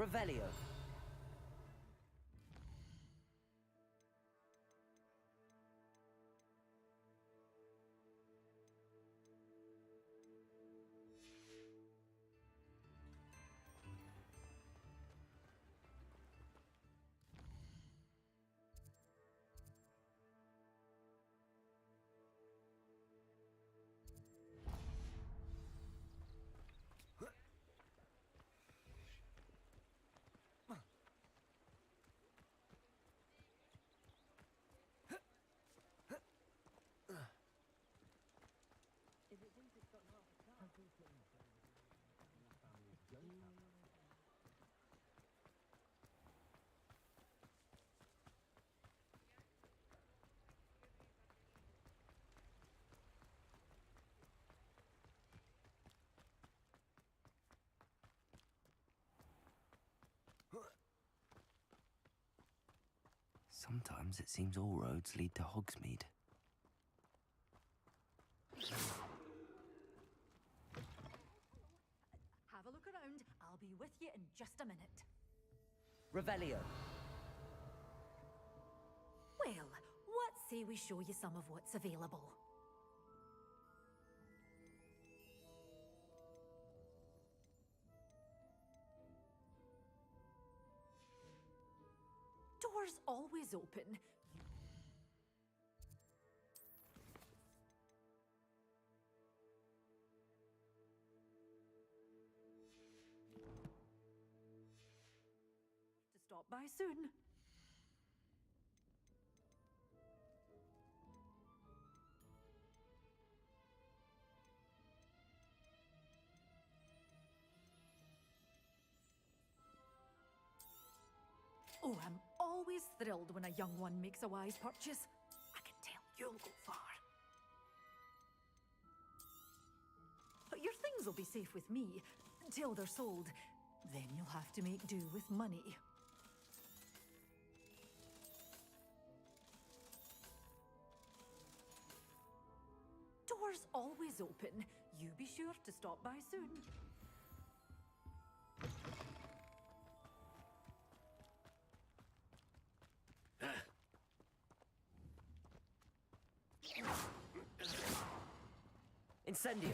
Revelio. Sometimes it seems all roads lead to Hogsmeade. Have a look around. I'll be with you in just a minute. Revelio. Well, what say we show you some of what's available? Doors always open. To stop by soon. Oh, I'm always thrilled when a young one makes a wise purchase. I can tell you'll go far. But your things will be safe with me until they're sold. Then you'll have to make do with money. Doors always open. You be sure to stop by soon. Incendio.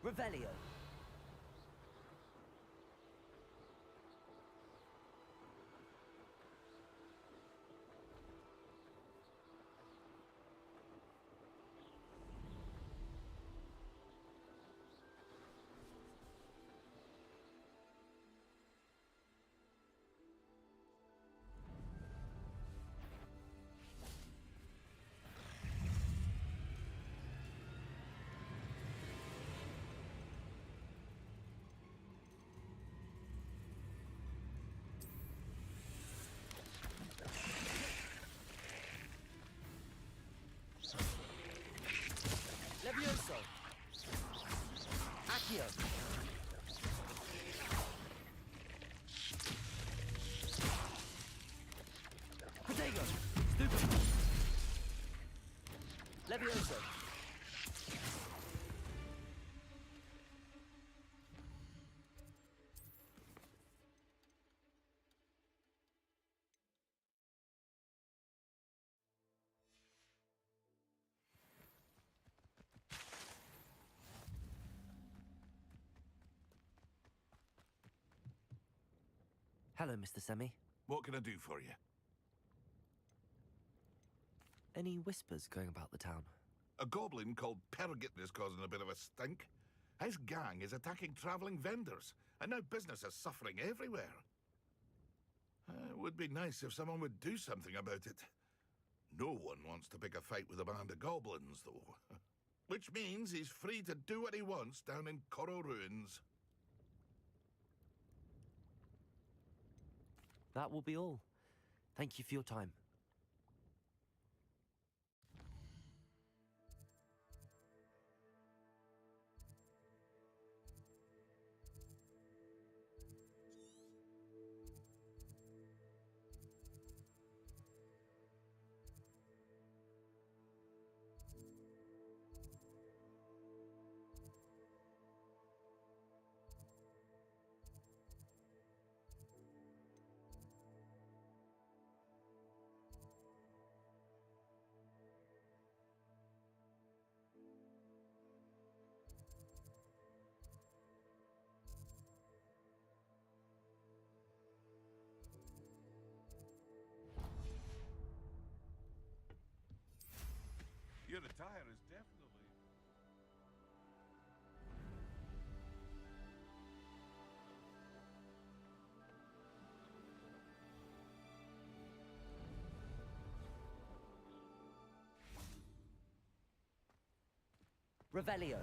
Revelio. Levioso. Accio. Protego. Stupid. Levioso. Hello, Mr. Semi. What can I do for you? Any whispers going about the town? A goblin called Pergit is causing a bit of a stink. His gang is attacking traveling vendors, and now business is suffering everywhere. It would be nice if someone would do something about it. No one wants to pick a fight with a band of goblins, though. Which means he's free to do what he wants down in Coral Ruins. That will be all. Thank you for your time. Your attire is definitely... Revelio.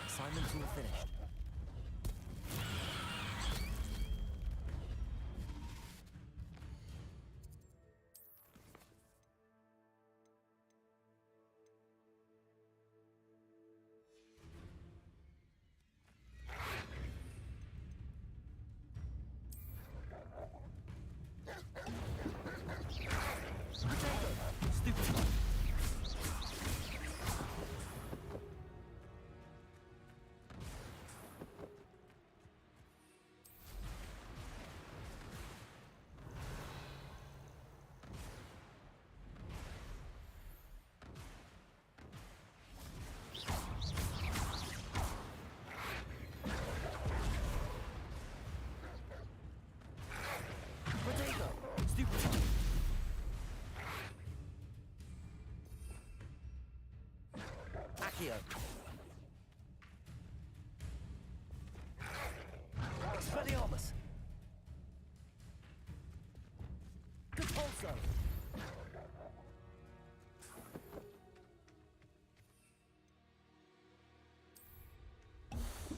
Assignment's all finished. Stupid. Potato. Stupid. Accio. Expelliarmus. Compulso.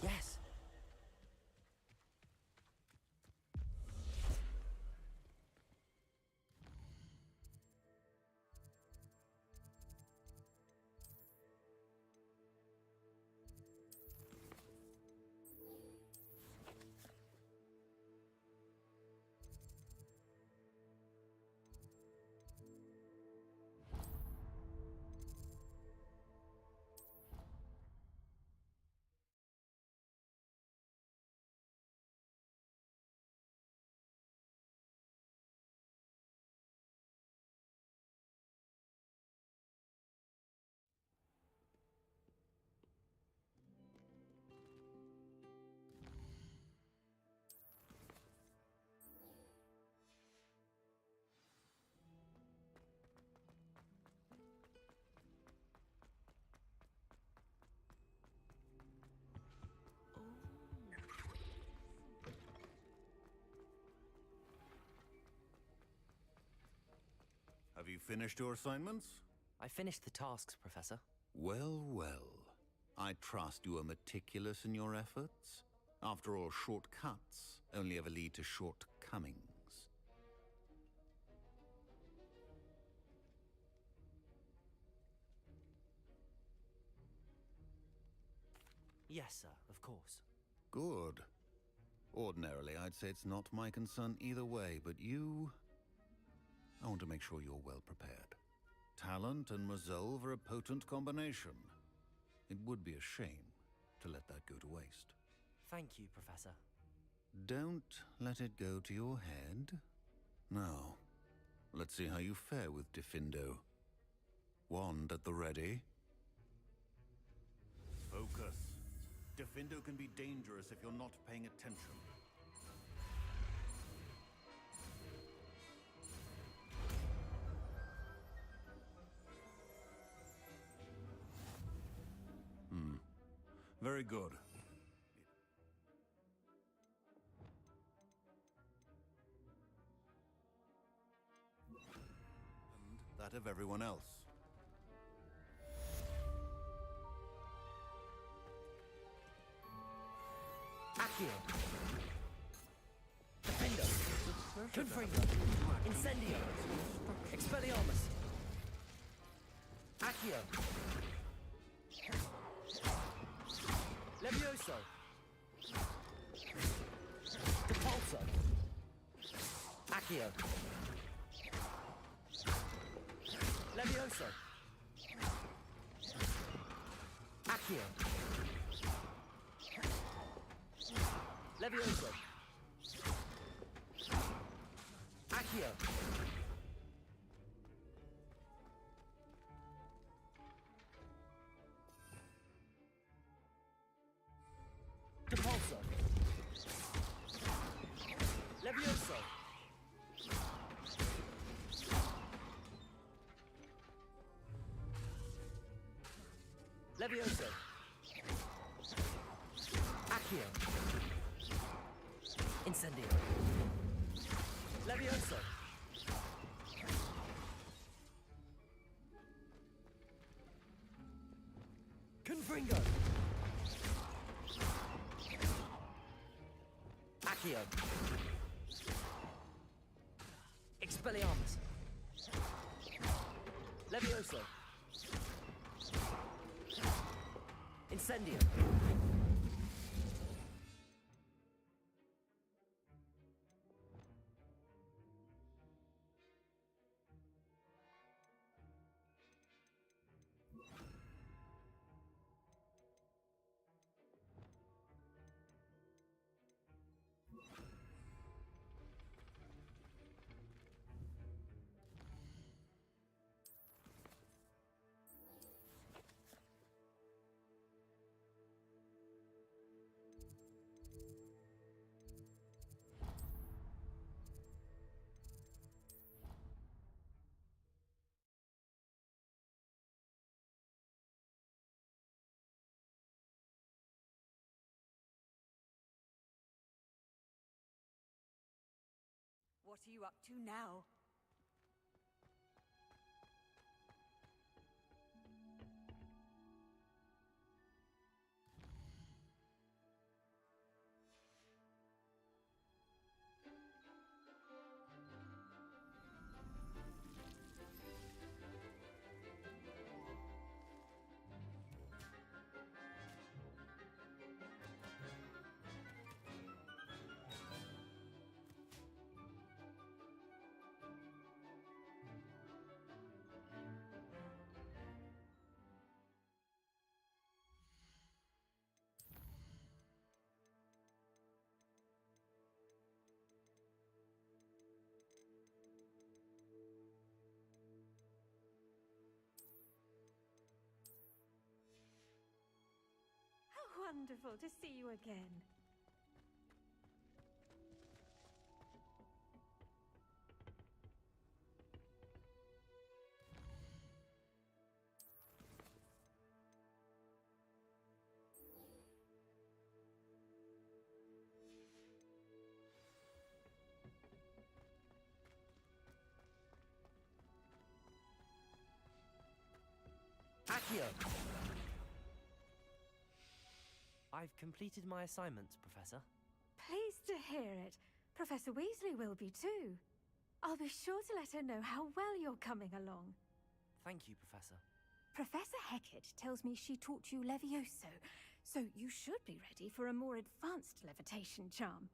Yes. Have you finished your assignments? I finished the tasks, Professor. Well, well. I trust you are meticulous in your efforts. After all, shortcuts only ever lead to shortcomings. Yes, sir, of course. Good. Ordinarily, I'd say it's not my concern either way, but you I want to make sure you're well prepared. Talent and resolve are a potent combination. It would be a shame to let that go to waste. Thank you, Professor. Don't let it go to your head. Now, let's see how you fare with Diffindo. Wand at the ready. Focus. Diffindo can be dangerous if you're not paying attention. Very good. And that of everyone else. Accio. Defender. Confringo. Incendio. Expelliarmus. Accio. Levioso. Depulso. Accio. Levioso. Accio. Levioso. Accio. Depulso. Levioso. Levioso. Accio. Incendio. Levioso. Confringo. Accio. Expelliarmus. Levioso. Incendio. What are you up to now? Wonderful to see you again. Accio. I've completed my assignments, Professor. Pleased to hear it. Professor Weasley will be too. I'll be sure to let her know how well you're coming along. Thank you, Professor. Professor Hecat tells me she taught you Levioso, so you should be ready for a more advanced levitation charm.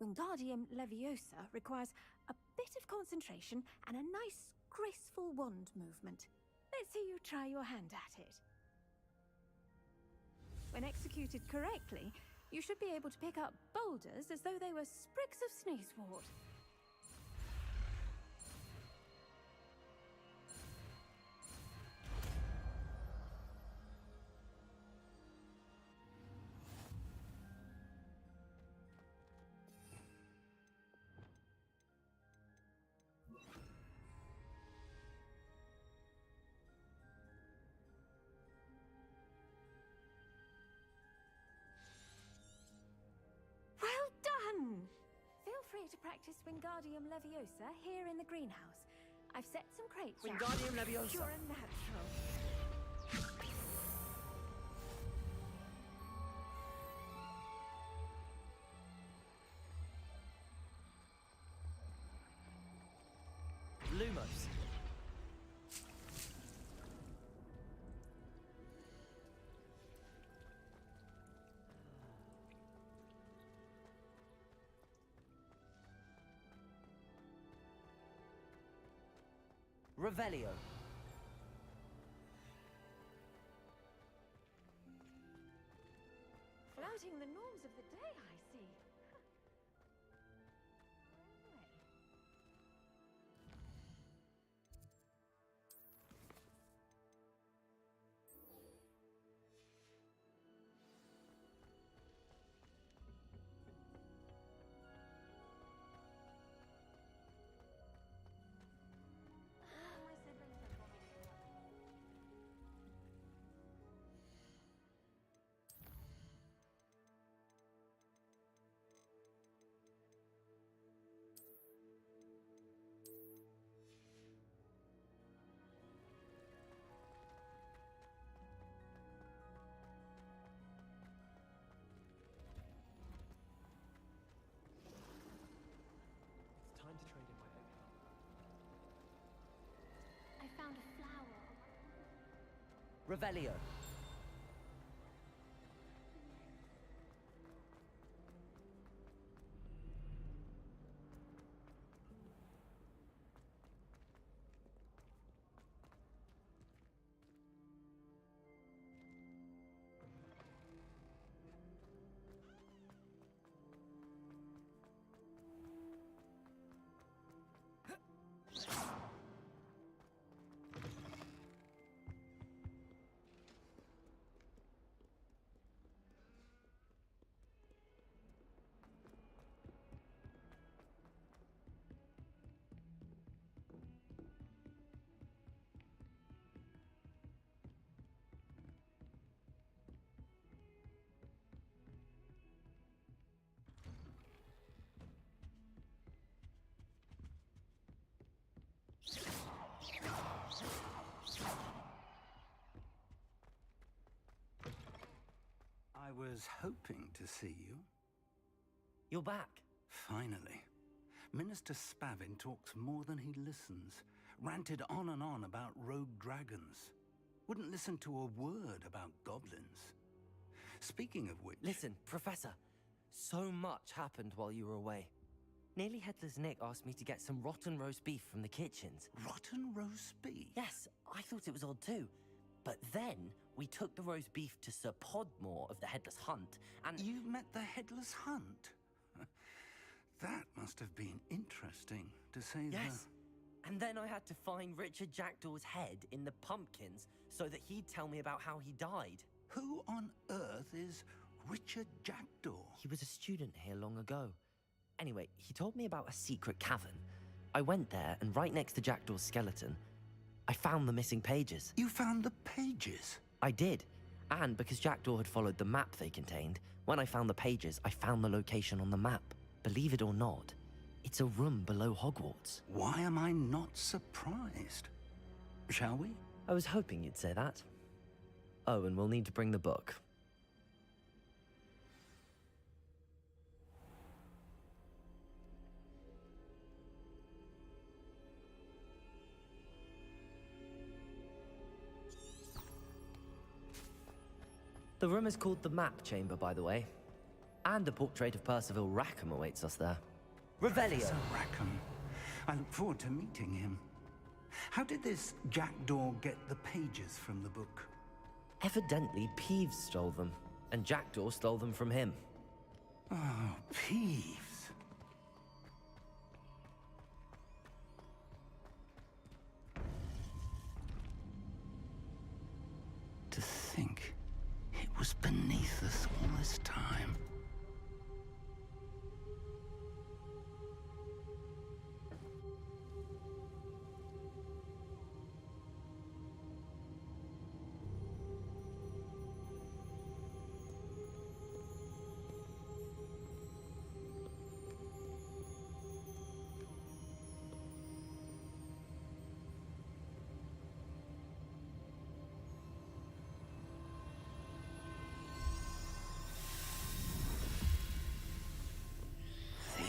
Wingardium Leviosa requires a bit of concentration and a nice, graceful wand movement. Let's see you try your hand at it. When executed correctly, you should be able to pick up boulders as though they were sprigs of sneezewort. Well done! Feel free to practice Wingardium Leviosa here in the greenhouse. I've set some crates out. Wingardium Leviosa. You're a natural. Lumos. Revelio. Flouting the norms of the day, I see. It's time to trade in my egg. I found a flower. Revelio. I was hoping to see you. You're back. Finally. Minister Spavin talks more than he listens. Ranted on and on about rogue dragons. Wouldn't listen to a word about goblins. Speaking of which... Listen, Professor. So much happened while you were away. Nearly Headless Nick asked me to get some rotten roast beef from the kitchens. Rotten roast beef? Yes, I thought it was odd too. But then we took the roast beef to Sir Podmore of the Headless Hunt, and... You met the Headless Hunt? That must have been interesting, to say the... Yes. And then I had to find Richard Jackdaw's head in the pumpkins so that he'd tell me about how he died. Who on earth is Richard Jackdaw? He was a student here long ago. Anyway, he told me about a secret cavern. I went there, and right next to Jackdaw's skeleton, I found the missing pages. You found the pages? I did. And because Jackdaw had followed the map they contained, when I found the pages, I found the location on the map. Believe it or not, it's a room below Hogwarts. Why am I not surprised? Shall we? I was hoping you'd say that. Oh, and we'll need to bring the book. The room is called the Map Chamber, by the way. And a portrait of Percival Rackham awaits us there. Revelio! Sir Rackham. I look forward to meeting him. How did this jackdaw get the pages from the book? Evidently, Peeves stole them, and Jackdaw stole them from him. Oh, Peeves. To think it was beneath us all this time.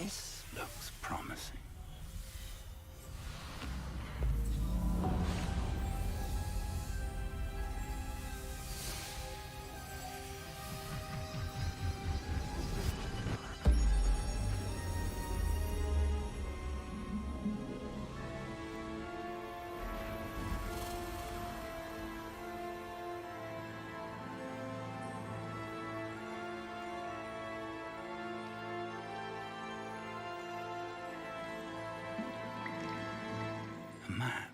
This looks promising. A map.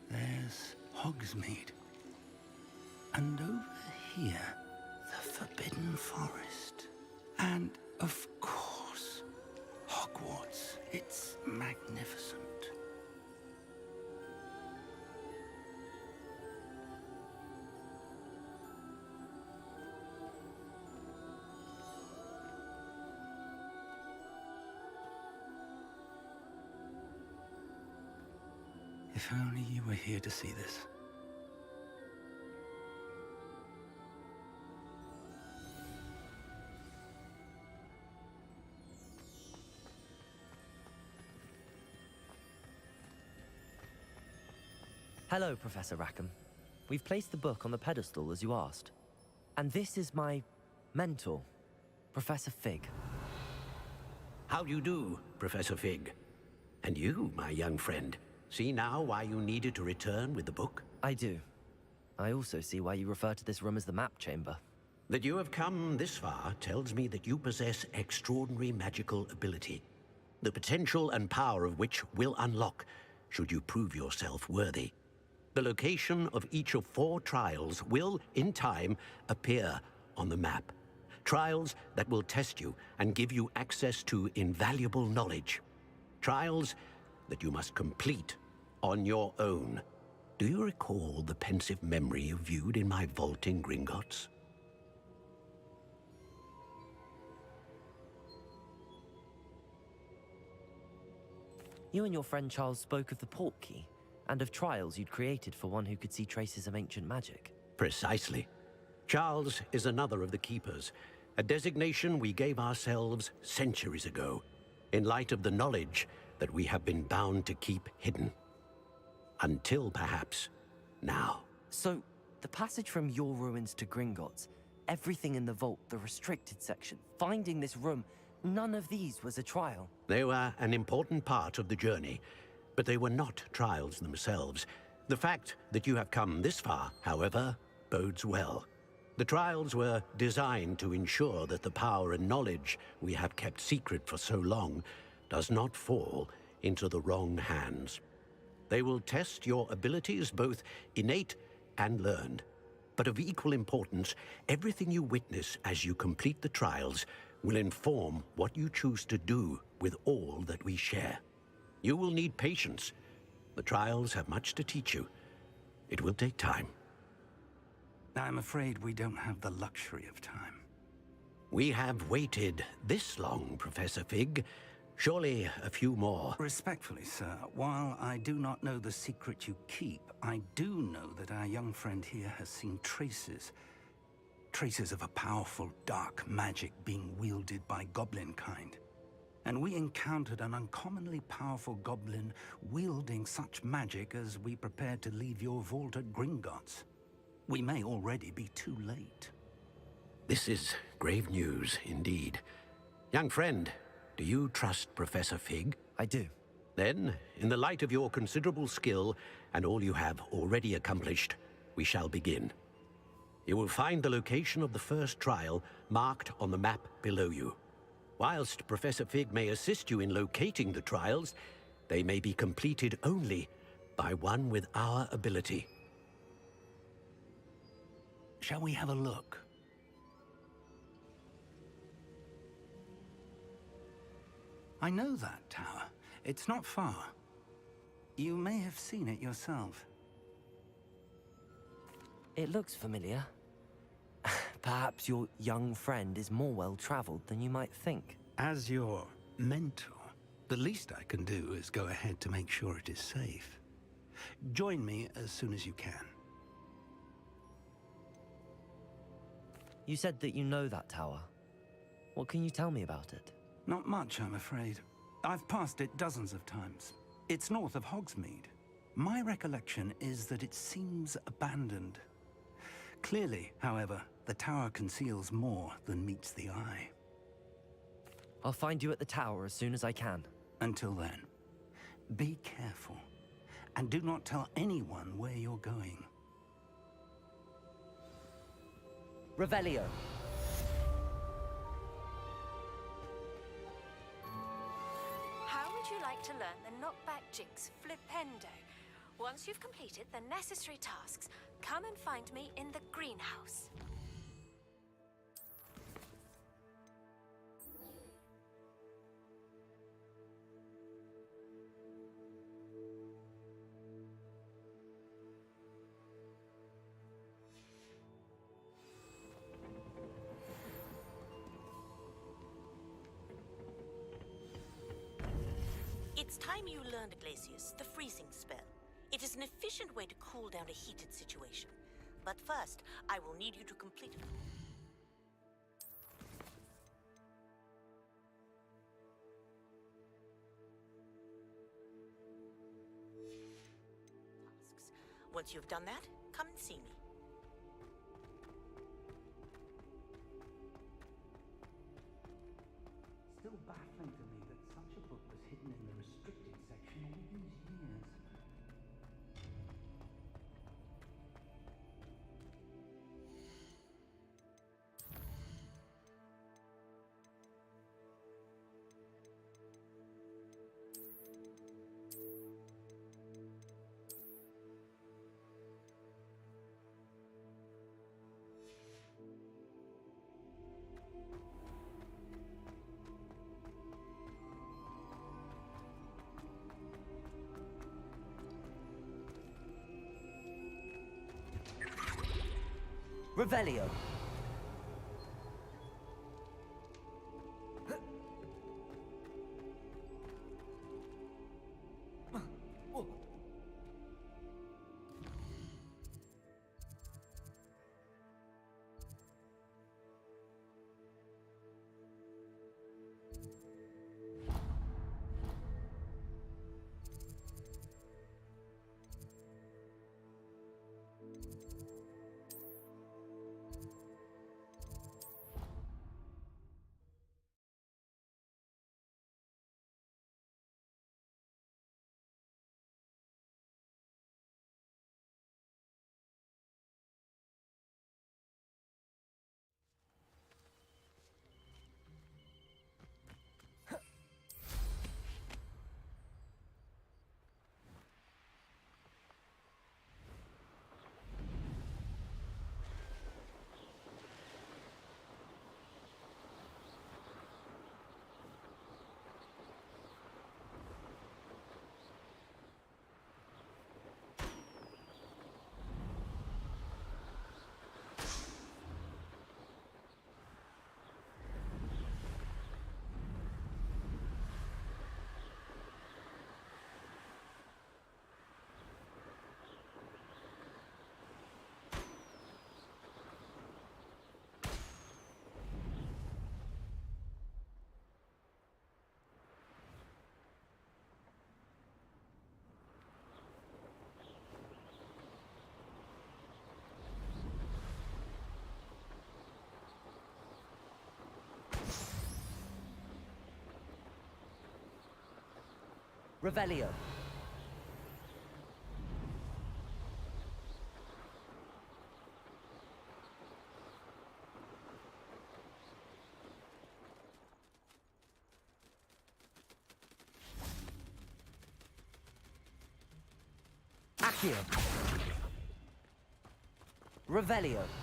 There's Hogsmeade. And over here, the Forbidden Forest. And, of course, Hogwarts. It's magnificent. If only you were here to see this. Hello, Professor Rackham. We've placed the book on the pedestal as you asked. And this is my mentor, Professor Fig. How do you do, Professor Fig? And you, my young friend, see now why you needed to return with the book? I do. I also see why you refer to this room as the map chamber. That you have come this far tells me that you possess extraordinary magical ability, the potential and power of which will unlock should you prove yourself worthy. The location of each of 4 trials will, in time, appear on the map. Trials that will test you and give you access to invaluable knowledge. Trials that you must complete on your own. Do you recall the pensive memory you viewed in my vault in Gringotts? You and your friend Charles spoke of the Portkey, and of trials you'd created for one who could see traces of ancient magic. Precisely. Charles is another of the Keepers, a designation we gave ourselves centuries ago, in light of the knowledge that we have been bound to keep hidden. Until, perhaps, now. So, the passage from your ruins to Gringotts, everything in the vault, the restricted section, finding this room, none of these was a trial. They were an important part of the journey, but they were not trials themselves. The fact that you have come this far, however, bodes well. The trials were designed to ensure that the power and knowledge we have kept secret for so long does not fall into the wrong hands. They will test your abilities, both innate and learned. But of equal importance, everything you witness as you complete the trials will inform what you choose to do with all that we share. You will need patience. The trials have much to teach you. It will take time. I'm afraid we don't have the luxury of time. We have waited this long, Professor Fig. Surely a few more. Respectfully, sir, while I do not know the secret you keep, I do know that our young friend here has seen traces. Traces of a powerful dark magic being wielded by goblin kind. And we encountered an uncommonly powerful goblin wielding such magic as we prepared to leave your vault at Gringotts. We may already be too late. This is grave news, indeed. Young friend, do you trust Professor Fig? I do. Then, in the light of your considerable skill and all you have already accomplished, we shall begin. You will find the location of the first trial marked on the map below you. Whilst Professor Fig may assist you in locating the trials, they may be completed only by one with our ability. Shall we have a look? I know that tower. It's not far. You may have seen it yourself. It looks familiar. Perhaps your young friend is more well-traveled than you might think. As your mentor, the least I can do is go ahead to make sure it is safe. Join me as soon as you can. You said that you know that tower. What can you tell me about it? Not much, I'm afraid. I've passed it dozens of times. It's north of Hogsmeade. My recollection is that it seems abandoned. Clearly, however, the tower conceals more than meets the eye. I'll find you at the tower as soon as I can. Until then, be careful, and do not tell anyone where you're going. Revelio. How would you like to learn the knockback jinx flipendo? Once you've completed the necessary tasks, come and find me in the greenhouse. It's time you learned, Glacius, the freezing spell. It is an efficient way to cool down a heated situation. But first, I will need you to complete it. Tasks. Once you've done that, come and see me. Still baffling to me that such a book was hidden in the restricted section all these years. Revelio. Revelio. Accio. Revelio.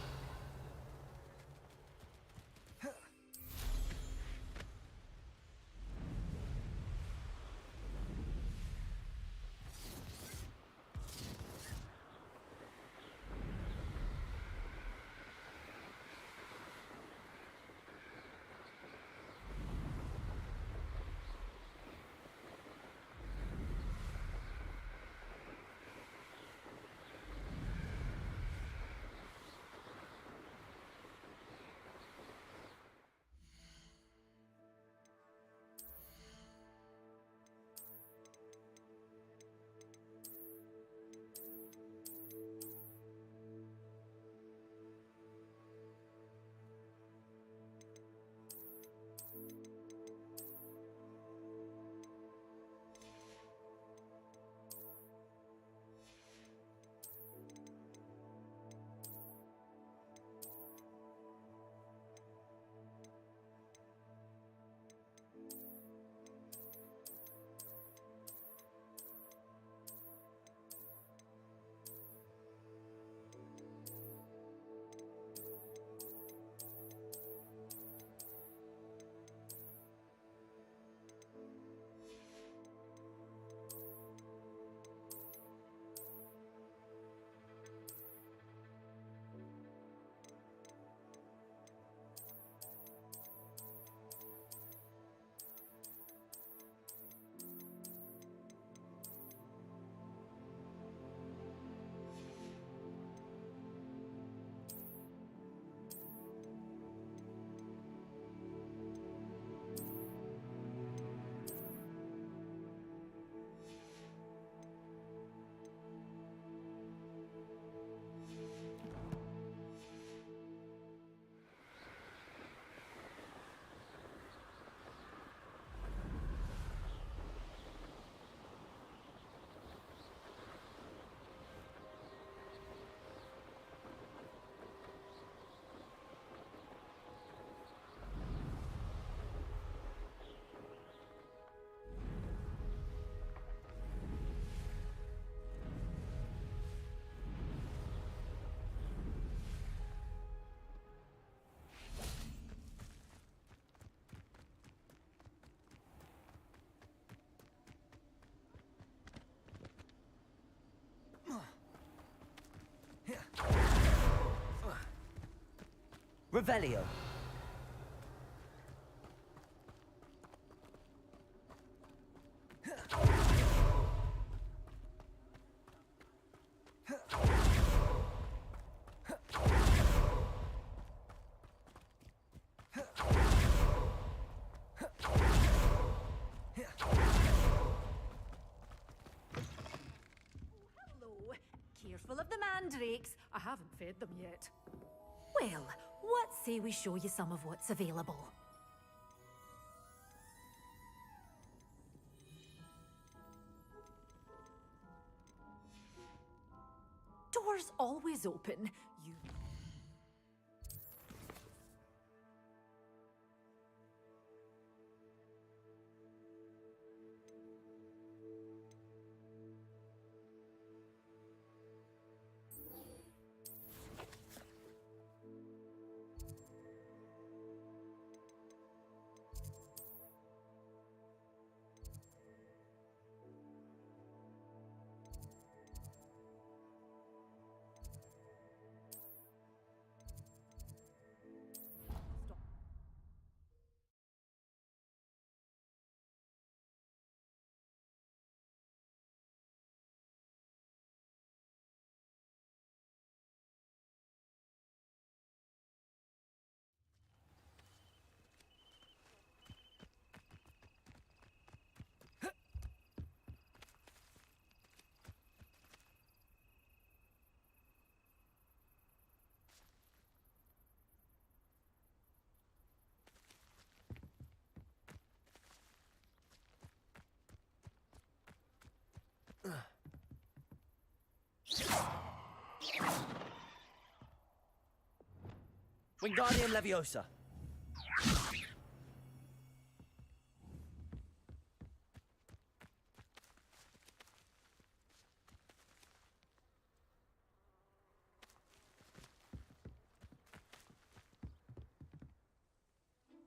Revelio. Hello. Careful of the mandrakes. I haven't fed them yet. Well, what say we show you some of what's available? Doors always open. You... Wingardium Leviosa.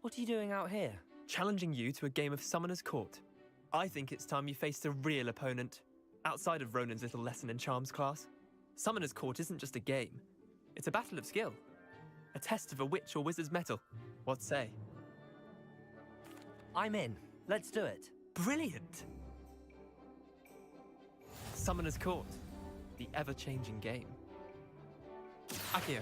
What are you doing out here? Challenging you to a game of Summoner's Court. I think it's time you faced a real opponent, outside of Ronan's little lesson in charms class. Summoner's Court isn't just a game. It's a battle of skill. A test of a witch or wizard's mettle. What say? I'm in. Let's do it. Brilliant! Summoner's Court. The ever-changing game. Accio.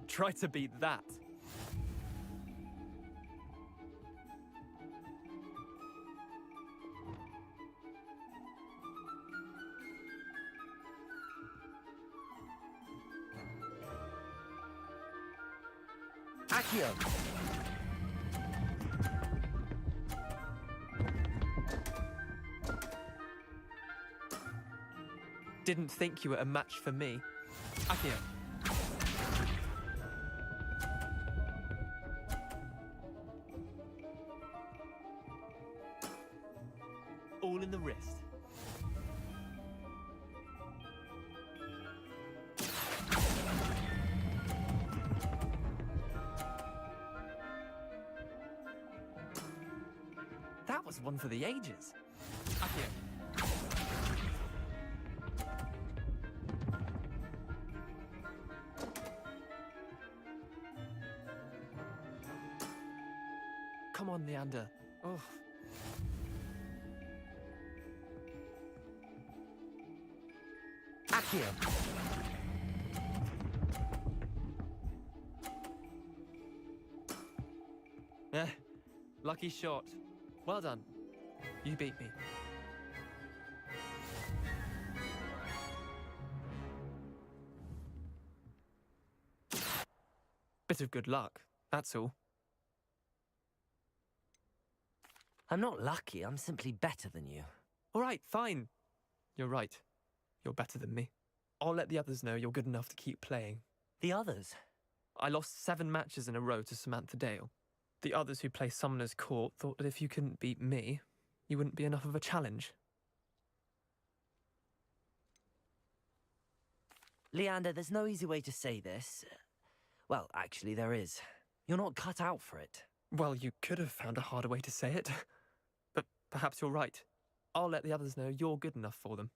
Try to beat that. Accio. Didn't think you were a match for me. Accio. All in the wrist. That was one for the ages. Accio. Come on, Leander. Oh. Accio. Lucky shot. Well done. You beat me. Bit of good luck, that's all. I'm not lucky, I'm simply better than you. All right, fine. You're right. You're better than me. I'll let the others know you're good enough to keep playing. The others? I lost 7 matches in a row to Samantha Dale. The others who play Summoner's Court thought that if you couldn't beat me, you wouldn't be enough of a challenge. Leander, there's no easy way to say this. Well, actually, there is. You're not cut out for it. Well, you could have found a harder way to say it. But perhaps you're right. I'll let the others know you're good enough for them.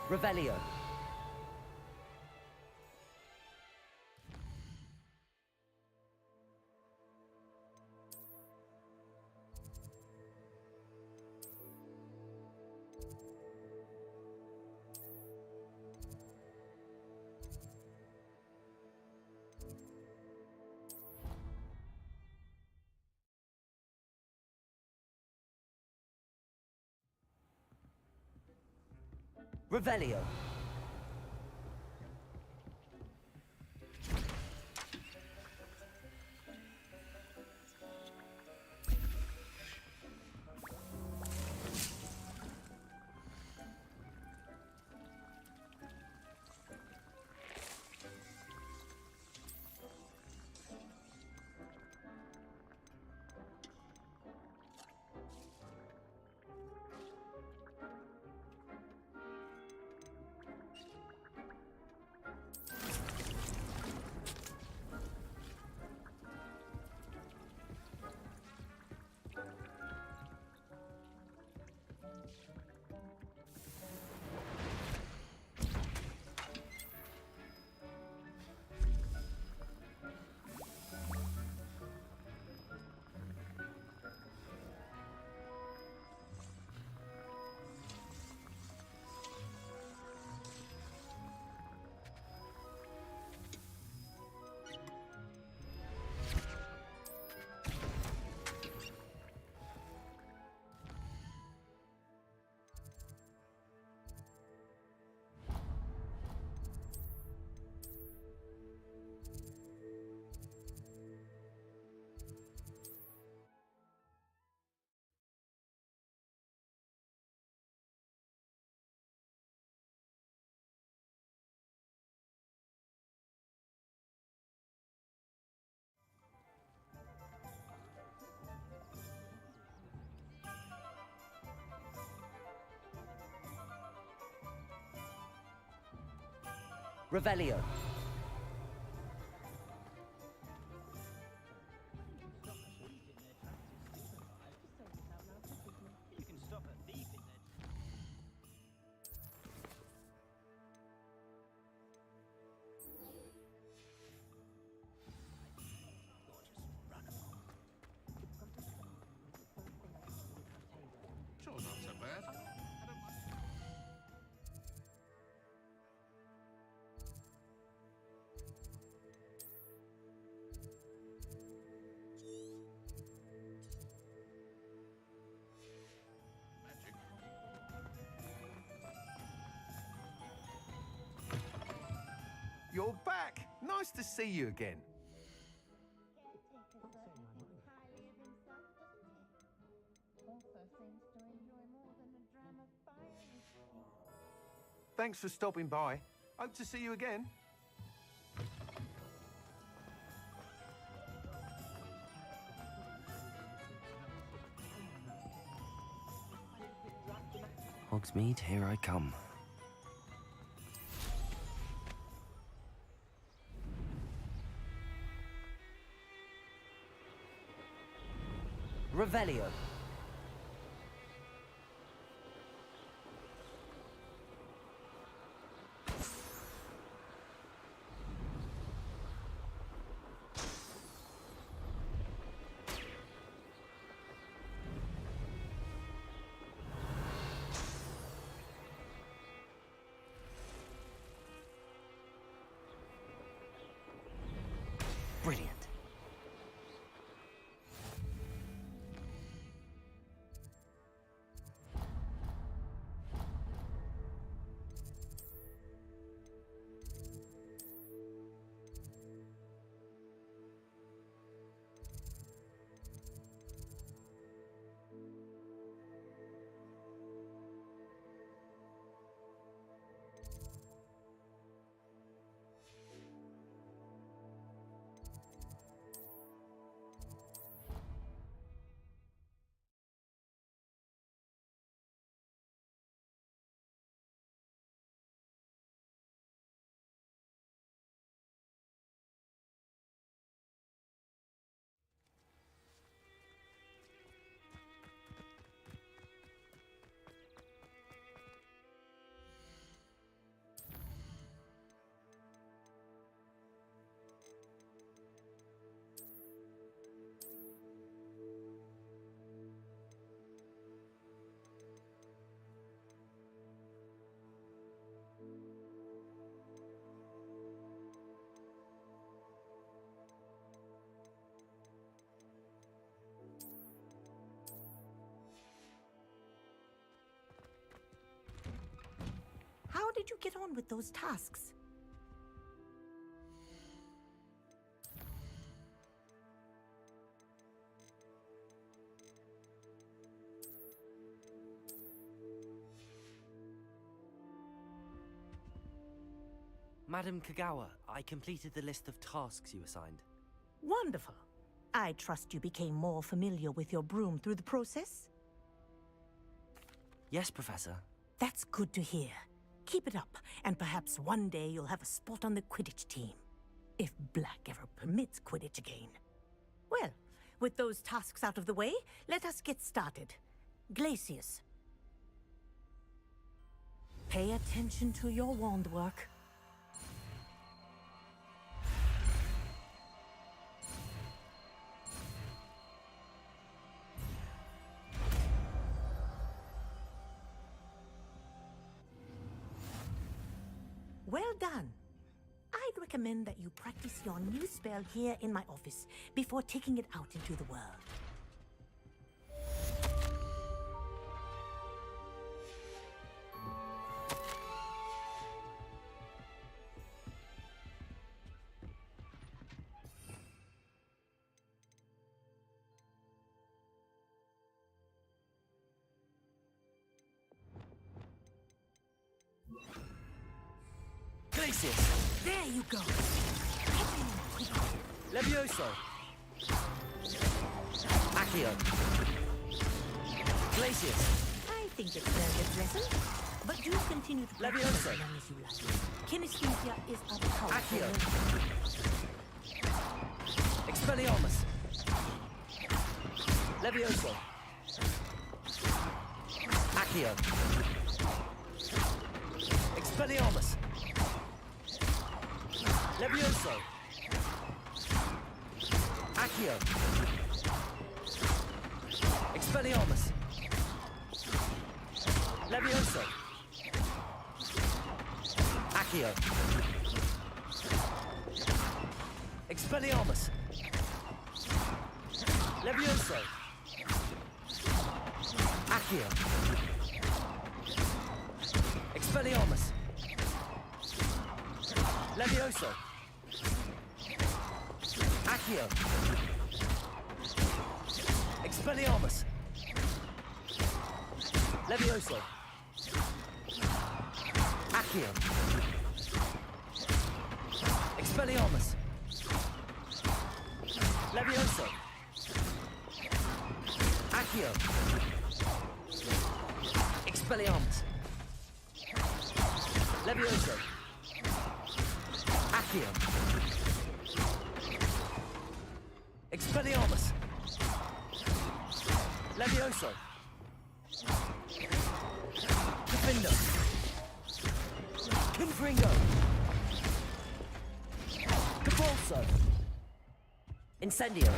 Revelio. Revelio. Revelio. Sure, not so bad. I don't mind. Magic. You're back! Nice to see you again. Thanks for stopping by. Hope to see you again. Hogsmeade, here I come. Revelio. Brilliant. How did you get on with those tasks? Madam Kagawa, I completed the list of tasks you assigned. Wonderful. I trust you became more familiar with your broom through the process? Yes, Professor. That's good to hear. Keep it up, and perhaps one day you'll have a spot on the Quidditch team. If Black ever permits Quidditch again. Well, with those tasks out of the way, let us get started. Glacius. Pay attention to your wand work. Well done. I'd recommend that you practice your new spell here in my office before taking it out into the world. Glacius! There you go. Levioso! Accio! Glacius! I think it's learned its lesson. But do continue to practice Leviosa. as long as you like. Kinesthesia is a powerful Accio. learning. Expelliarmus. Levioso. Accio. Expelliarmus. Levioso. Accio. Expelliarmus. Levioso. Accio. Expelliarmus. Levioso. Accio. Expelliarmus. Levioso. Accio. Expelliarmus. Levioso. Accio. Expelliarmus. Levioso. Accio. Expelliarmus. Levioso. Accio. Expelliarmus. Levioso. Defindo. Confringo. Capulso. Incendio.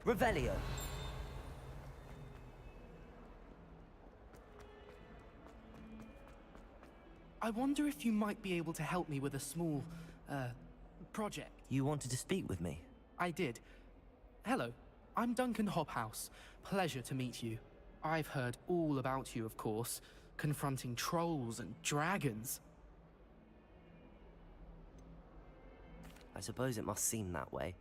Revelio. I wonder if you might be able to help me with a small, project. You wanted to speak with me? I did. Hello, I'm Duncan Hobhouse. Pleasure to meet you. I've heard all about you, of course, confronting trolls and dragons. I suppose it must seem that way.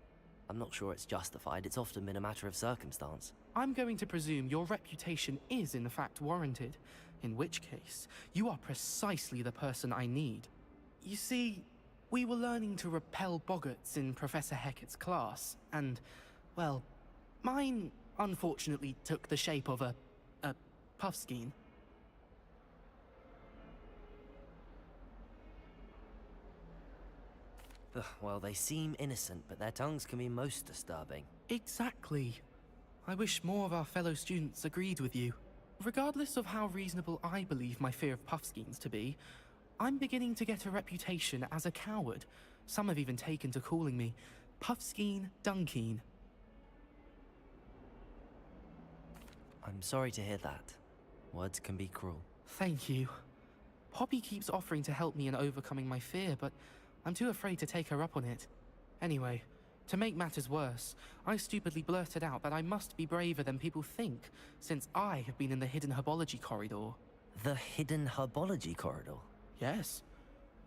I'm not sure it's justified. It's often been a matter of circumstance. I'm going to presume your reputation is in fact warranted, in which case, you are precisely the person I need. You see, we were learning to repel boggarts in Professor Hecat's class, and, well, mine unfortunately took the shape of a puffskein. Ugh, well, they seem innocent, but their tongues can be most disturbing. Exactly. I wish more of our fellow students agreed with you. Regardless of how reasonable I believe my fear of Puffskeins to be, I'm beginning to get a reputation as a coward. Some have even taken to calling me Puffskeen Dunkeen. I'm sorry to hear that. Words can be cruel. Thank you. Poppy keeps offering to help me in overcoming my fear, but I'm too afraid to take her up on it. Anyway, to make matters worse, I stupidly blurted out that I must be braver than people think, since I have been in the hidden herbology corridor. The hidden herbology corridor? Yes.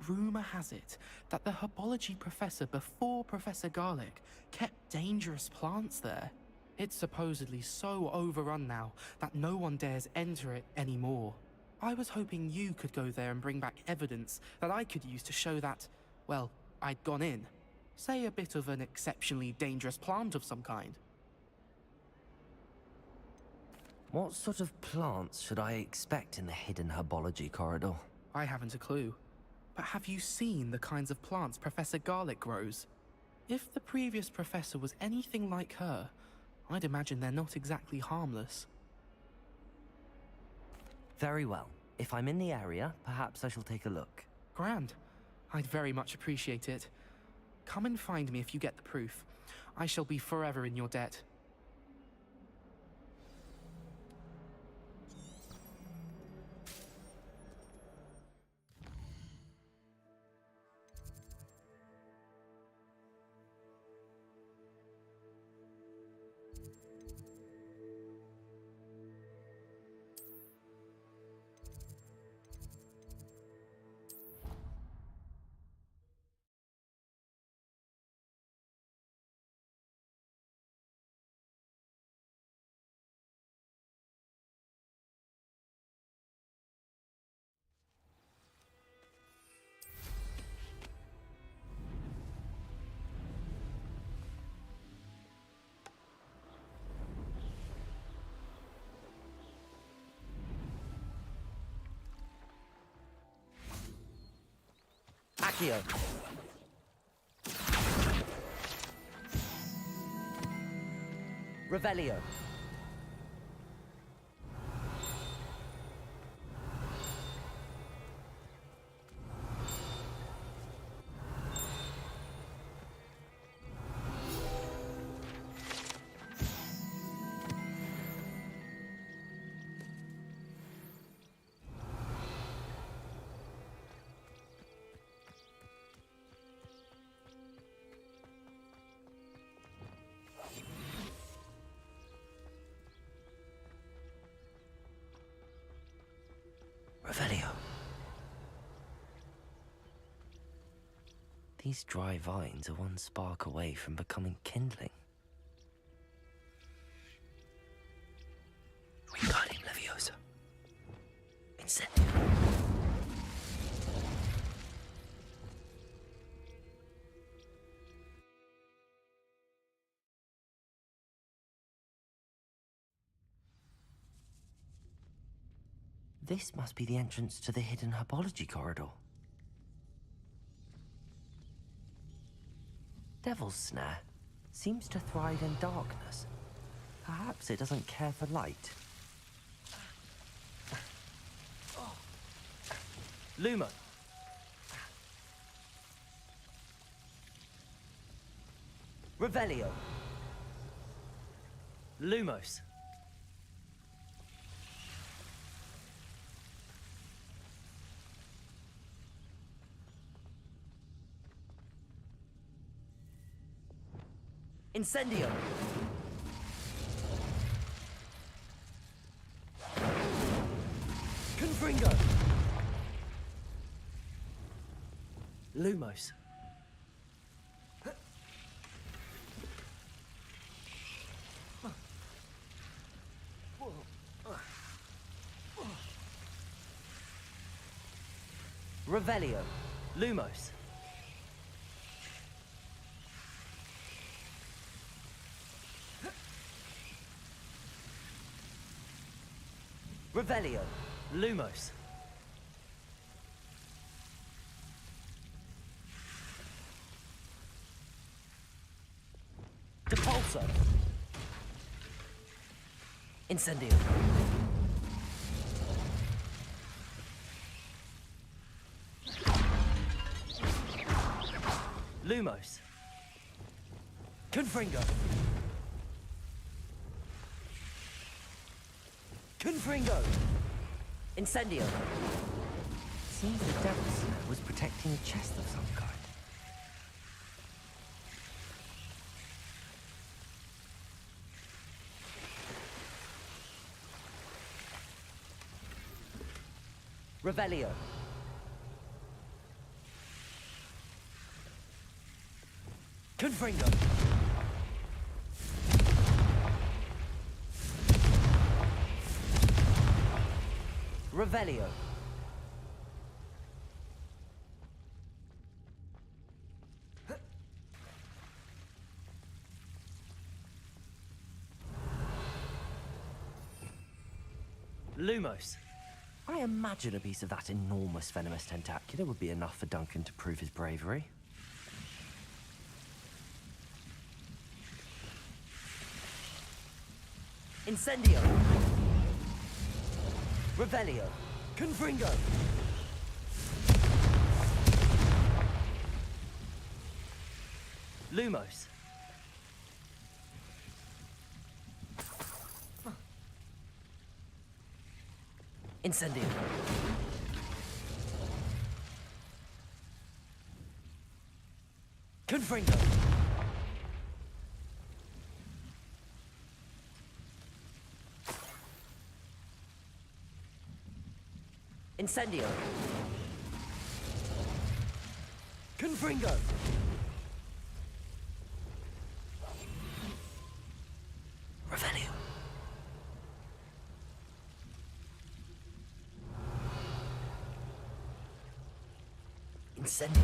Rumor has it that the herbology professor before Professor Garlic kept dangerous plants there. It's supposedly so overrun now that no one dares enter it anymore. I was hoping you could go there and bring back evidence that I could use to show that, well, I'd gone in. Say a bit of an exceptionally dangerous plant of some kind. What sort of plants should I expect in the hidden herbology corridor? I haven't a clue. But have you seen the kinds of plants Professor Garlic grows? If the previous professor was anything like her, I'd imagine they're not exactly harmless. Very well. If I'm in the area, perhaps I shall take a look. Grand. I'd very much appreciate it. Come and find me if you get the proof. I shall be forever in your debt. Accio! Revelio! Revelio. These dry vines are one spark away from becoming kindling. Wingardium Leviosa. Incendio. This must be the entrance to the hidden herbology corridor. Devil's Snare seems to thrive in darkness. Perhaps it doesn't care for light. Luma. Revelio. Lumos. Incendio! Confringo! Lumos. Revelio. Lumos. Revelio. Lumos. also. Incendio. Lumos. Confringo. Confringo. Incendio. Seems the Devil Slayer was protecting a chest of some kind. Revelio. Confringo. Revelio. Lumos. I imagine a piece of that enormous venomous tentacular would be enough for Duncan to prove his bravery. Incendio. Revelio. Confringo. Lumos. Incendio. Confringo. Incendio. Confringo. Revelio. Incendio.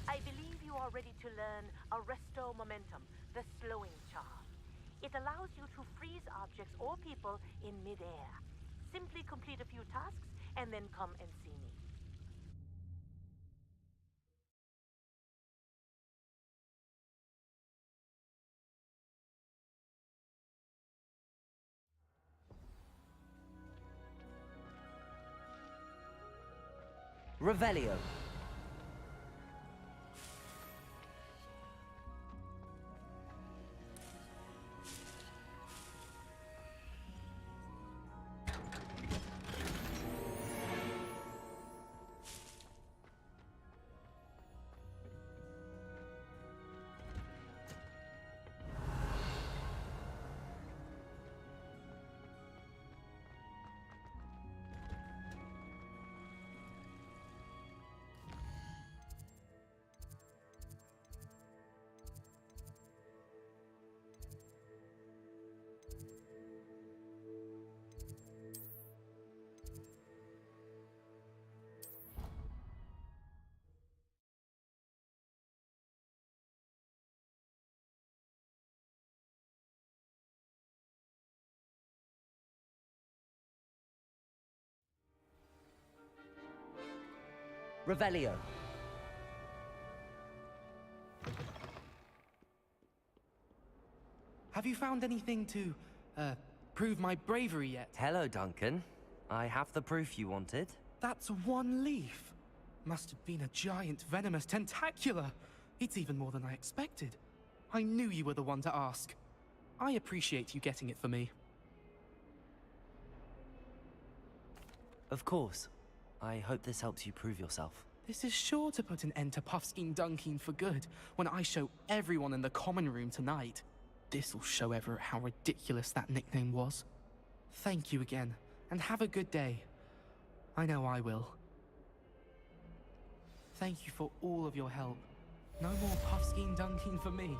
I believe you are ready to learn Arresto Momentum, the slowing charm. It allows you to freeze objects or people in midair. Simply complete a few tasks and then come and see me. Revelio. Revelio. Have you found anything to, prove my bravery yet? Hello, Duncan. I have the proof you wanted. That's one leaf. Must have been a giant venomous tentacula. It's even more than I expected. I knew you were the one to ask. I appreciate you getting it for me. Of course. I hope this helps you prove yourself. This is sure to put an end to Puffskein Dunkin for good when I show everyone in the common room tonight. This'll show Everett how ridiculous that nickname was. Thank you again, and have a good day. I know I will. Thank you for all of your help. No more Puffskein Dunkin for me.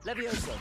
Levioso.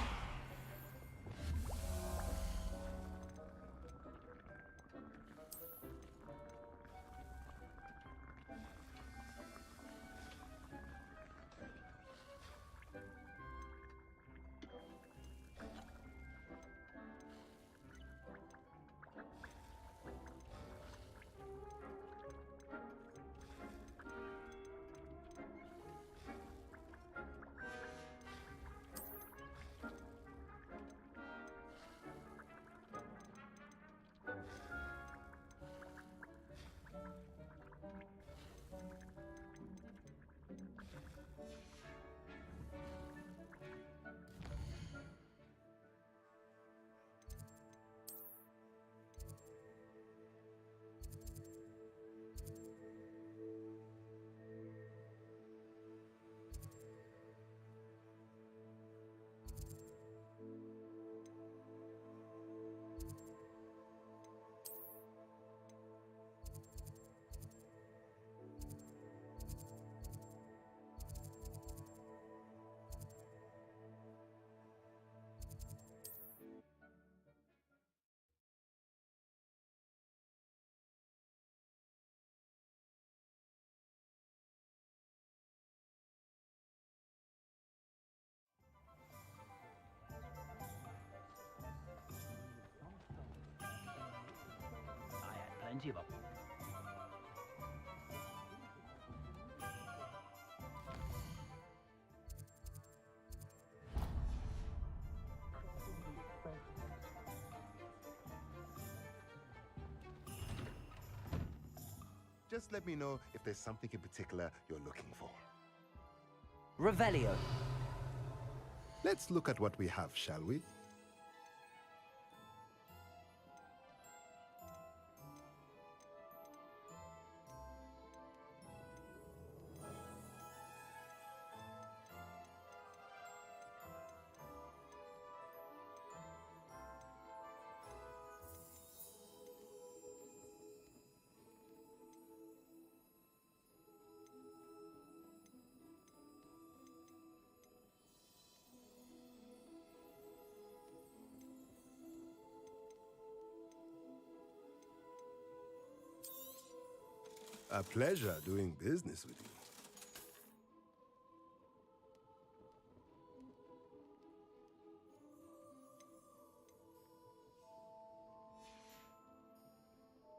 I had plenty of them. Just let me know if there's something in particular you're looking for. Revelio. Let's look at what we have, shall we? A pleasure doing business with you.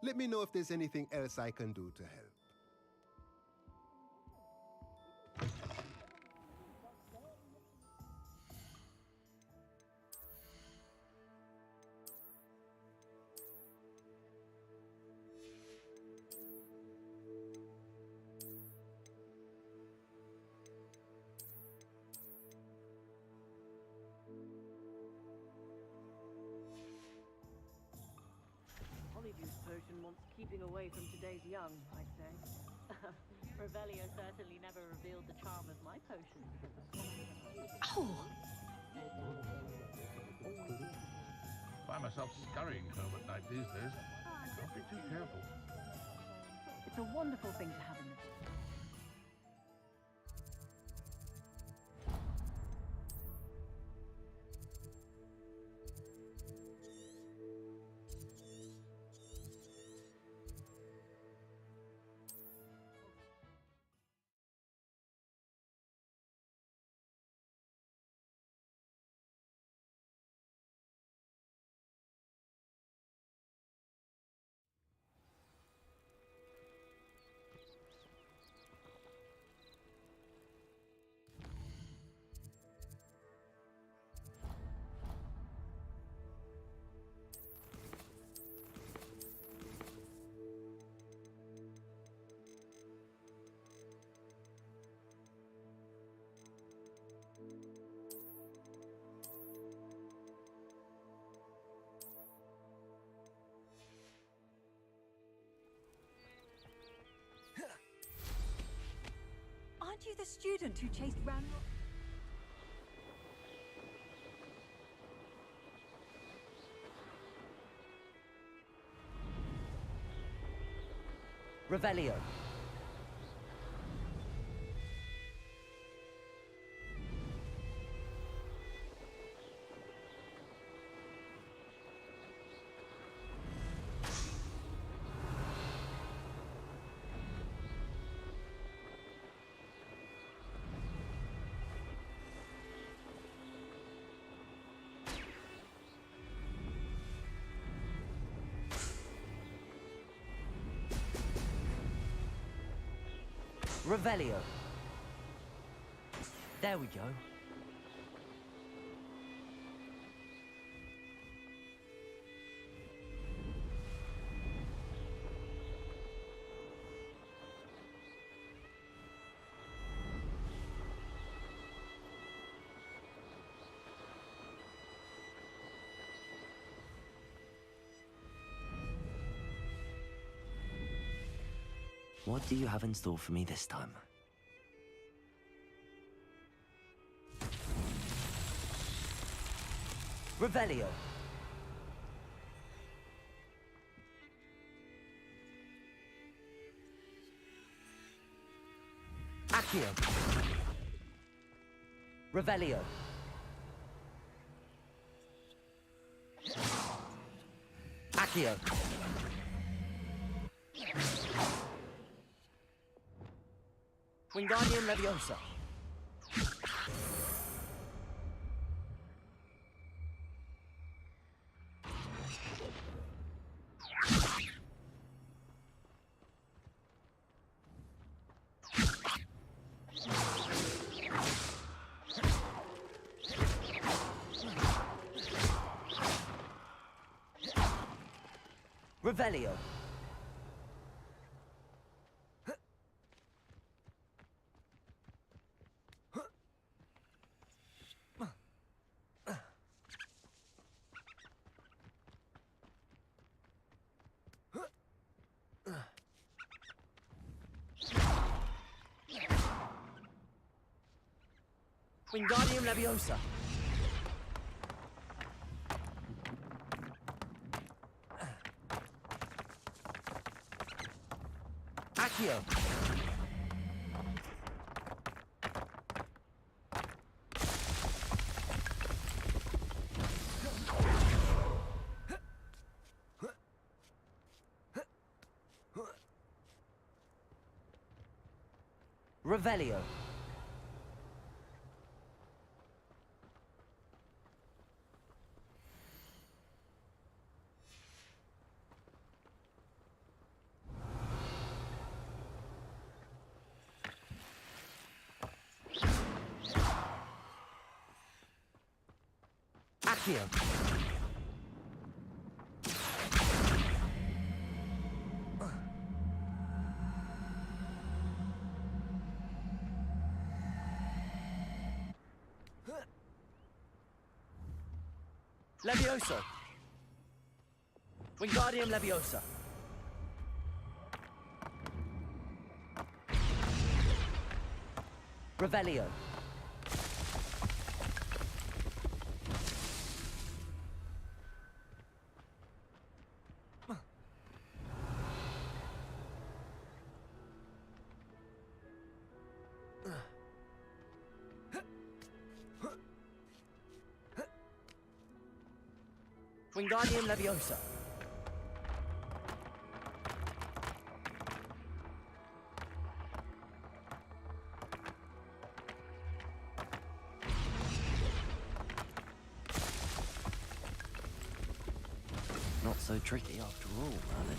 Let me know if there's anything else I can do to help. Polyjuice potion wants keeping away from today's young, I'd say. Revelio certainly never revealed the charm of my potion. Oh! Find myself scurrying home at night these days. Don't be too careful. It's a wonderful thing to have in the Aren't you the student who chased Ran? Revelio. Revelio. There we go. What do you have in store for me this time? Revelio. Accio. Revelio. Accio. Wingardium Leviosa. Revelio. Wingardium Leviosa. Accio. Revelio. Accio. Levioso. Wingardium Leviosa. Revelio. Wingardium Leviosa. Not so tricky after all, Merlin.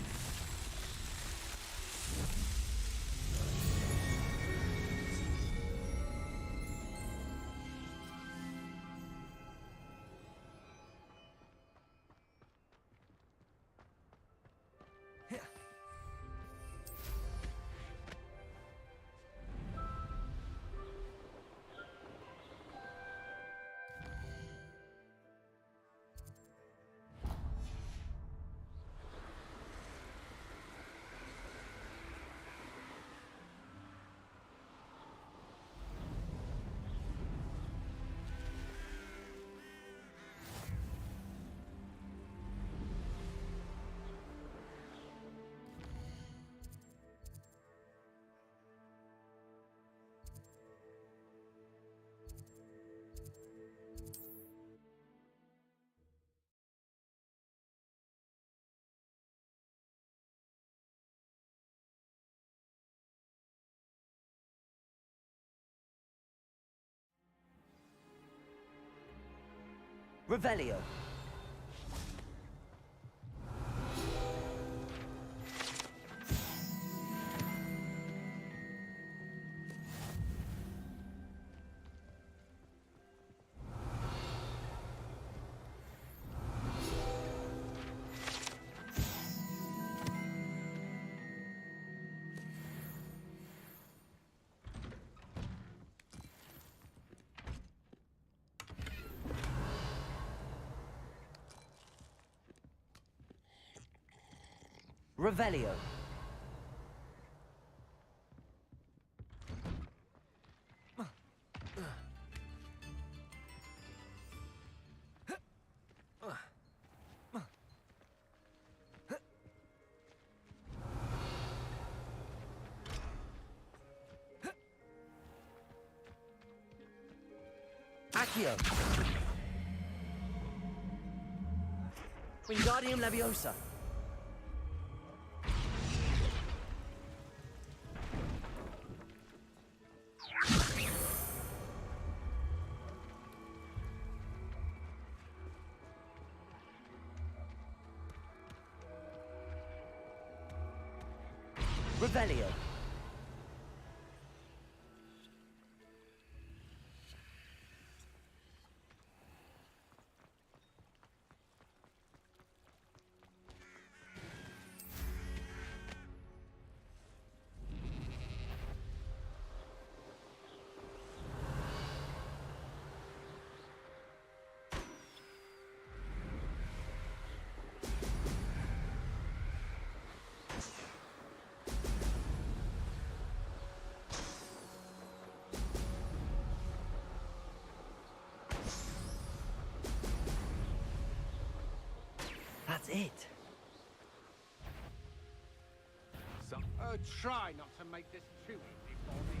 Revelio. Revelio. Accio. Wingardium Leviosa. Revelio. That's it. So, try not to make this too easy for me.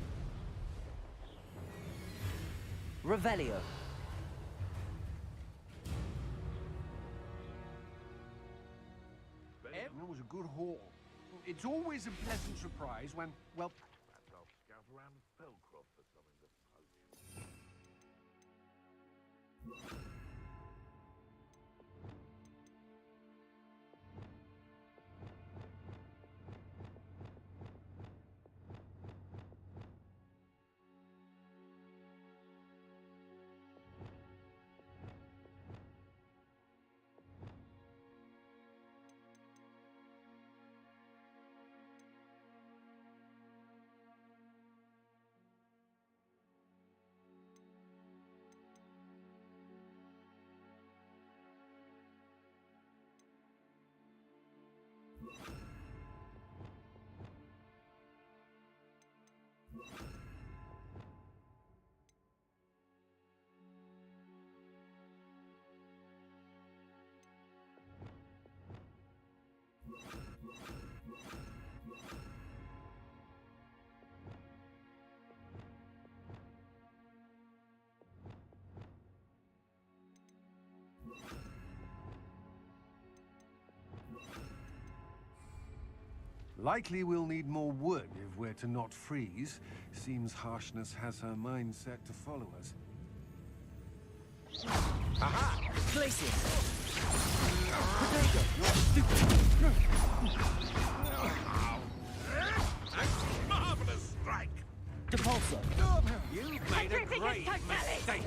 Revelio. It was a good haul. It's always a pleasant surprise when, well... Perhaps I'll scout around Felcroft for something to poach. Likely we'll need more wood if we're to not freeze. Seems harshness has her mind set to follow us. Aha! Glacius! Marvelous strike! Depulso! You've made a great mistake!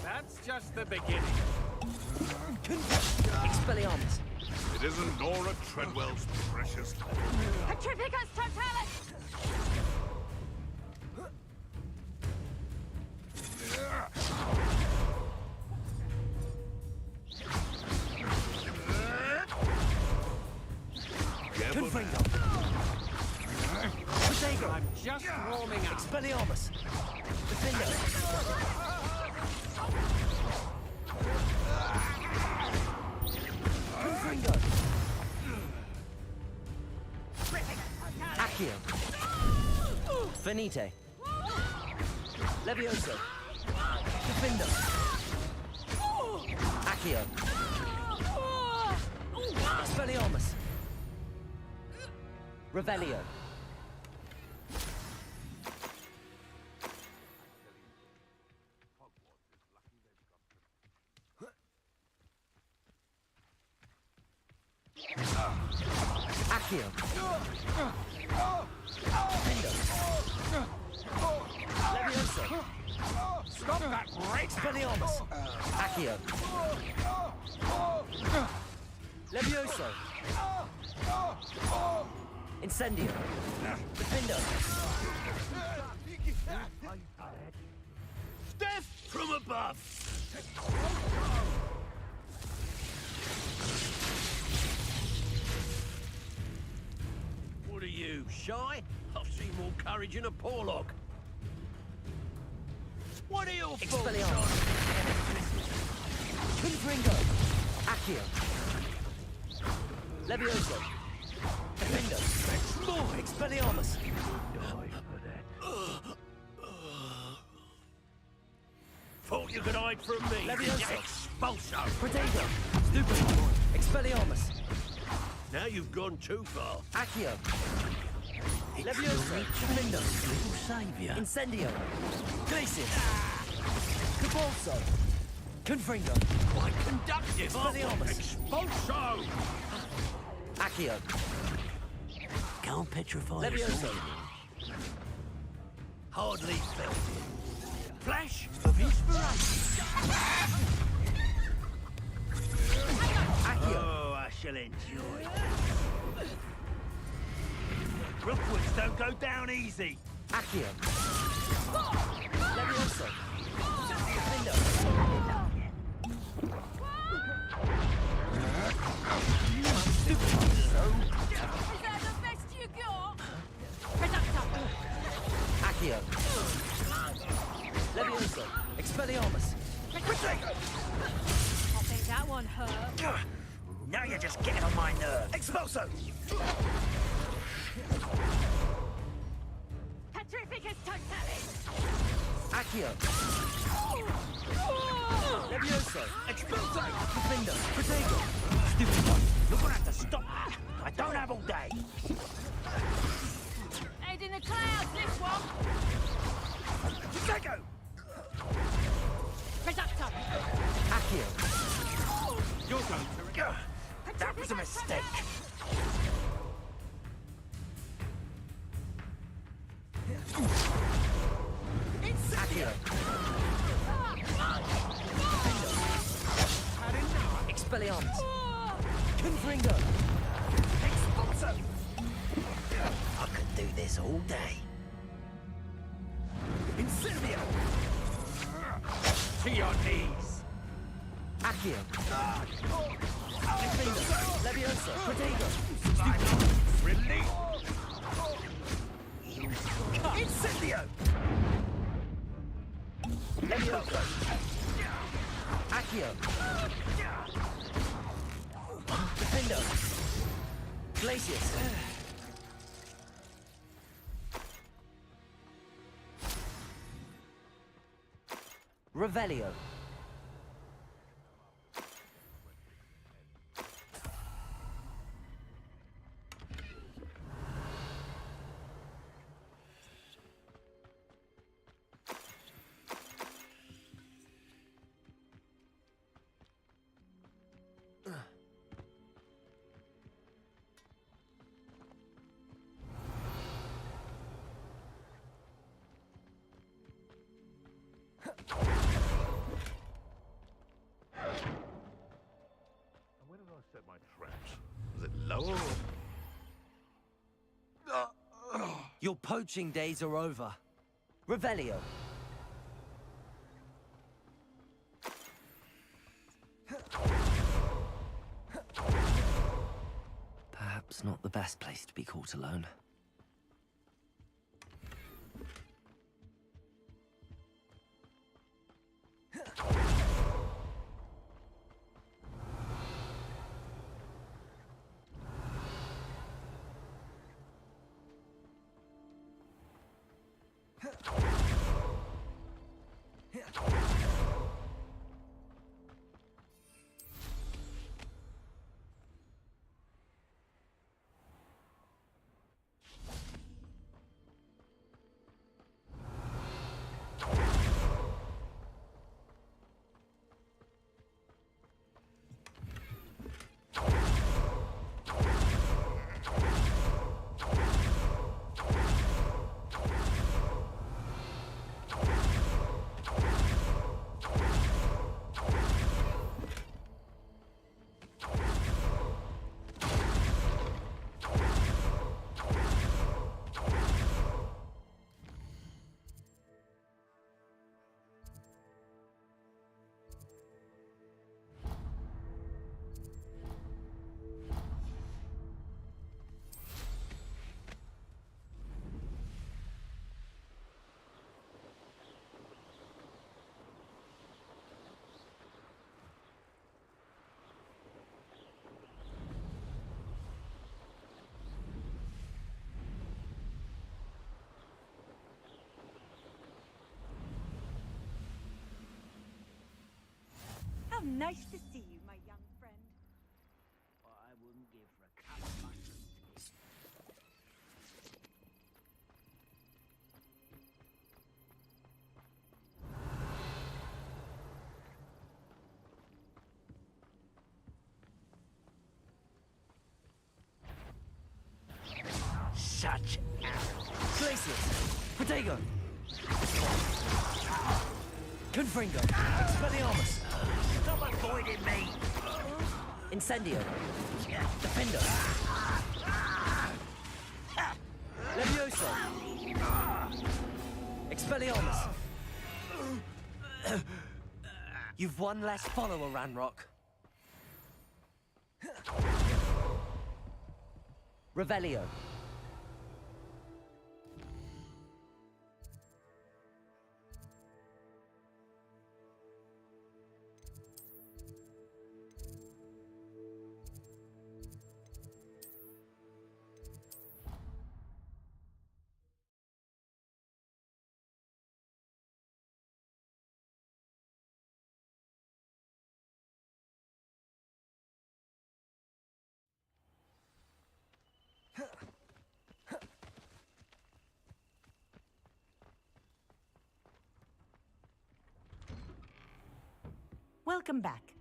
That's just the beginning. Expelliarmus! It isn't Nora Treadwell's precious. Petrificus Totalis! I'm just warming up. Expelliarmus! Defender! Confringo! Accio! Finite! Levioso! Defender! Accio! Expelliarmus! Revelio! Accio! Levioso! Stop that break! Expelliarmus! Accio! Levioso! Incendio! Defendo! Death from above! shy? I've seen more courage in a Porlock. What are you Expelliarmus. Confringo. Accio. Levioso. Defendo. More. Expelliarmus. Thought you could hide from me. Levioso. Expulso. Protego. Stupid. Expelliarmus. Now you've gone too far. Accio. Levioso. Defendo. Little saviour. Incendio. Glacius. Cabalso. Confringo. Quite conductive, aren't you? Expelliarmus. Expulso. Accio. Can't petrify Levioso. Hardly felt it. Flash of inspiration. Accio. Oh, I shall enjoy. Rookwoods don't go down easy. Accio. Levioso. Defendo. Is that the best you got? Reductor. Accio. Levioso. Expelliarmus. I think that one hurt. Now you're just getting on my nerve. Expulso! Petrificus totalis. Accio. Levioso. Expulso! Defendo. Protego. Stupid one. You're gonna have to stop that. I don't have all day. Head in the clouds, this one. Protego! Reductor. Accio. You're going to... That was a mistake. Accio. Expelliarmus. Confringo. Expulso! I could do this all day. Incendio! To your knees! Accio. Defendo. Levioso. Protego. Release! Incendio! Levioso. Accio. Defendo. Glacius. Revelio. Where did I set my traps? Was it lower or... Your poaching days are over. Revelio. Perhaps not the best place to be caught alone. How nice to see you, my young friend. I wouldn't give for a cup of mushroom tea. Such Glacius! Protego! Confringo! Expelliarmus! Stop avoiding me! Incendio! Defender! Levioso! Expelliarmus! You've one less follower, Ranrock. Revelio. Welcome back.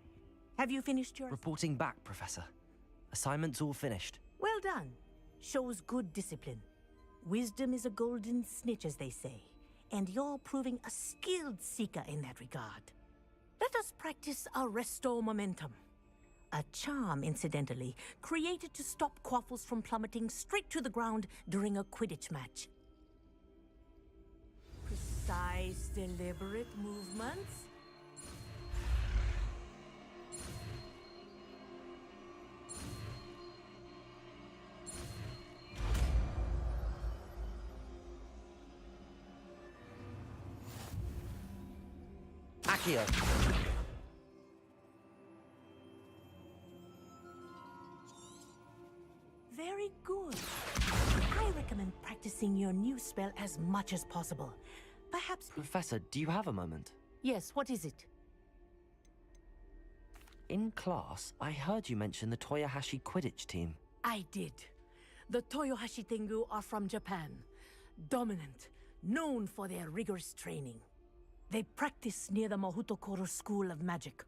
Have you finished your... Reporting back, Professor. Assignment's all finished. Well done. Shows good discipline. Wisdom is a golden snitch, as they say. And you're proving a skilled seeker in that regard. Let us practice Arresto Momentum. A charm, incidentally, created to stop Quaffles from plummeting straight to the ground during a Quidditch match. Precise, deliberate movements. Accio. Very good. I recommend practicing your new spell as much as possible. Perhaps... Professor, do you have a moment? Yes, what is it? In class, I heard you mention the Toyohashi Quidditch team. I did. The Toyohashi Tengu are from Japan. Dominant, known for their rigorous training. They practice near the Mahutokoro School of Magic,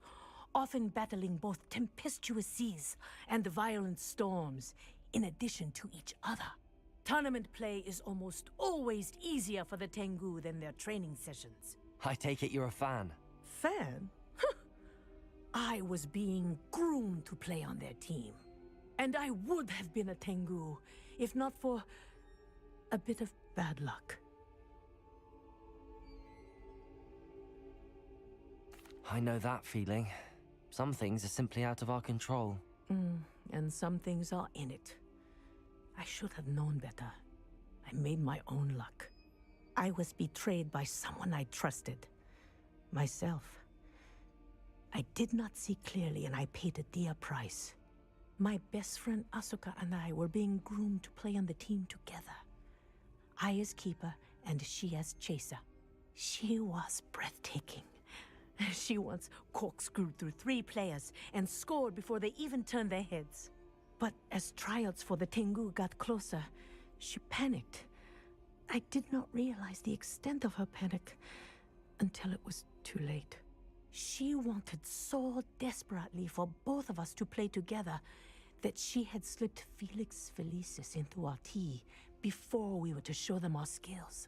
often battling both tempestuous seas and violent storms, in addition to each other. Tournament play is almost always easier for the Tengu than their training sessions. I take it you're a fan. Fan? I was being groomed to play on their team. And I would have been a Tengu, if not for a bit of bad luck. I know that feeling. Some things are simply out of our control. And some things are in it. I should have known better. I made my own luck. I was betrayed by someone I trusted. Myself. I did not see clearly and I paid a dear price. My best friend Asuka and I were being groomed to play on the team together. I as keeper and she as chaser. She was breathtaking. She once corkscrewed through 3 players and scored before they even turned their heads. But as tryouts for the Tengu got closer, she panicked. I did not realize the extent of her panic until it was too late. She wanted so desperately for both of us to play together that she had slipped Felix Felicis into our tea before we were to show them our skills.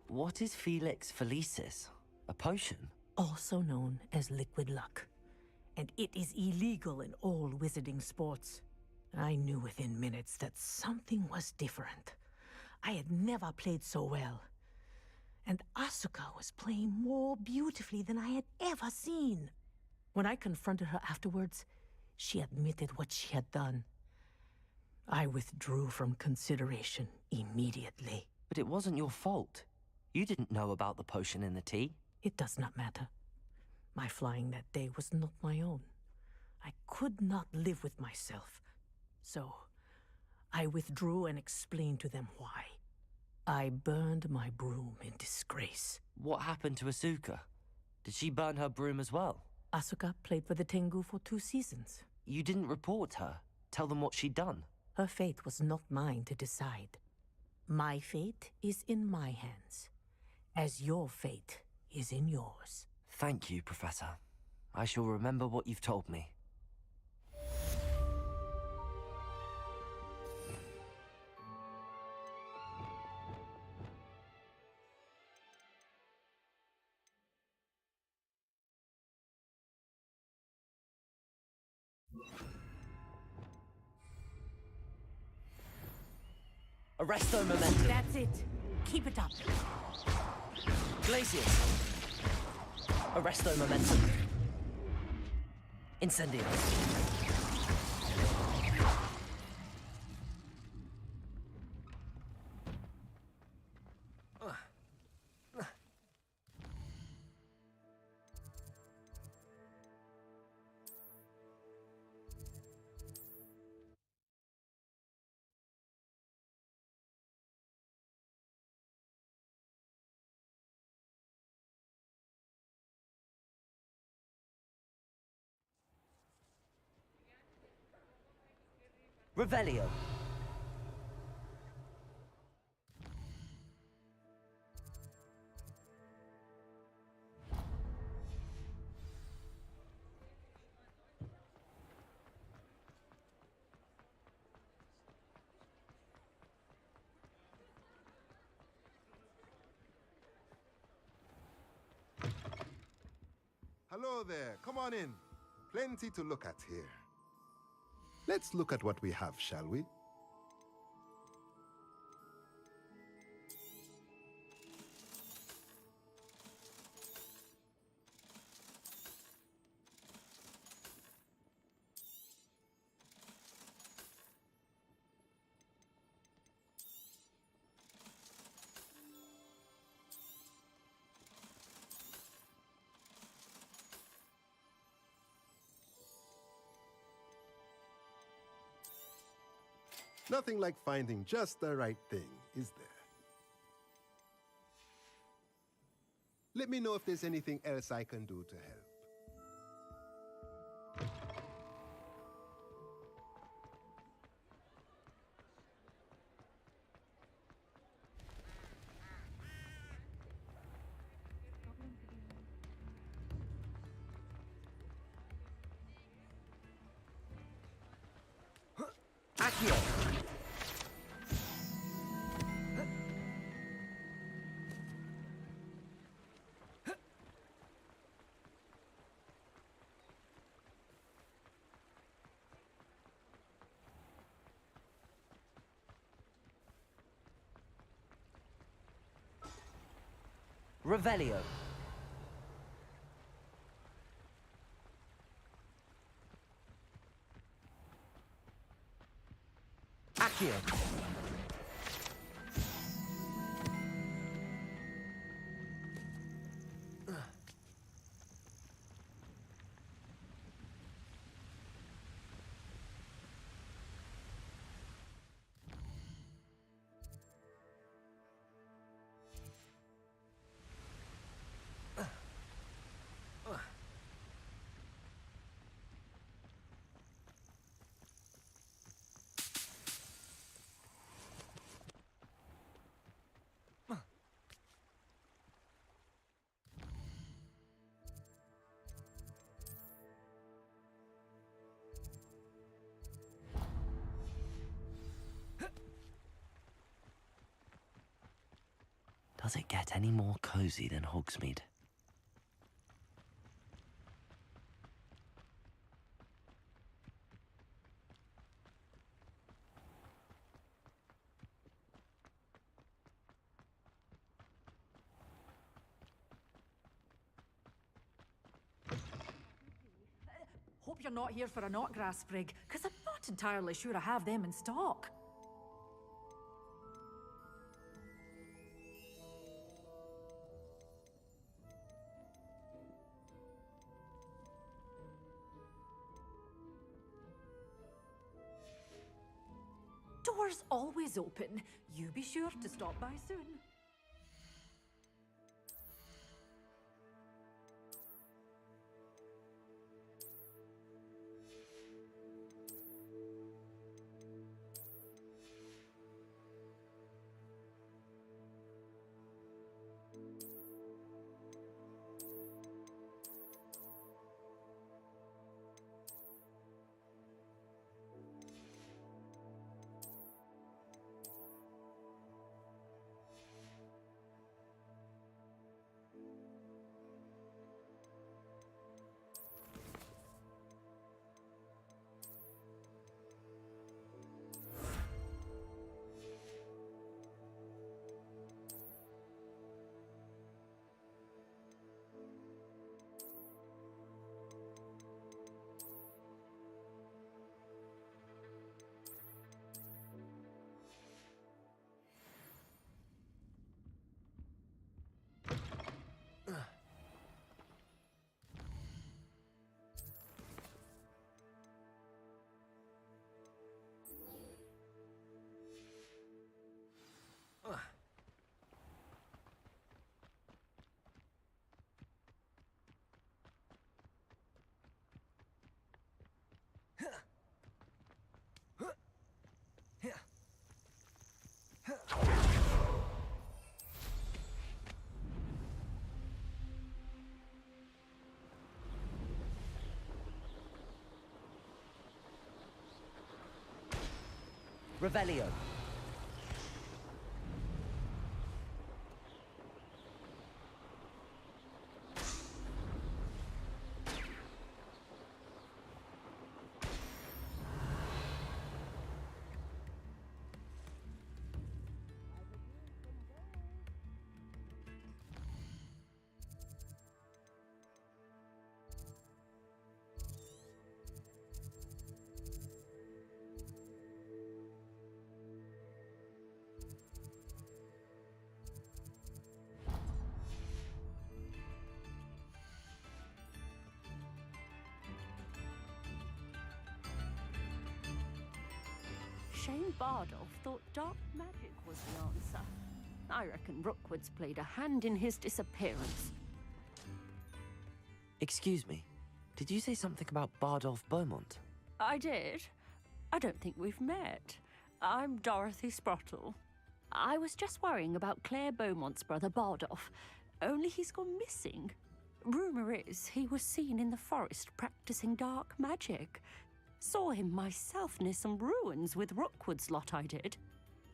What is Felix Felicis? A potion? Also known as liquid luck. And it is illegal in all wizarding sports. I knew within minutes that something was different. I had never played so well. And Asuka was playing more beautifully than I had ever seen. When I confronted her afterwards, she admitted what she had done. I withdrew from consideration immediately. But it wasn't your fault. You didn't know about the potion in the tea. It does not matter. My flying that day was not my own. I could not live with myself. So, I withdrew and explained to them why. I burned my broom in disgrace. What happened to Asuka? Did she burn her broom as well? Asuka played for the Tengu for 2 seasons. You didn't report her. Tell them what she'd done. Her fate was not mine to decide. My fate is in my hands, as your fate is in yours. Thank you, Professor. I shall remember what you've told me. Arresto momentum. That's it. Keep it up. Glacius. Arresto momentum. Incendio. Revelio. Hello there. Come on in. Plenty to look at here. Let's look at what we have, shall we? Nothing like finding just the right thing, is there? Let me know if there's anything else I can do to help. Accio. Revelio. Accio. Does it get any more cozy than Hogsmeade? Hope you're not here for a knotgrass sprig, because I'm not entirely sure I have them in stock. Doors always open. You be sure to stop by soon. Revelio. Shane Bardolph thought dark magic was the answer. I reckon Rookwood's played a hand in his disappearance. Excuse me, did you say something about Bardolph Beaumont? I did. I don't think we've met. I'm Dorothy Sprottle. I was just worrying about Claire Beaumont's brother Bardolph, only he's gone missing. Rumour is he was seen in the forest practicing dark magic. Saw him myself near some ruins with Rookwood's lot I did.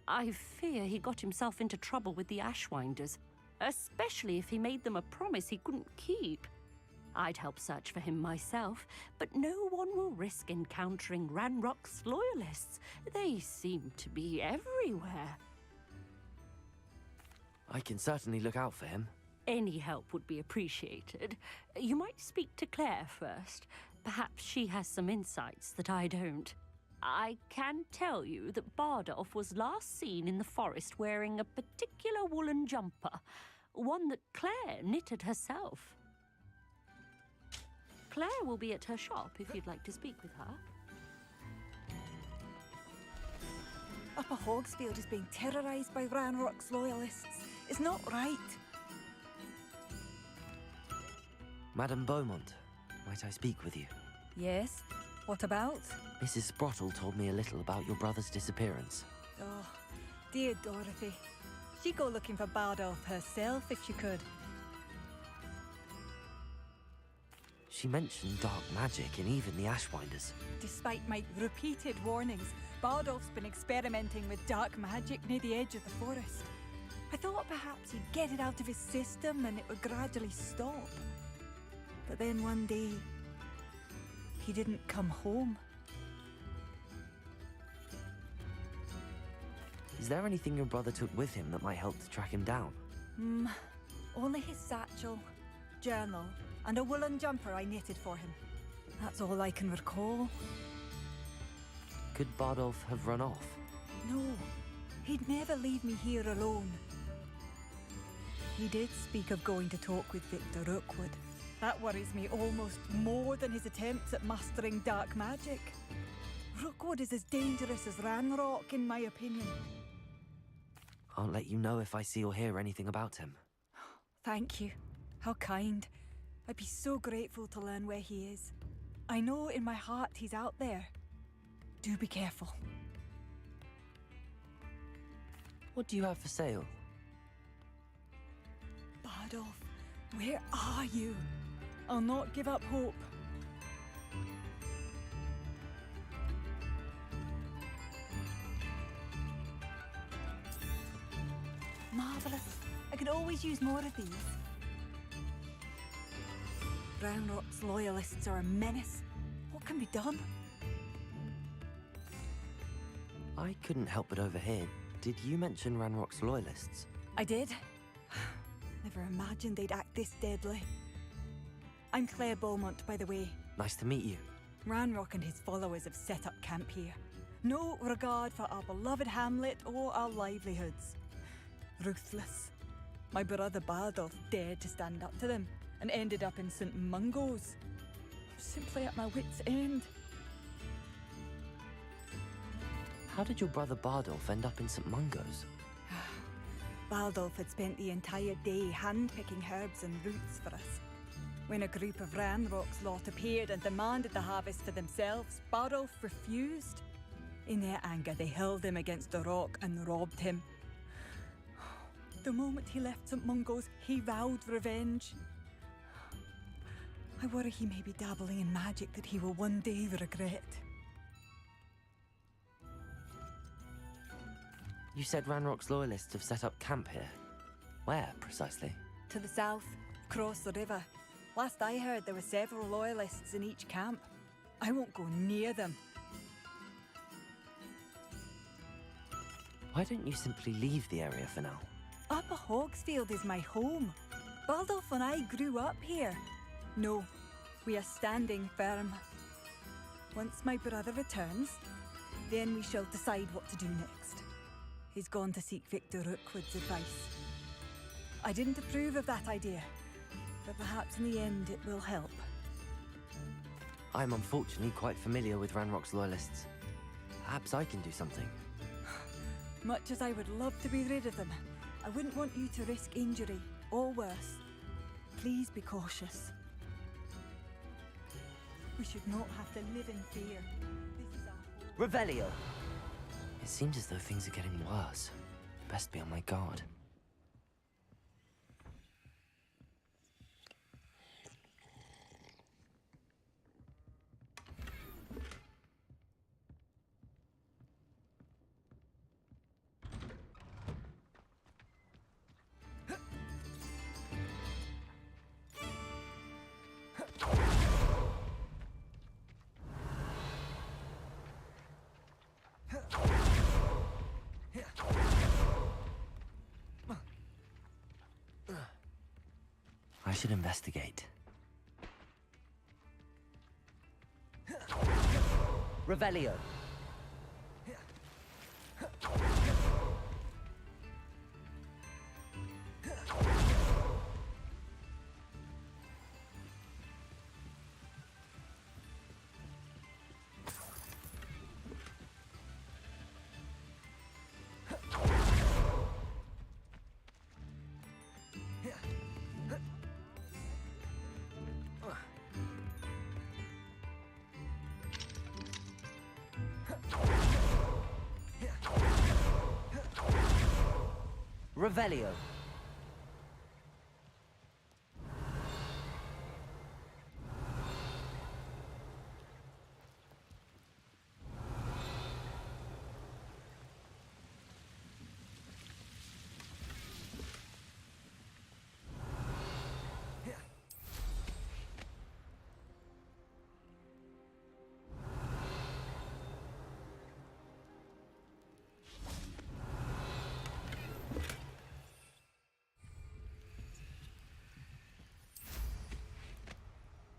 I fear he got himself into trouble with the Ashwinders, especially if he made them a promise he couldn't keep. I'd help search for him myself, but no one will risk encountering Ranrock's loyalists. They seem to be everywhere. I can certainly look out for him. Any help would be appreciated. You might speak to Claire first. Perhaps she has some insights that I don't. I can tell you that Bardolph was last seen in the forest wearing a particular woolen jumper, one that Claire knitted herself. Claire will be at her shop if you'd like to speak with her. Upper Hogsfield is being terrorised by Ranrock's loyalists. It's not right. Madame Beaumont, might I speak with you? Yes? What about? Mrs. Sprottle told me a little about your brother's disappearance. Oh, dear Dorothy. She'd go looking for Bardolph herself if she could. She mentioned dark magic and even the Ashwinders. Despite my repeated warnings, Bardolph's been experimenting with dark magic near the edge of the forest. I thought perhaps he'd get it out of his system and it would gradually stop. But then one day, he didn't come home. Is there anything your brother took with him that might help to track him down? Only his satchel, journal, and a woolen jumper I knitted for him. That's all I can recall. Could Bardolph have run off? No, he'd never leave me here alone. He did speak of going to talk with Victor Rookwood. That worries me almost more than his attempts at mastering dark magic. Rookwood is as dangerous as Ranrock, in my opinion. I'll let you know if I see or hear anything about him. Thank you. How kind. I'd be so grateful to learn where he is. I know in my heart he's out there. Do be careful. What do you have for sale? Bardolph, where are you? I'll not give up hope. Marvelous. I could always use more of these. Ranrock's loyalists are a menace. What can be done? I couldn't help but overhear. Did you mention Ranrock's loyalists? I did. Never imagined they'd act this deadly. I'm Claire Beaumont, by the way. Nice to meet you. Ranrock and his followers have set up camp here. No regard for our beloved hamlet or our livelihoods. Ruthless. My brother Bardolph dared to stand up to them and ended up in St. Mungo's. I'm simply at my wit's end. How did your brother Bardolph end up in St. Mungo's? Bardolph had spent the entire day hand-picking herbs and roots for us. When a group of Ranrock's lot appeared and demanded the harvest for themselves, Bardolph refused. In their anger, they hurled him against a rock and robbed him. The moment he left St. Mungo's, he vowed revenge. I worry he may be dabbling in magic that he will one day regret. You said Ranrock's loyalists have set up camp here. Where, precisely? To the south, across the river. Last I heard, there were several loyalists in each camp. I won't go near them. Why don't you simply leave the area for now? Upper Hogsfield is my home. Baldolf and I grew up here. No, we are standing firm. Once my brother returns, then we shall decide what to do next. He's gone to seek Victor Rookwood's advice. I didn't approve of that idea, but perhaps in the end it will help. I'm unfortunately quite familiar with Ranrock's loyalists. Perhaps I can do something. Much as I would love to be rid of them, I wouldn't want you to risk injury, or worse. Please be cautious. We should not have to live in fear. This is our home. Revelio! It seems as though things are getting worse. Best be on my guard. I should investigate. Revelio! Revelio.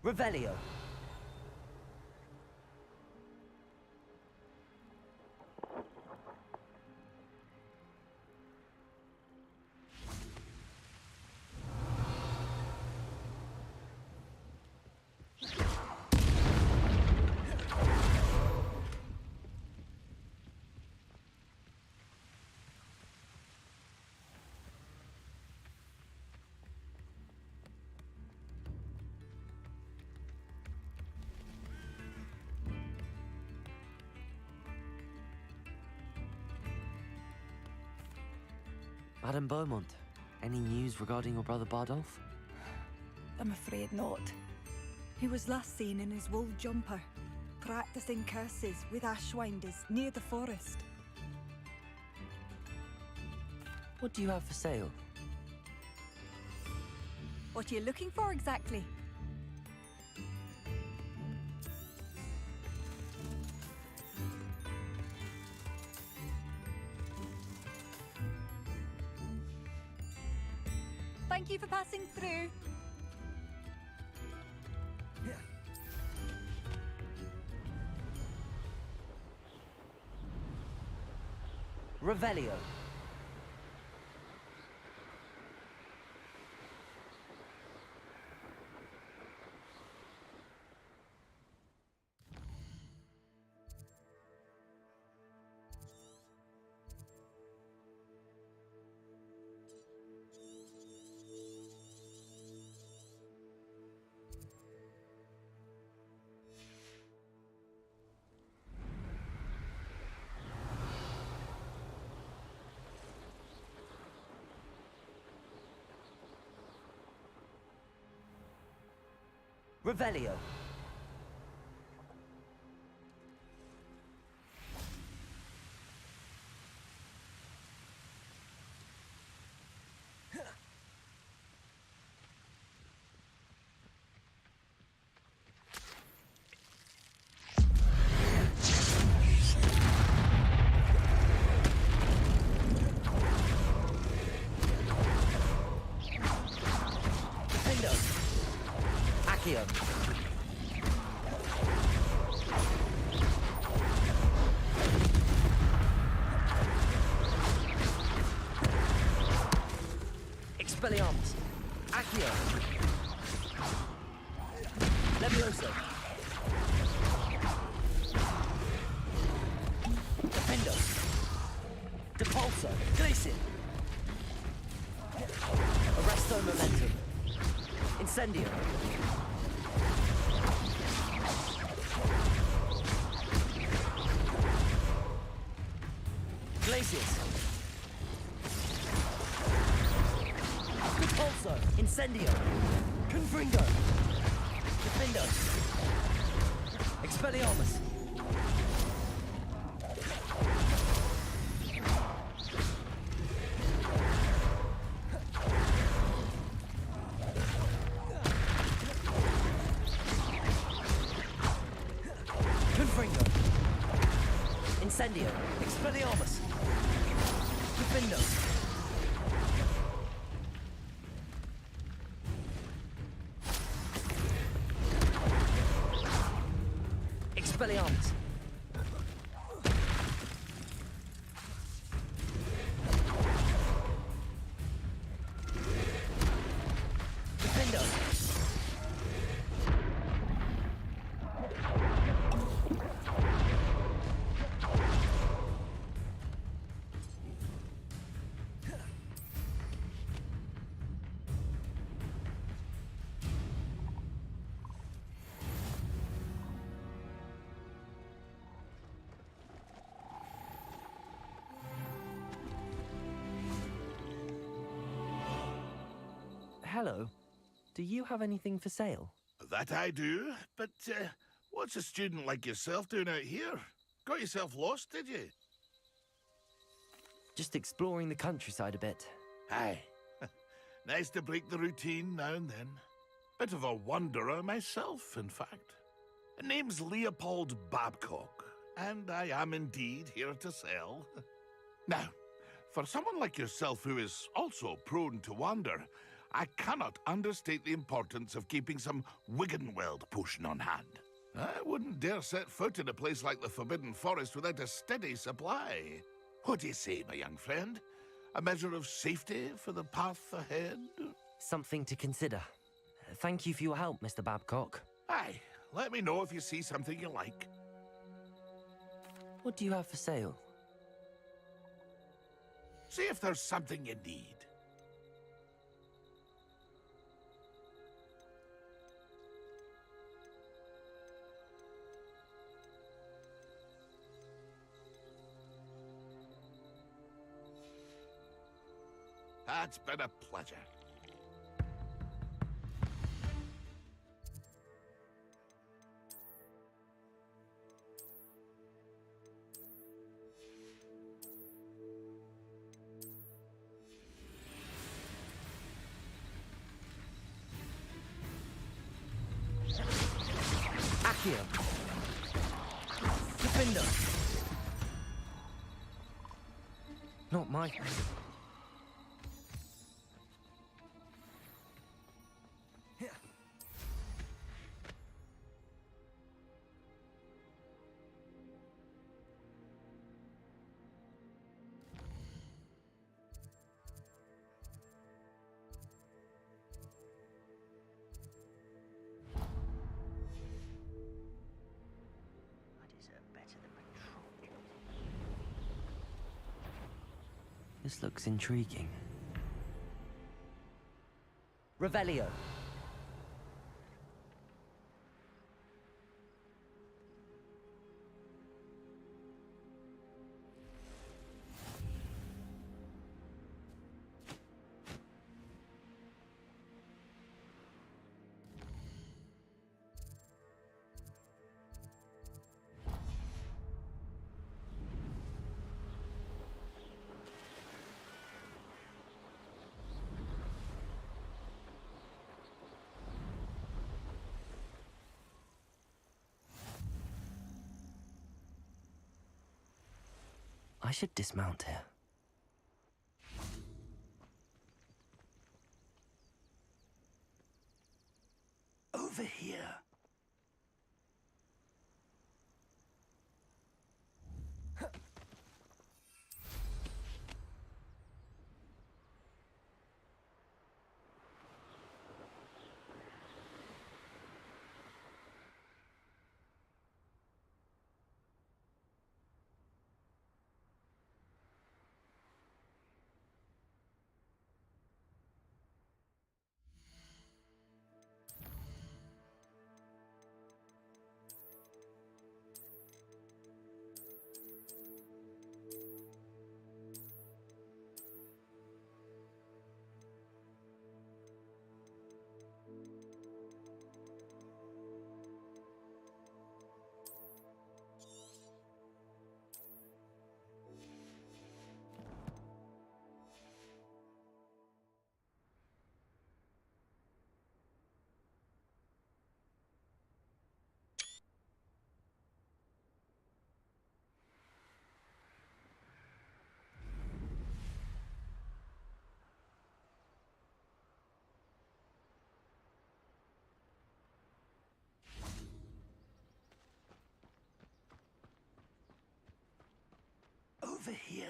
Revelio. Madame Beaumont, any news regarding your brother Bardolph? I'm afraid not. He was last seen in his wool jumper, practicing curses with ashwinders near the forest. What do you have for sale? What are you looking for exactly? Thank you for passing through. Revelio. Revelio. Accio. Expelliarmus. Accio. Levioso. Defendo. Depulso. Glacier. Arresto Momentum. Incendio. Glaciers. Repulso. Incendio. Confringo. Defendo. Expelliarmus. Confringo. Incendio. Expelliarmus. Defendo. Expelliarmus. Defendo. Hello. Do you have anything for sale? That I do, but what's a student like yourself doing out here? Got yourself lost, did you? Just exploring the countryside a bit. Aye. Nice to break the routine now and then. Bit of a wanderer myself, in fact. Name's Leopold Babcock, and I am indeed here to sell. Now, for someone like yourself who is also prone to wander, I cannot understate the importance of keeping some Wiggenweld potion on hand. I wouldn't dare set foot in a place like the Forbidden Forest without a steady supply. What do you say, my young friend? A measure of safety for the path ahead? Something to consider. Thank you for your help, Mr. Babcock. Aye, let me know if you see something you like. What do you have for sale? See if there's something you need. It's been a pleasure. Accio. Defender. Not my... This looks intriguing. Revelio. I should dismount here. Over Over here. Over here.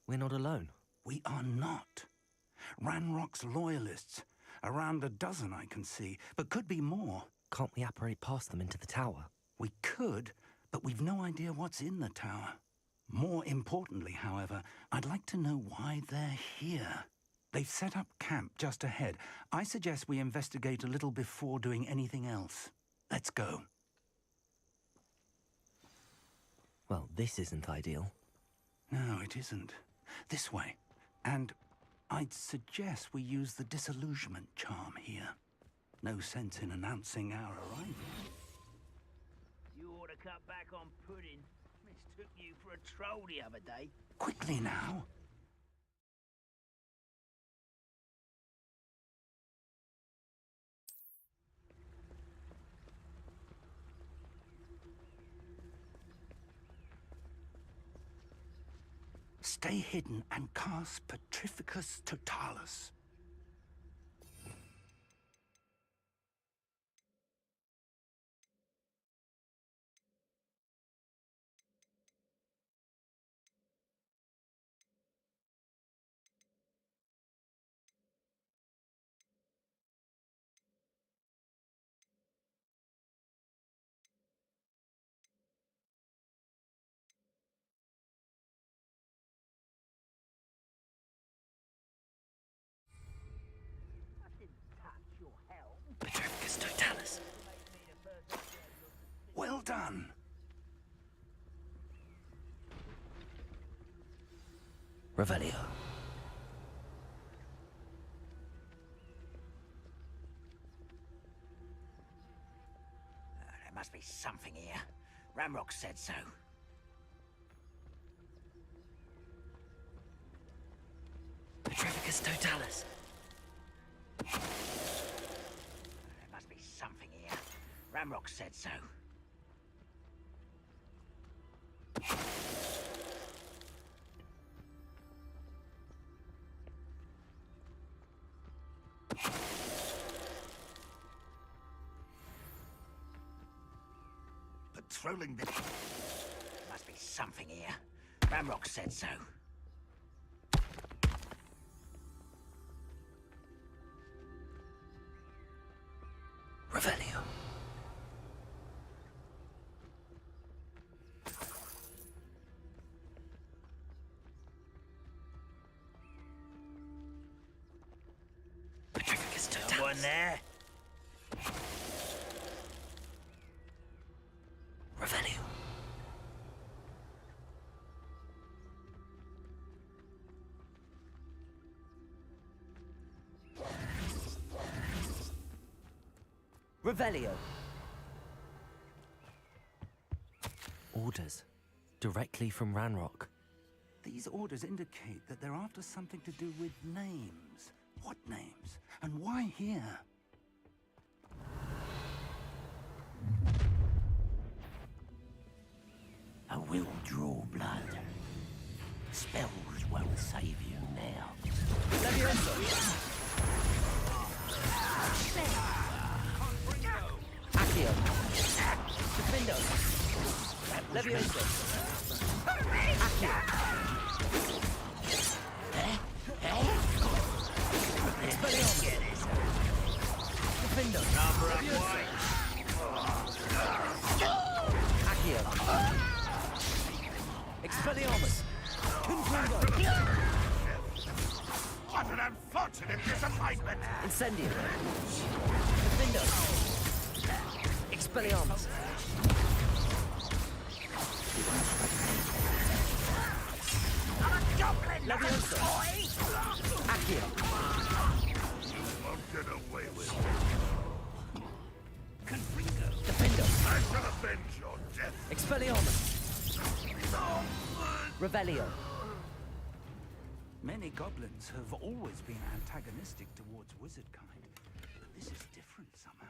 We're not alone. We are not. Ranrock's loyalists. Around a dozen I can see, but could be more. Can't we apparate past them into the tower? We could, but we've no idea what's in the tower. More importantly, however, I'd like to know why they're here. They've set up camp just ahead. I suggest we investigate a little before doing anything else. Let's go. Well, this isn't ideal. No, it isn't. This way. And I'd suggest we use the disillusionment charm here. No sense in announcing our arrival. You ought to cut back on pudding. Mistook you for a troll the other day. Quickly now. Stay hidden and cast Petrificus Totalis. Petrificus Totalis. Well done. Revelio. There must be something here. Ramrock said so. Petrificus Totalis. There must be something here. Ramrock said so. Patrolling the... There must be something here. Ramrock said so. Revelio. Petrificus Totalis. Someone there? Revelio. Revelio. Orders. Directly from Ranrock. These orders indicate that they're after something to do with names. What names? And why here? spells won't save you now. Leviosa! Accio! Defendo! Leviosa! Accio! Expelliarmus! Defendo! Accio! Expelliarmus! Confringo! What an unfortunate disappointment! Incendio! Defendo! Expelliarmus! Leviosa! Accio! Won't get away with it. Confringo! Defendo! I shall avenge your death. Expelliarmus! Revelio! Many goblins have always been antagonistic towards wizard kind, but this is different somehow.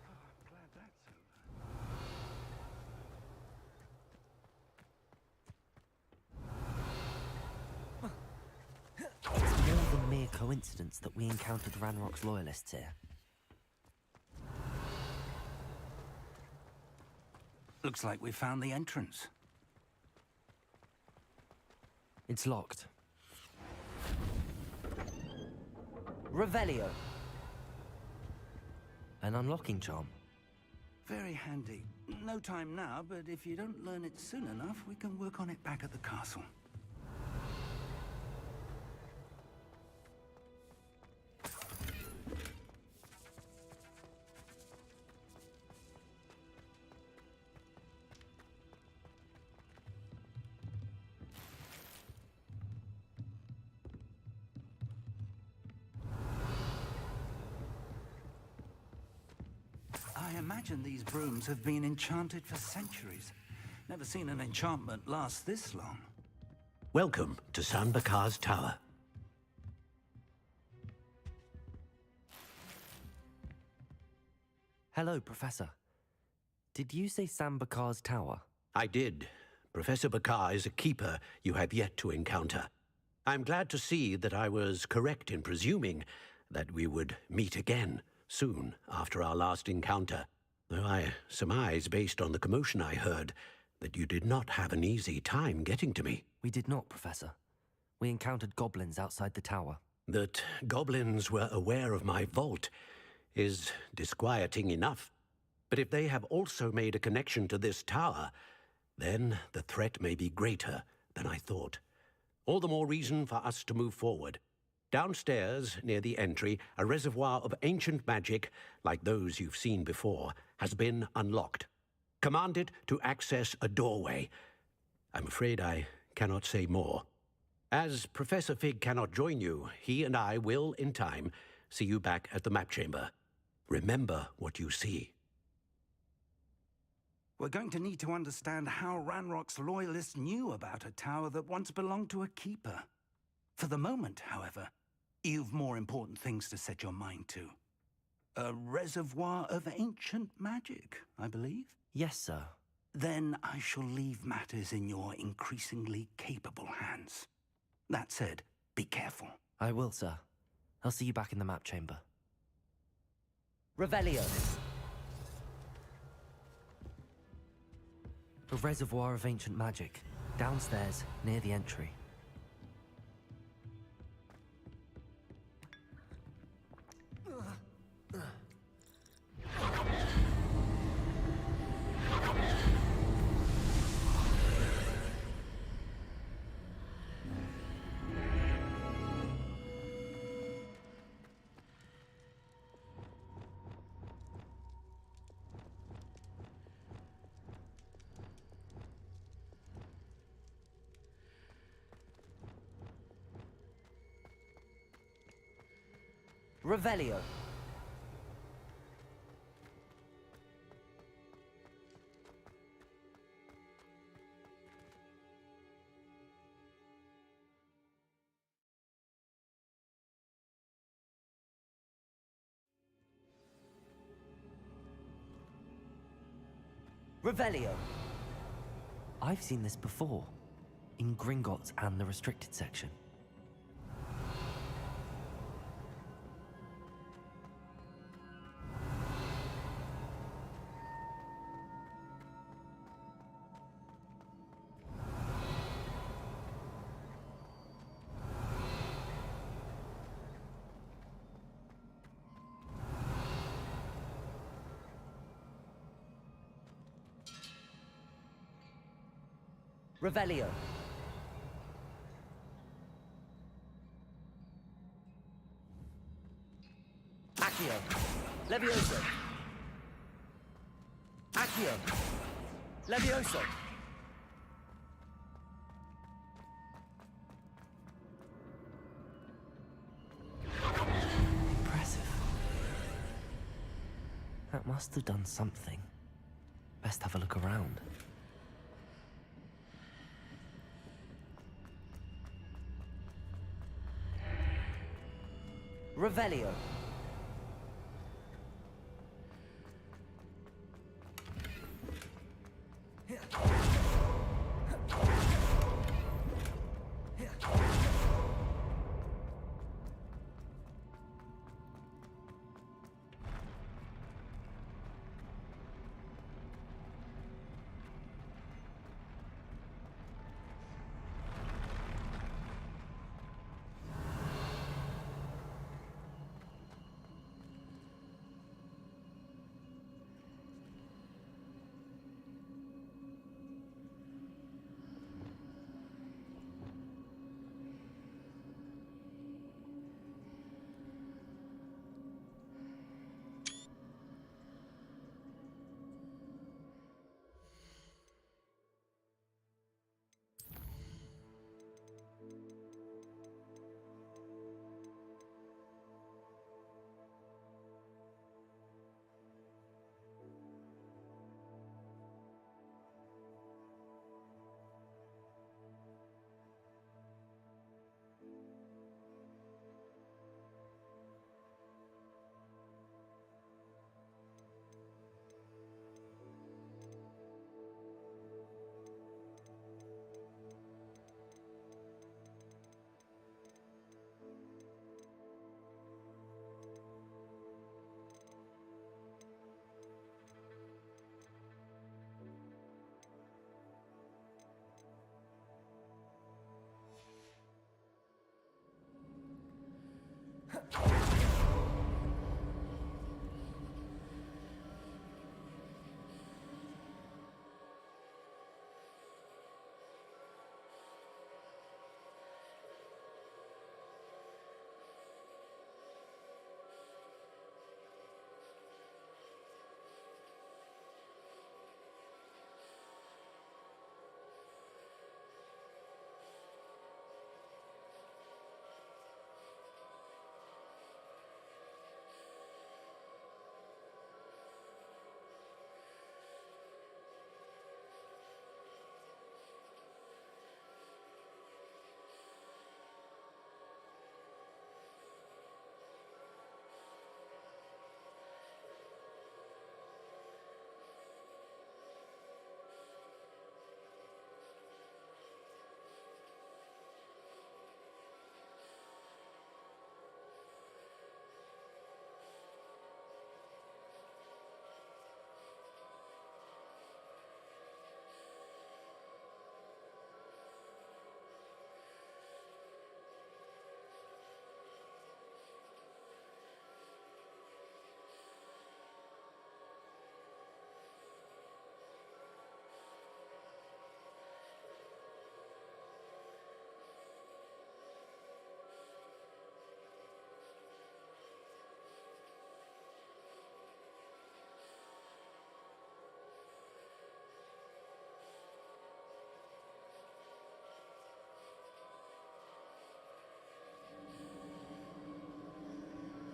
I'm glad that's over. It's more than mere coincidence that we encountered Ranrock's loyalists here. Looks like we found the entrance. It's locked. Revelio. An unlocking charm. Very handy. No time now, but if you don't learn it soon enough, we can work on it back at the castle. I imagine these brooms have been enchanted for centuries. Never seen an enchantment last this long. Welcome to San Bakar's Tower. Hello, Professor. Did you say Sam Bakar's tower? I did. Professor Bakar is a keeper you have yet to encounter. I'm glad to see that I was correct in presuming that we would meet again soon after our last encounter, though I surmise, based on the commotion I heard, that you did not have an easy time getting to me. We did not, Professor. We encountered goblins outside the tower. That goblins were aware of my vault is disquieting enough. But if they have also made a connection to this tower, then the threat may be greater than I thought. All the more reason for us to move forward. Downstairs, near the entry, a reservoir of ancient magic, like those you've seen before, has been unlocked. Command it to access a doorway. I'm afraid I cannot say more. As Professor Fig cannot join you, he and I will, in time, see you back at the map chamber. Remember what you see. We're going to need to understand how Ranrock's loyalists knew about a tower that once belonged to a keeper. For the moment, however, you've more important things to set your mind to. A reservoir of ancient magic, I believe? Yes, sir. Then I shall leave matters in your increasingly capable hands. That said, be careful. I will, sir. I'll see you back in the map chamber. Revelio! A reservoir of ancient magic, downstairs, near the entry. Revelio. Revelio. I've seen this before, in Gringotts and the restricted section. Revelio. Accio. Levioso. Accio. Levioso. Impressive. That must have done something. Best have a look around. Revelio.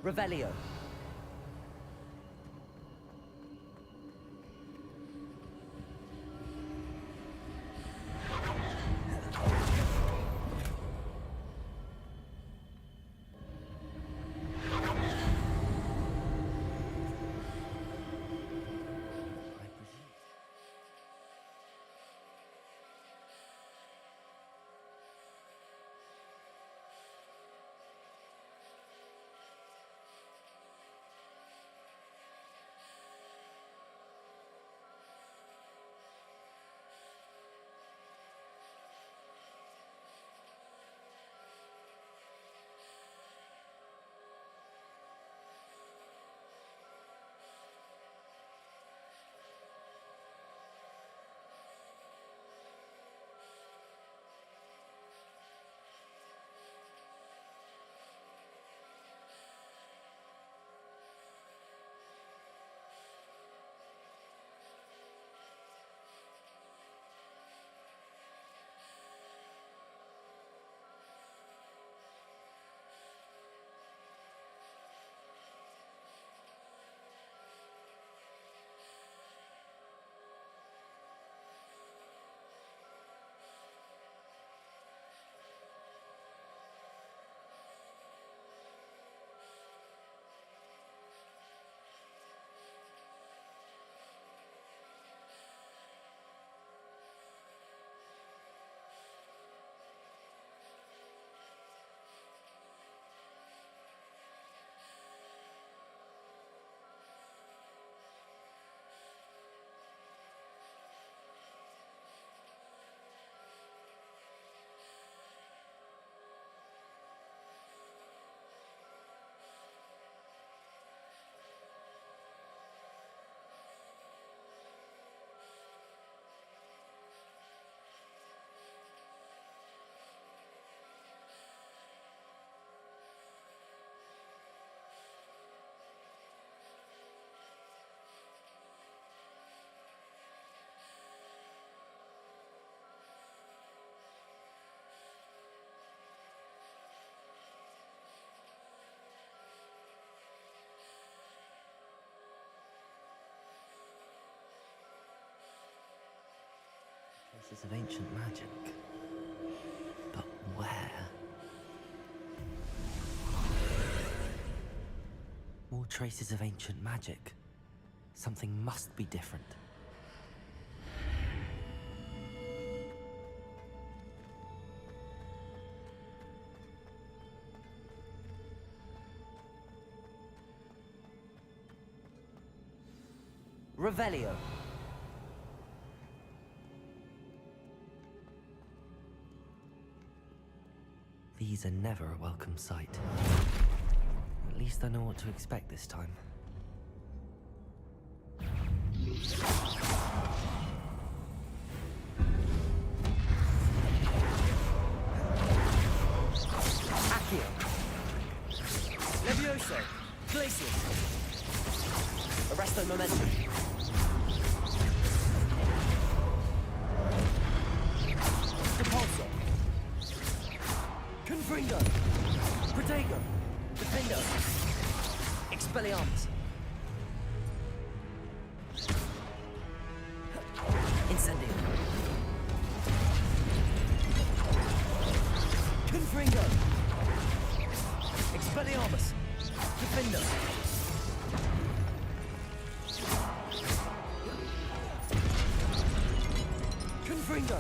Revelio. Traces of ancient magic. But where? More traces of ancient magic. Something must be different. Revelio. These are never a welcome sight. At least I know what to expect this time. Accio. Levioso. Glacius. Arresto Momentum. Repulsor. Confringo. Protego. Defendo. Expelliarmus. Incendio. Confringo. Expelliarmus. Defendo. Confringo.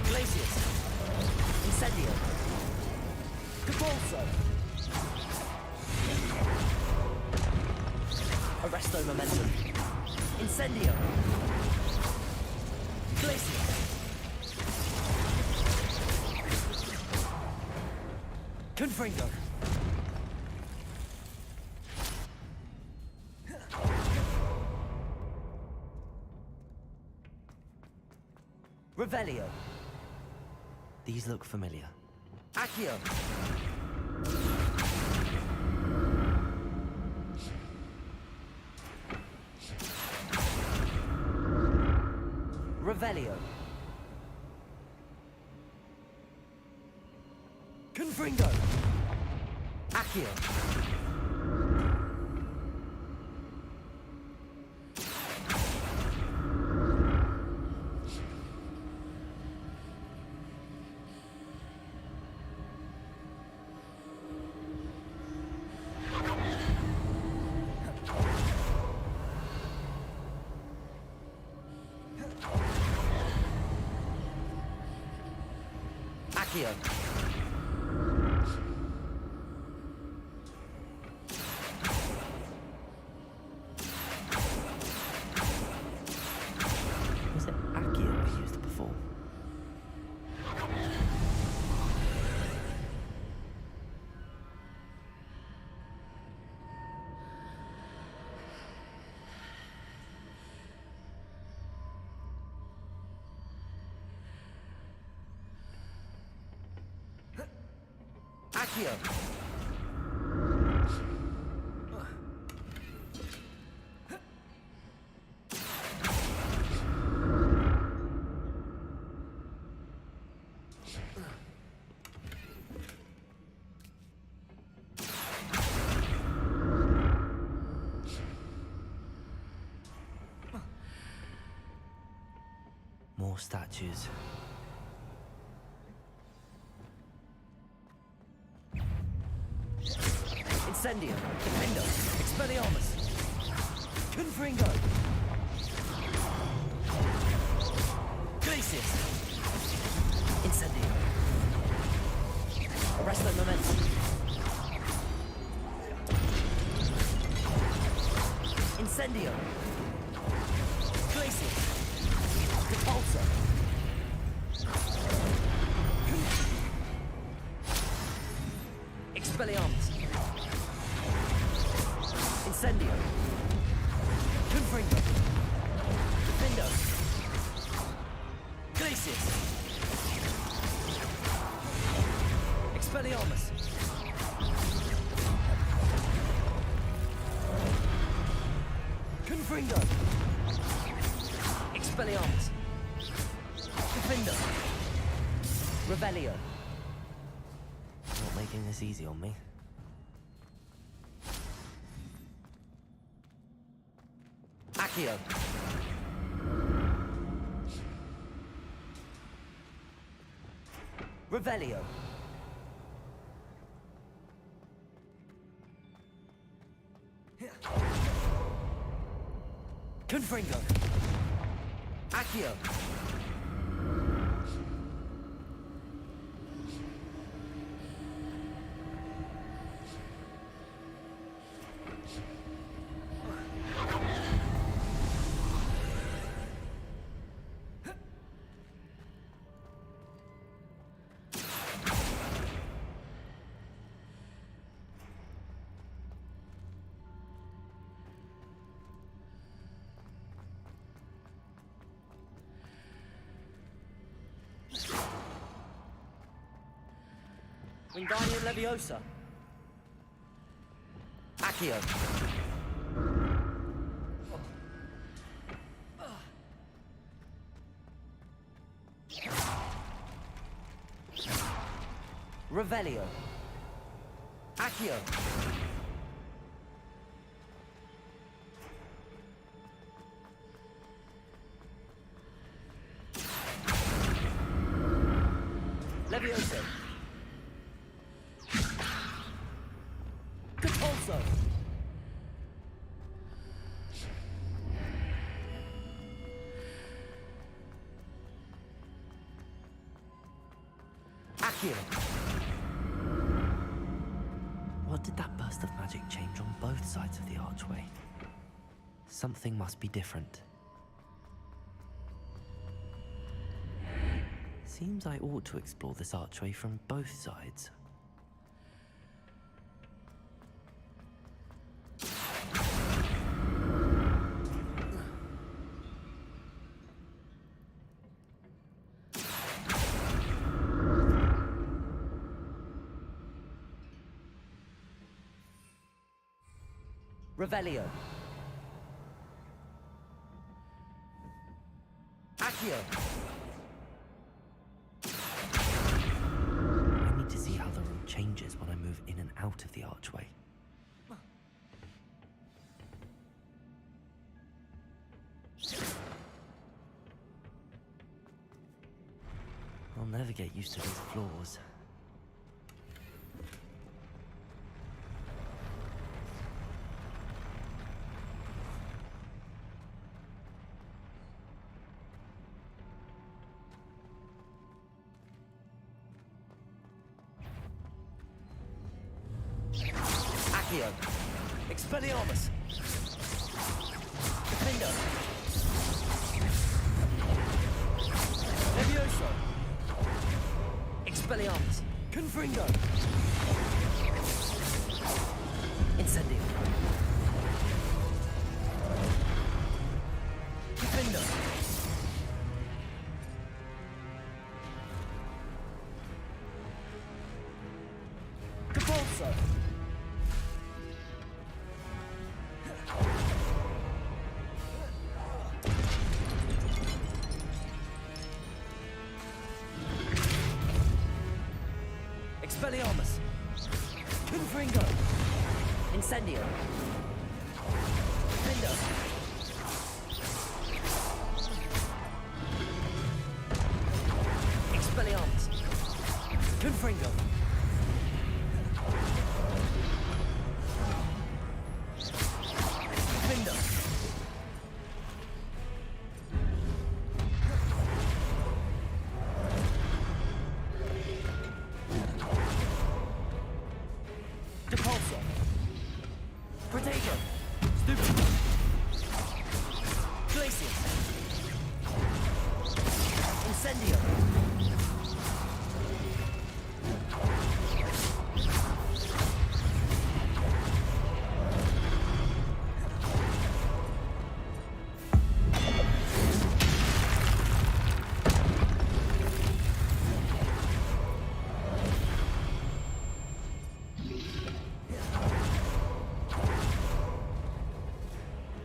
Glacius. Incendio. Capulso. Arresto Momentum. Incendio. Glacius. Confringo. Revelio. These look familiar. Accio. Revelio. Confringo. Accio. Accio. Was it Accio I used before? Accio. More statues. Incendio. Defendo. Expelliarmus. Confringo. Glacius. Incendio. Arresto Momentum. Incendio. Glacius. Repulsor. Expelliarmus. Incendio. Confringo. Defendo. Glacius. Expelliarmus. Confringo. Expelliarmus. Defendo. Revelio. Not making this easy on me. Accio. Revelio. Confringo. Accio. Wingardium Leviosa. Accio. Revelio. Accio. Leviosa. Compulso. Accio. What did that burst of magic change on both sides of the archway? Something must be different. Seems I ought to explore this archway from both sides. Revelio. Accio. I need to see how the room changes when I move in and out of the archway. I'll never get used to these floors. Accio. Expelliarmus. Defender. Levioso. Expelliarmus. Confringo. Incendio. Defender. Compulso. Expelliarmus. Confringo. Incendio. Defender. Expelliarmus. Confringo. Defender. Depulso. Protego. Stupid. Glacius. Incendio.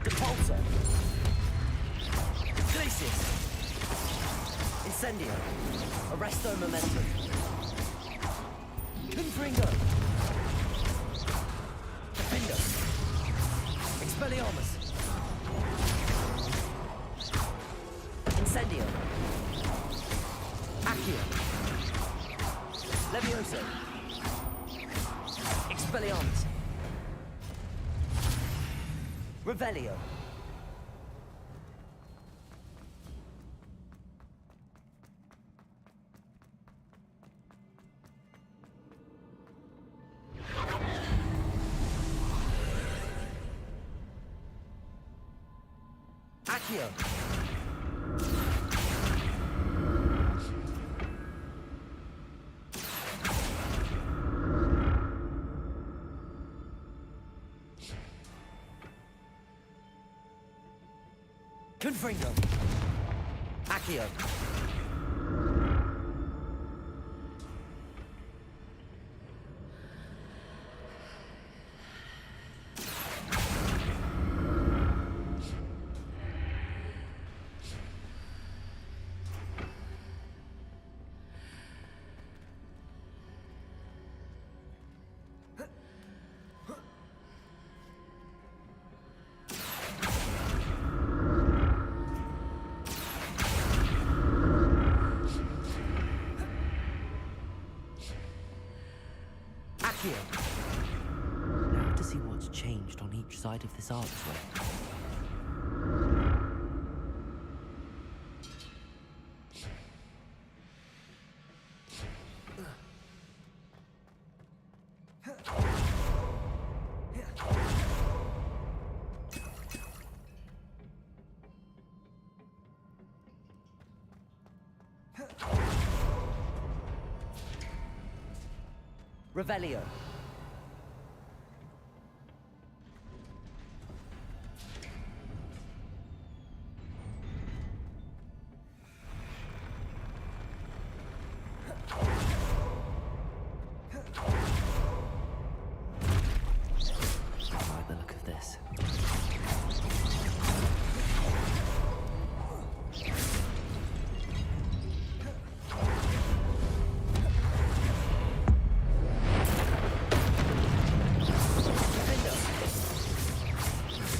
Depulso. Glacius. Incendio. Arresto Momentum. Confringo. Defender. Expelliarmus. Incendio. Accio. Expelliarmus. Revelio. Accio. Confringo. Accio. Accio. Now to see what's changed on each side of this archway. Revelio. I like the look of this.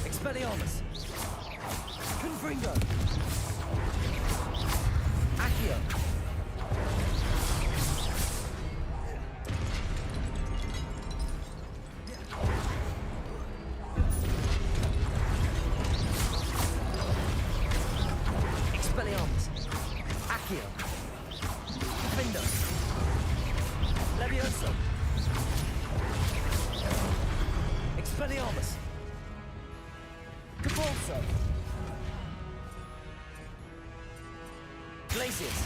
Expelliarmus. Confringo. Accio. Expelliarmus. Accio. Findo. Levioso. Expelliarmus. Capulso. Glacius.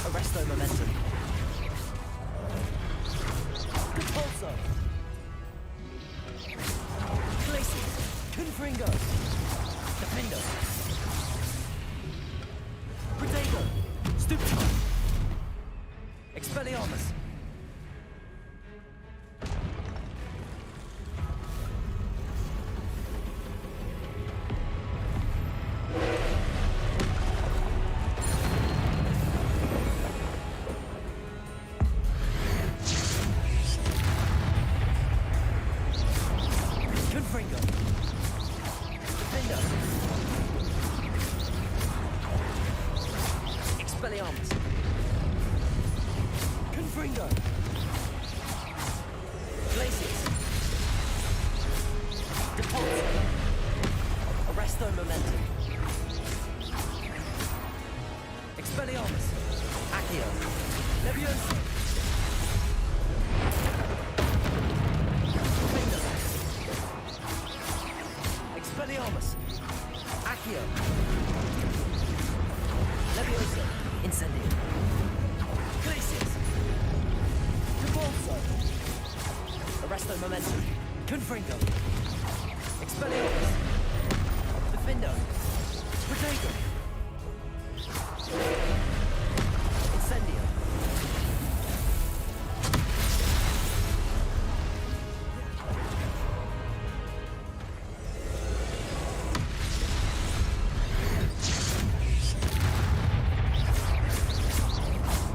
Arresto momentum. Capulso. Glacius. Confringo. Defendo. Protego. Stupid. Expelliarmus. Confringo. Defendo. Expelliarmus. Confringo. Glacius. Depulso. Arresto momentum. Expelliarmus. Accio. Levioso. Defendo. Expelliarmus. Accio. Levioso. Incendio. Glacius. Depulso. Arresto momentum. Confringo. Expelliarmus. Defendo. Protego. Incendio.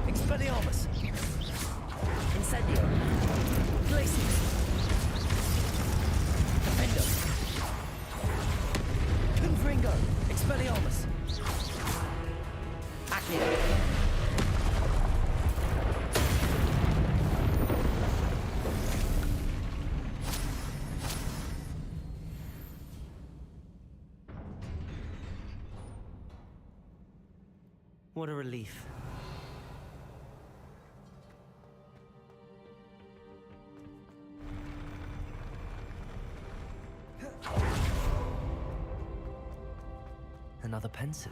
Expelliarmus. Incendio. Glacius. Defendo. Confringo. Expelliarmus. Accio. What a relief. Another pensive.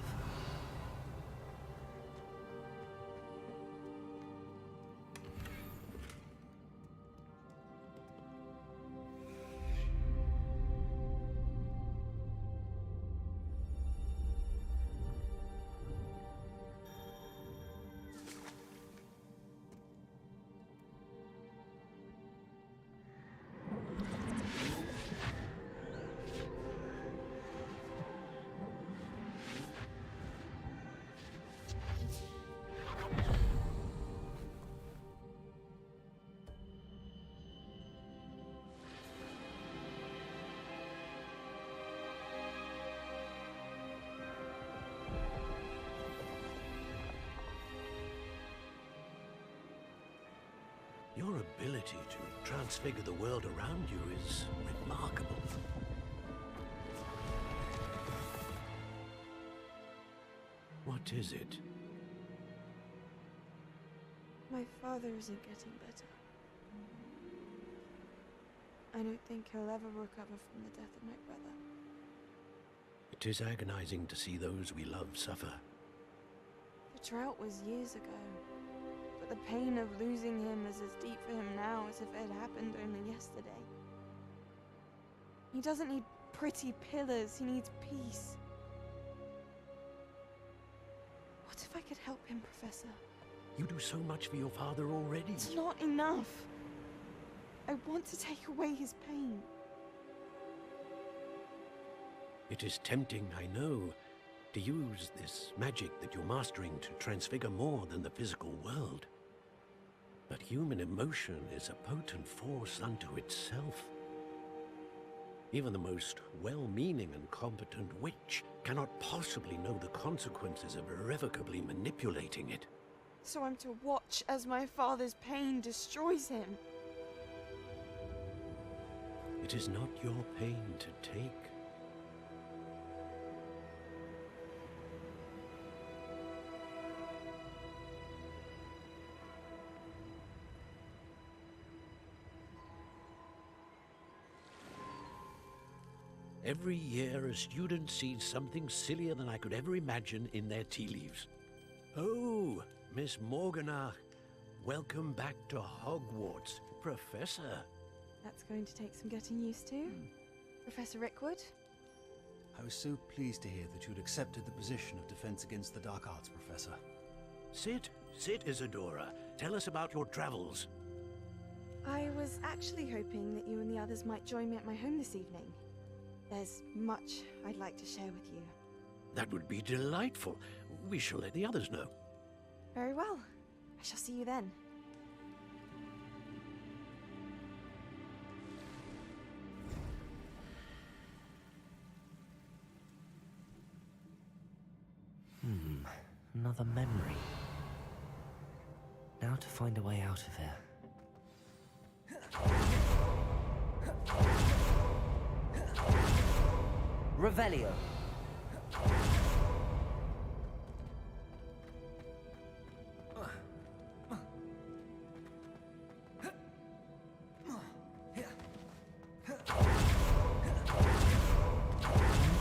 Your ability to transfigure the world around you is remarkable. What is it? My father isn't getting better. I don't think he'll ever recover from the death of my brother. It is agonizing to see those we love suffer. The drought was years ago. But the pain of losing him is as deep for him now as if it had happened only yesterday. He doesn't need pretty pillars, he needs peace. What if I could help him, Professor? You do so much for your father already. It's not enough. I want to take away his pain. It is tempting, I know, to use this magic that you're mastering to transfigure more than the physical world. But human emotion is a potent force unto itself. Even the most well-meaning and competent witch cannot possibly know the consequences of irrevocably manipulating it. So I'm to watch as my father's pain destroys him. It is not your pain to take. Every year, a student sees something sillier than I could ever imagine in their tea leaves. Oh, Miss Morganach, welcome back to Hogwarts, Professor. That's going to take some getting used to. Professor Rickwood? I was so pleased to hear that you'd accepted the position of Defense Against the Dark Arts, Professor. Sit, Isadora. Tell us about your travels. I was actually hoping that you and the others might join me at my home this evening. There's much I'd like to share with you. That would be delightful. We shall let the others know. Very well. I shall see you then. Another memory. Now to find a way out of here. Revelio.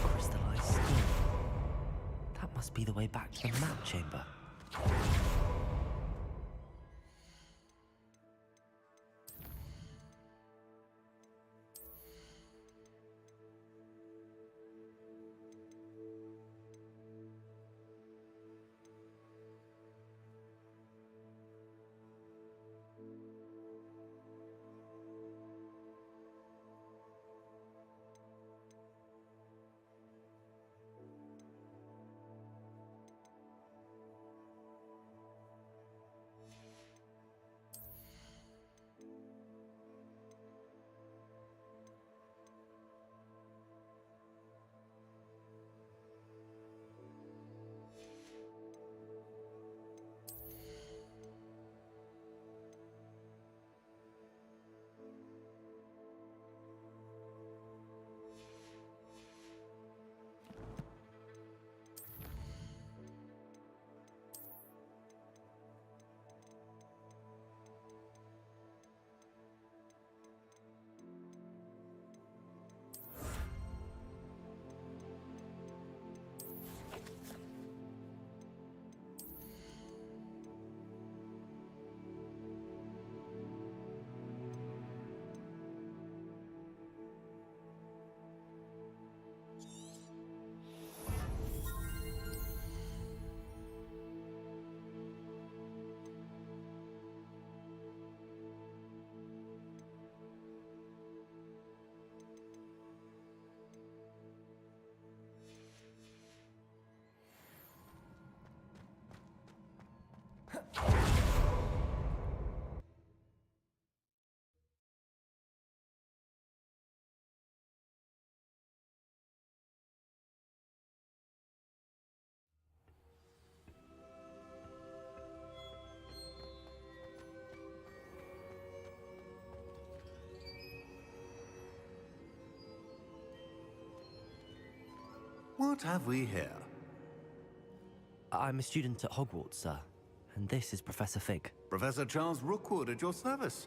Crystallized stone. That must be the way back to the map chamber. what have we here? I'm a student at Hogwarts, sir. And this is Professor Fig. Professor Charles Rookwood at your service.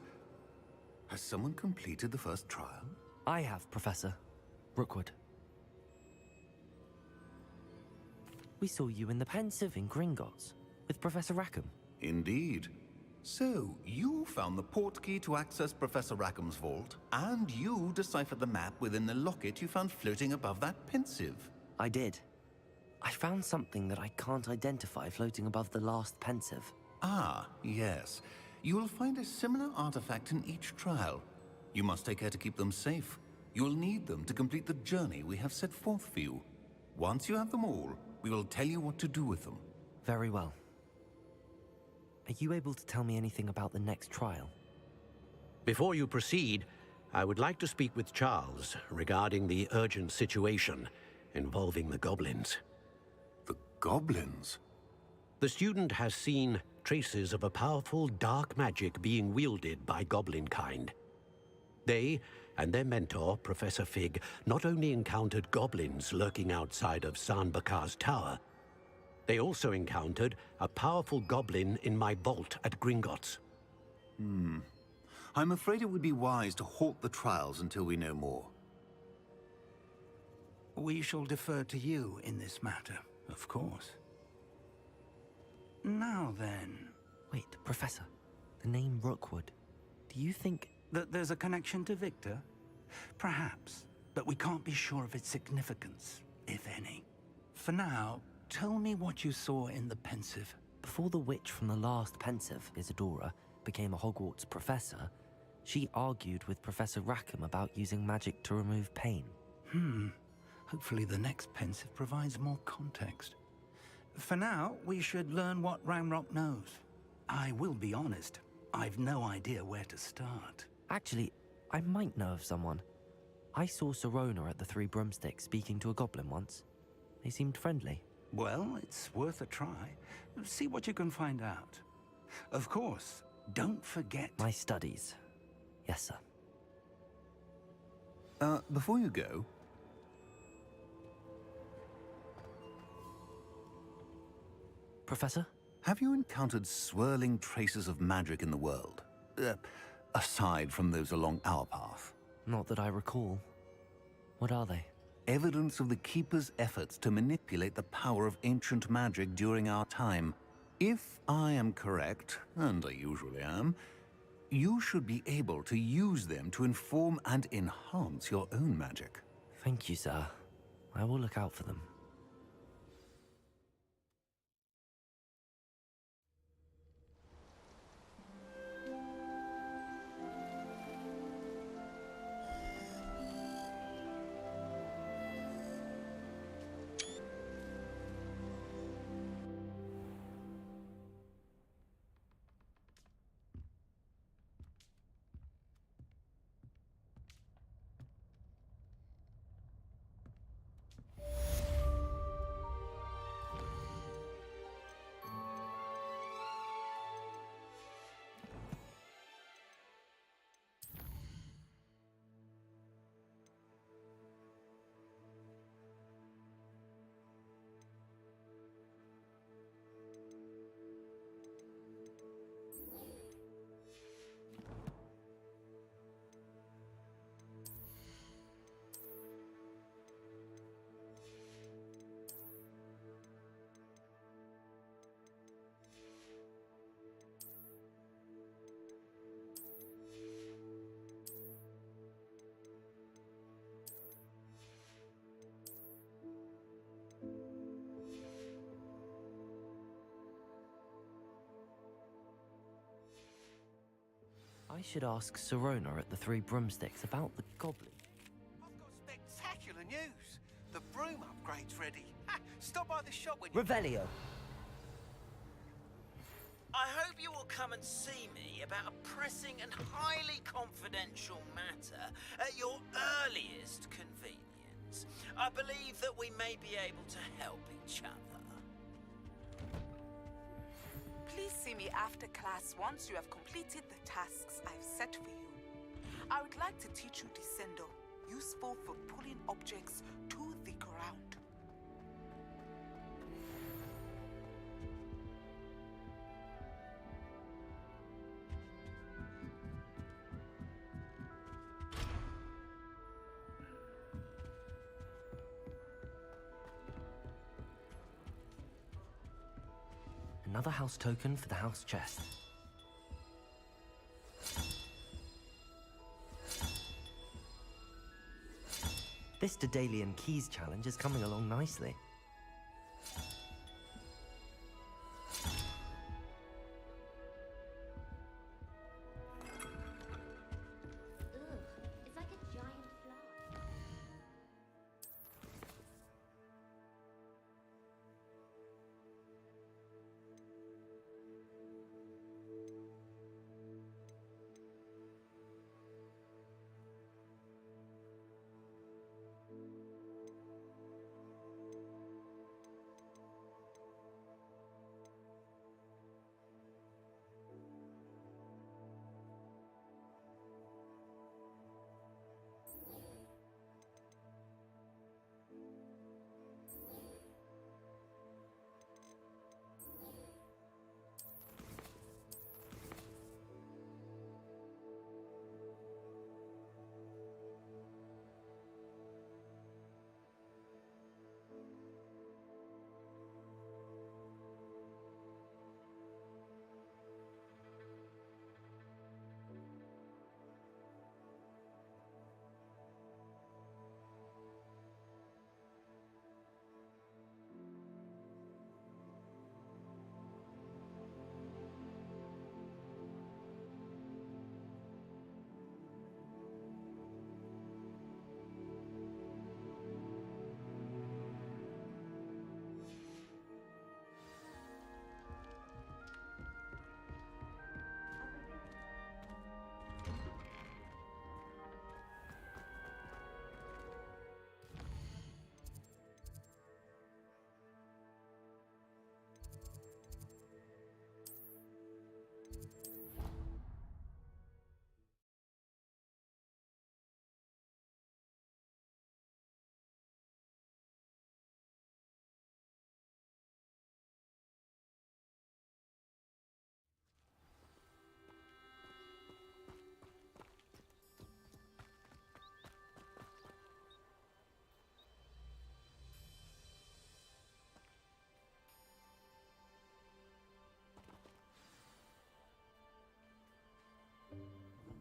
Has someone completed the first trial? I have, Professor Rookwood. We saw you in the Pensive in Gringotts with Professor Rackham. Indeed. So, you found the portkey to access Professor Rackham's vault, and you deciphered the map within the locket you found floating above that Pensive. I did. I found something that I can't identify floating above the last Pensive. Ah, yes. You will find a similar artifact in each trial. You must take care to keep them safe. You will need them to complete the journey we have set forth for you. Once you have them all, we will tell you what to do with them. Very well. Are you able to tell me anything about the next trial? Before you proceed, I would like to speak with Charles regarding the urgent situation involving the goblins. The goblins? The student has seen traces of a powerful dark magic being wielded by goblin kind. They and their mentor, Professor Fig, not only encountered goblins lurking outside of Sanbakar's tower, they also encountered a powerful goblin in my vault at Gringotts. I'm afraid it would be wise to halt the trials until we know more. We shall defer to you in this matter, of course. Now then... Wait, Professor. The name Rookwood. Do you think... that there's a connection to Victor? Perhaps, but we can't be sure of its significance, if any. For now, tell me what you saw in the Pensive. Before the witch from the last Pensive, Isadora, became a Hogwarts professor, she argued with Professor Rackham about using magic to remove pain. Hopefully the next Pensive provides more context. For now, we should learn what Ranrock knows. I will be honest, I've no idea where to start. Actually, I might know of someone. I saw Sirona at the Three Broomsticks speaking to a goblin once. They seemed friendly. Well, it's worth a try. See what you can find out. Of course, don't forget... My studies. Yes, sir. Before you go... Professor? Have you encountered swirling traces of magic in the world? Aside from those along our path? Not that I recall. What are they? Evidence of the Keeper's efforts to manipulate the power of ancient magic during our time. If I am correct, and I usually am, you should be able to use them to inform and enhance your own magic. Thank you, sir. I will look out for them. I should ask Sirona at the Three Broomsticks about the goblin. I've got spectacular news. The broom upgrade's ready. Ha! Stop by the shop when you... Revelio. I hope you will come and see me about a pressing and highly confidential matter at your earliest convenience. I believe that we may be able to help each other. Please see me after class once you have completed the tasks I've set for you. I would like to teach you Descendo, useful for pulling objects to the ground. Another house token for the house chest. This Daedalian Keys challenge is coming along nicely. It's like a giant fly.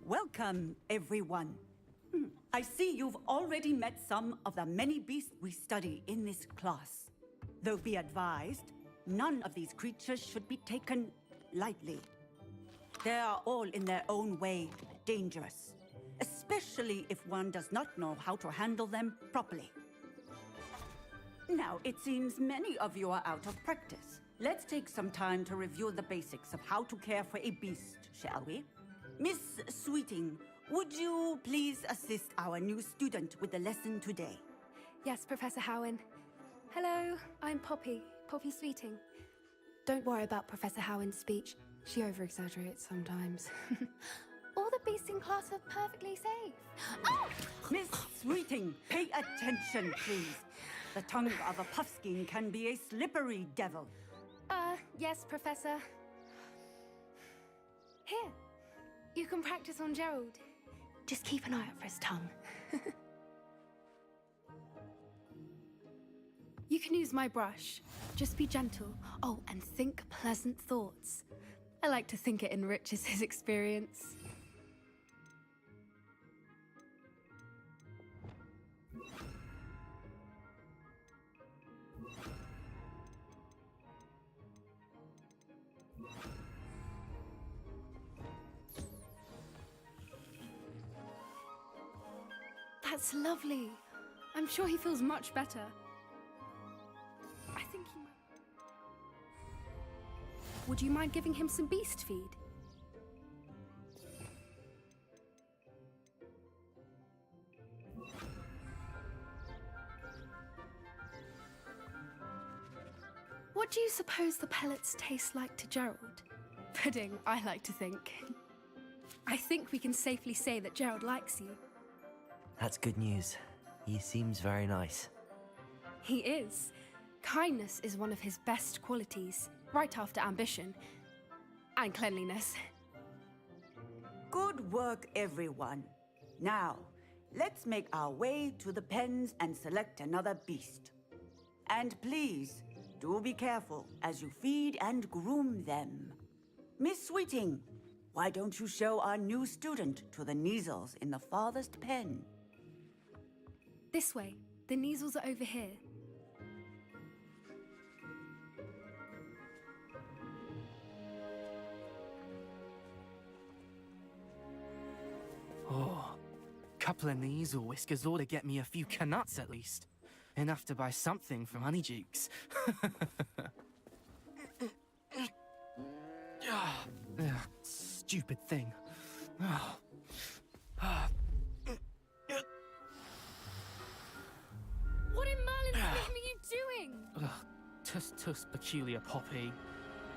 Welcome, everyone. I see you've already met some of the many beasts we study in this class. Though be advised, none of these creatures should be taken lightly. They are all in their own way dangerous, especially if one does not know how to handle them properly. Now, it seems many of you are out of practice. Let's take some time to review the basics of how to care for a beast, shall we? Miss Sweeting, would you please assist our new student with the lesson today? Yes, Professor Howen. Hello, I'm Poppy Sweeting. Don't worry about Professor Howen's speech. She over-exaggerates sometimes. All the beasts in class are perfectly safe. Oh! Miss Sweeting, pay attention, please. The tongue of a puffskein can be a slippery devil. Yes, Professor. Here, you can practice on Gerald. Just keep an eye out for his tongue. You can use my brush. Just be gentle. Oh, and think pleasant thoughts. I like to think it enriches his experience. That's lovely. I'm sure he feels much better. I think he might... Would you mind giving him some beast feed? What do you suppose the pellets taste like to Gerald? Pudding, I like to think. I think we can safely say that Gerald likes you. That's good news. He seems very nice. He is. Kindness is one of his best qualities, right after ambition. And cleanliness. Good work, everyone. Now, let's make our way to the pens and select another beast. And please, Do be careful as you feed and groom them. Miss Sweeting, why don't you show our new student to the Neasels in the farthest pen? This way. The Neasels are over here. Oh, couple of Neasel whiskers ought to get me a few canuts at least. Enough to buy something from Honeydukes. Stupid thing. What in Merlin's name are you doing? Tuss, peculiar Poppy.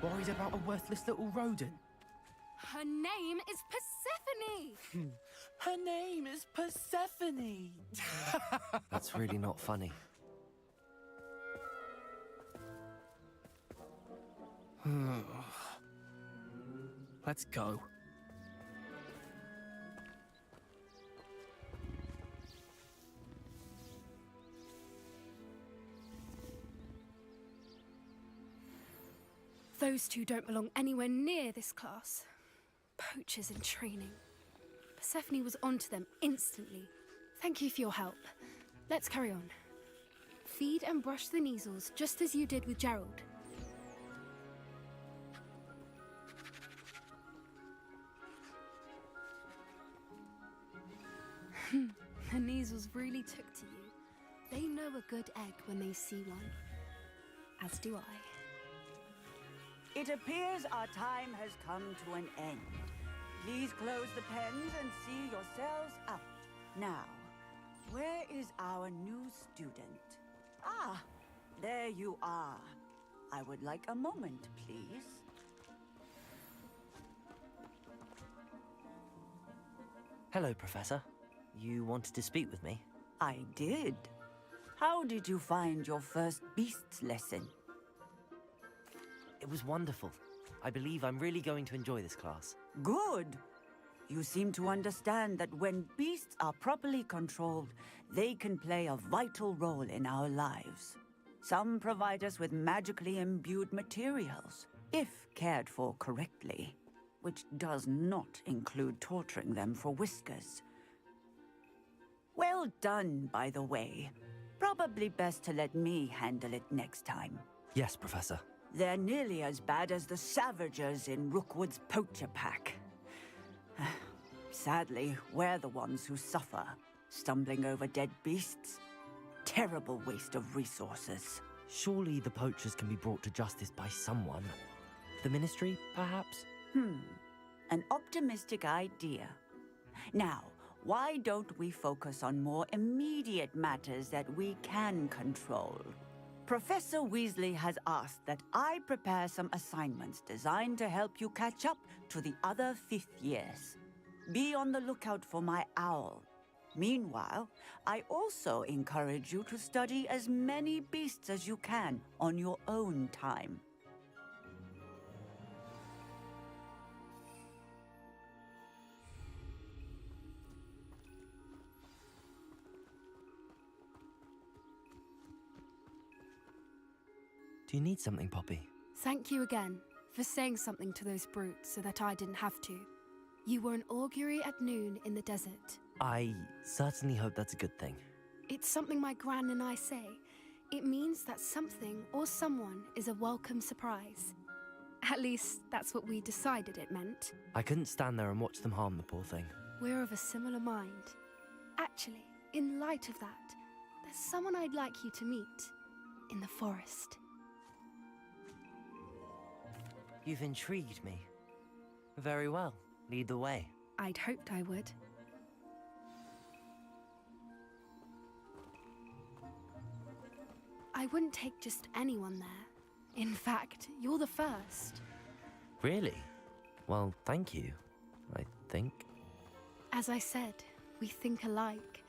Worried about a worthless little rodent. Her name is Persephone! Her name is Persephone! That's really not funny. Let's go. Those two don't belong anywhere near this class. Poachers in training. Persephone was onto them instantly. Thank you for your help. Let's carry on. Feed and brush the Neasels just as you did with Gerald. The Neasels really took to you. They know a good egg when they see one. As do I. It appears our time has come to an end. Please close the pens and see yourselves out. Now, where is our new student? Ah, there you are. I would like a moment, please. Hello, Professor. You wanted to speak with me? I did. How did you find your first beasts lesson? It was wonderful. I believe I'm really going to enjoy this class. Good. You seem to understand that when beasts are properly controlled, they can play a vital role in our lives. Some provide us with magically imbued materials, if cared for correctly, which does not include torturing them for whiskers. Well done, by the way. Probably best to let me handle it next time. Yes, Professor. They're nearly as bad as the Savagers in Rookwood's poacher pack. Sadly, we're the ones who suffer, stumbling over dead beasts. Terrible waste of resources. Surely the poachers can be brought to justice by someone. The Ministry, perhaps? An optimistic idea. Now, why don't we focus on more immediate matters that we can control? Professor Weasley has asked that I prepare some assignments designed to help you catch up to the other 5th years. Be on the lookout for my owl. Meanwhile, I also encourage you to study as many beasts as you can on your own time. Do you need something, Poppy? Thank you again for saying something to those brutes so that I didn't have to. You were an augury at noon in the desert. I certainly hope that's a good thing. It's something my gran and I say. It means that something or someone is a welcome surprise. At least, that's what we decided it meant. I couldn't stand there and watch them harm the poor thing. We're of a similar mind. Actually, in light of that, there's someone I'd like you to meet. In the forest. You've intrigued me. Very well. Lead the way. I'd hoped I would. I wouldn't take just anyone there. In fact, you're the first. Really? Well, thank you, I think. As I said, we think alike.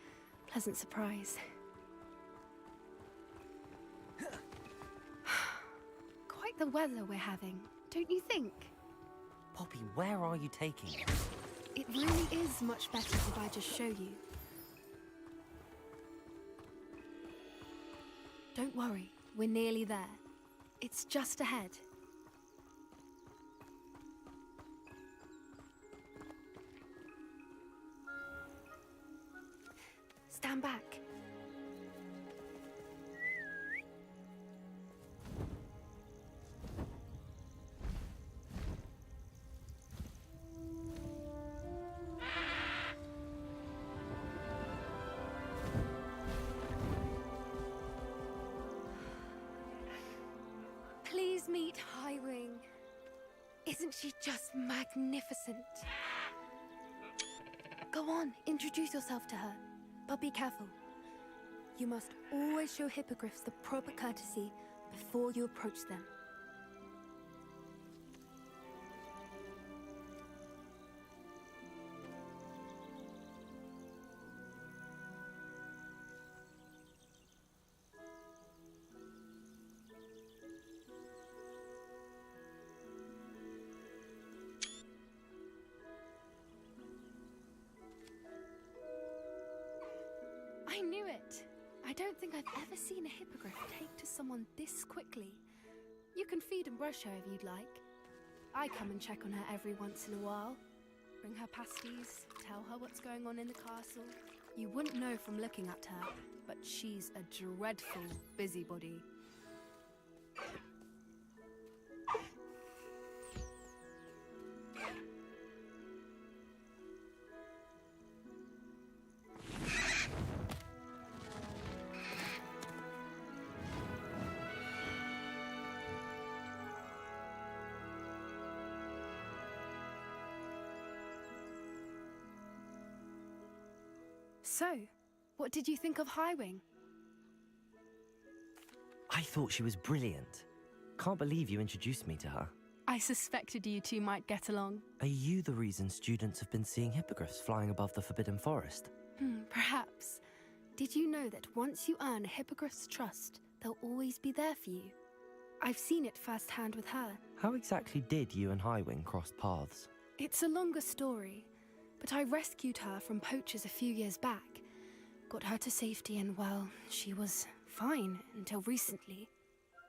Pleasant surprise. Quite the weather we're having, don't you think? Poppy, where are you taking me? It really is much better if I just show you. Don't worry, we're nearly there. It's just ahead. Stand back. Please meet Highwing. Isn't she just magnificent? Go on, introduce yourself to her. But be careful. You must always show hippogriffs the proper courtesy before you approach them. I knew it! I don't think I've ever seen a hippogriff take to someone this quickly. You can feed and brush her if you'd like. I come and check on her every once in a while. Bring her pasties, tell her what's going on in the castle. You wouldn't know from looking at her, but she's a dreadful busybody. So, what did you think of Highwing? I thought she was brilliant. Can't believe you introduced me to her. I suspected you two might get along. Are you the reason students have been seeing hippogriffs flying above the Forbidden Forest? Perhaps. Did you know that once you earn a hippogriff's trust, they'll always be there for you? I've seen it firsthand with her. How exactly did you and Highwing cross paths? It's a longer story, but I rescued her from poachers a few years back. Got her to safety and, well, she was fine until recently.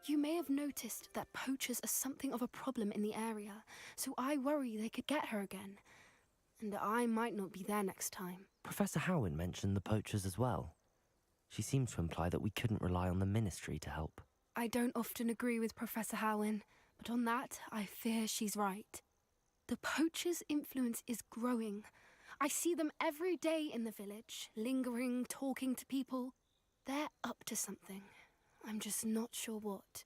You may have noticed that poachers are something of a problem in the area, so I worry they could get her again. And I might not be there next time. Professor Howen mentioned the poachers as well. She seemed to imply that we couldn't rely on the Ministry to help. I don't often agree with Professor Howen, but on that, I fear she's right. The poachers' influence is growing. I see them every day in the village, lingering, talking to people. They're up to something. I'm just not sure what.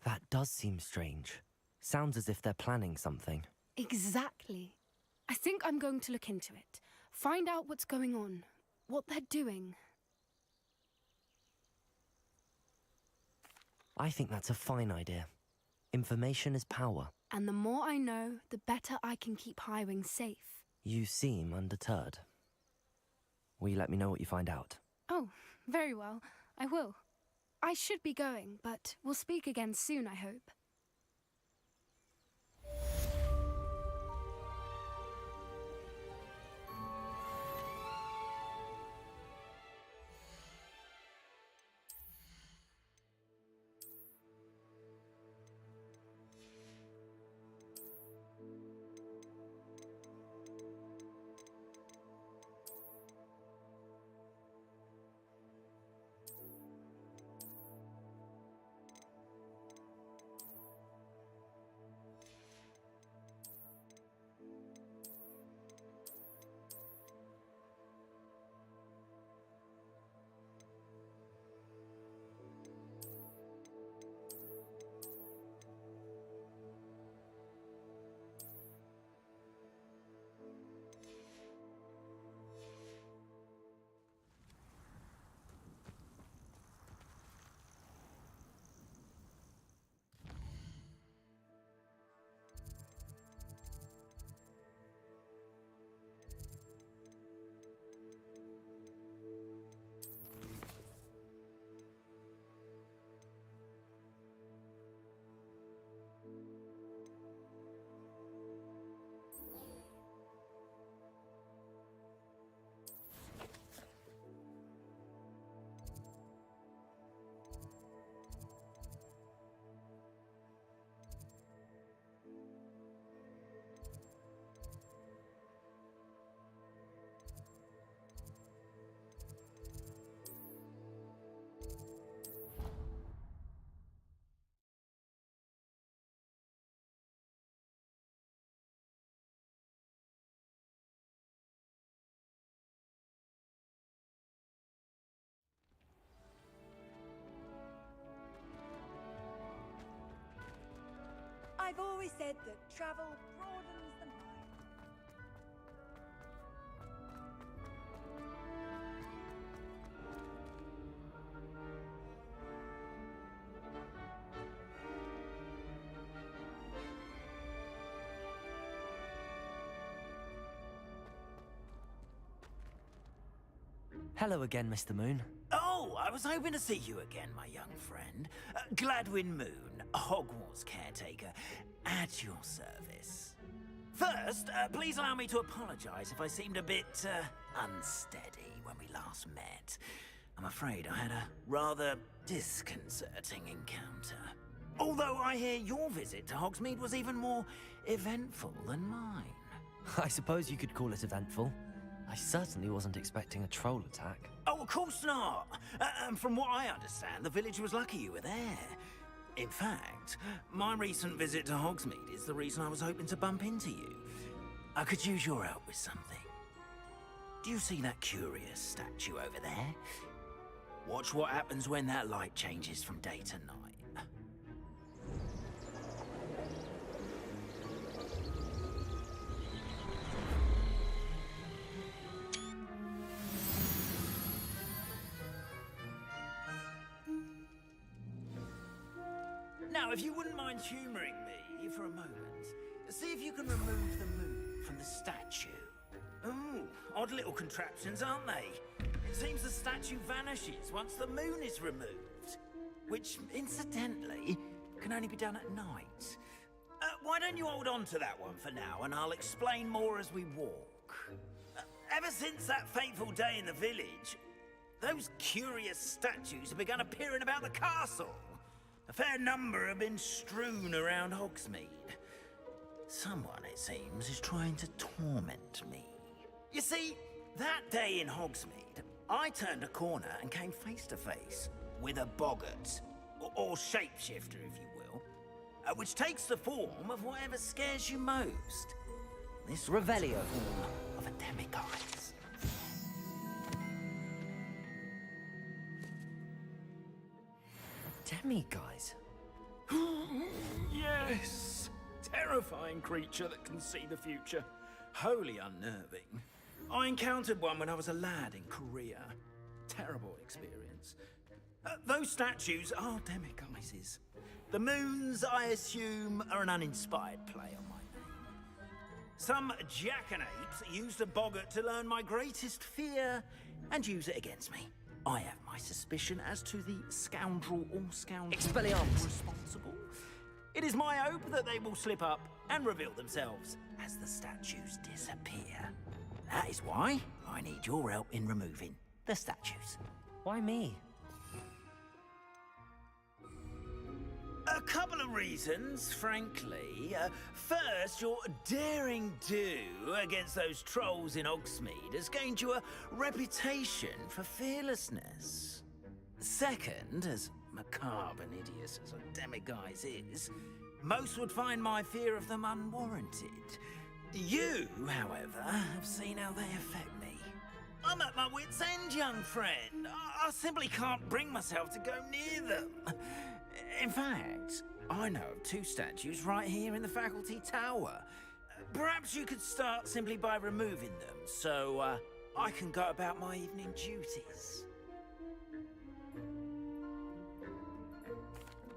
That does seem strange. Sounds as if they're planning something. Exactly. I think I'm going to look into it. Find out what's going on, what they're doing. I think that's a fine idea. Information is power. And the more I know, the better I can keep Highwing safe. You seem undeterred. Will you let me know what you find out? Oh, very well. I will. I should be going, but we'll speak again soon, I hope. I've always said that travel broadens the mind. Hello again, Mr. Moon. Oh, I was hoping to see you again, my young friend. Gladwin Moon, Hogwarts caretaker, at your service. First, please allow me to apologize if I seemed a bit unsteady when we last met. I'm afraid I had a rather disconcerting encounter. Although I hear your visit to Hogsmeade was even more eventful than mine. I suppose you could call it eventful. I certainly wasn't expecting a troll attack. Oh, of course not. And from what I understand, the village was lucky you were there. In fact, my recent visit to Hogsmeade is the reason I was hoping to bump into you. I could use your help with something. Do you see that curious statue over there? Watch what happens when that light changes from day to night. Now, if you wouldn't mind humouring me for a moment, see if you can remove the moon from the statue. Ooh, odd little contraptions, aren't they? It seems the statue vanishes once the moon is removed. Which, incidentally, can only be done at night. Why don't you hold on to that one for now, and I'll explain more as we walk. Ever since that fateful day in the village, those curious statues have begun appearing about the castle. A fair number have been strewn around Hogsmeade. Someone, it seems, is trying to torment me. You see, that day in Hogsmeade, I turned a corner and came face to face with a boggart, or shapeshifter, if you will, which takes the form of whatever scares you most. This Revelio. form of a demiguise. Demiguise? Yes! Terrifying creature that can see the future. Wholly unnerving. I encountered one when I was a lad in Korea. Terrible experience. Those statues are demiguises. The moons, I assume, are an uninspired play on my name. Some jackanapes used a boggart to learn my greatest fear and use it against me. I have my suspicion as to the scoundrel or scoundrels Expelliarmus. responsible. It is my hope that they will slip up and reveal themselves as the statues disappear. That is why I need your help in removing the statues. Why me? A couple of reasons, frankly. First, your daring do against those trolls in Hogsmeade has gained you a reputation for fearlessness. Second, as macabre and hideous as a demiguise is, most would find my fear of them unwarranted. You, however, have seen how they affect me. I'm at my wit's end, young friend. I simply can't bring myself to go near them. In fact, I know of two statues right here in the faculty tower. Perhaps you could start simply by removing them, so I can go about my evening duties.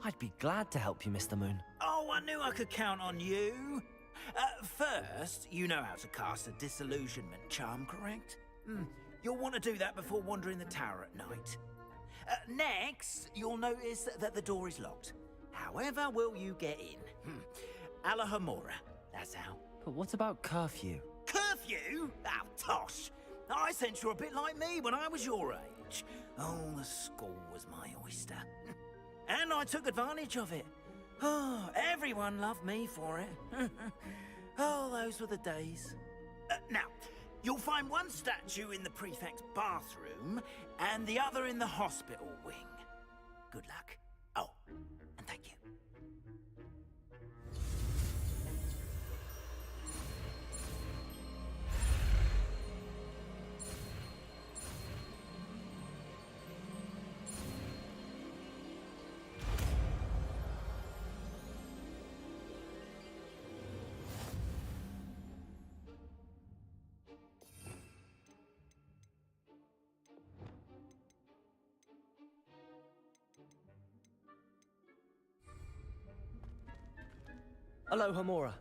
I'd be glad to help you, Mr. Moon. Oh, I knew I could count on you. First, you know how to cast a disillusionment charm, correct? You'll want to do that before wandering the tower at night. Next, you'll notice that the door is locked. However will you get in? Alahomora, that's how. But what about curfew? Curfew? Oh, tosh. I sense you're a bit like me when I was your age. Oh, the school was my oyster. And I took advantage of it. Oh, everyone loved me for it. Oh, those were the days. Now, you'll find one statue in the prefect's bathroom and the other in the hospital wing. Good luck. Oh, and thank you. Hello, Hamora.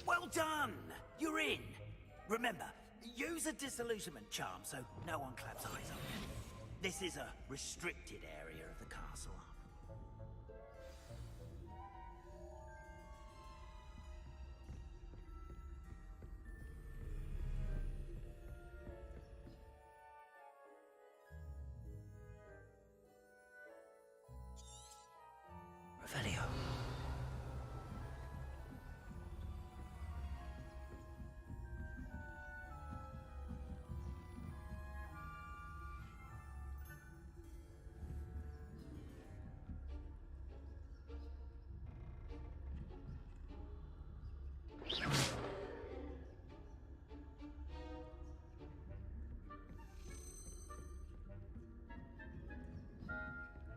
Well done! You're in! Remember, use a disillusionment charm so no one claps eyes on you. This is a restricted area of the castle. Revelio.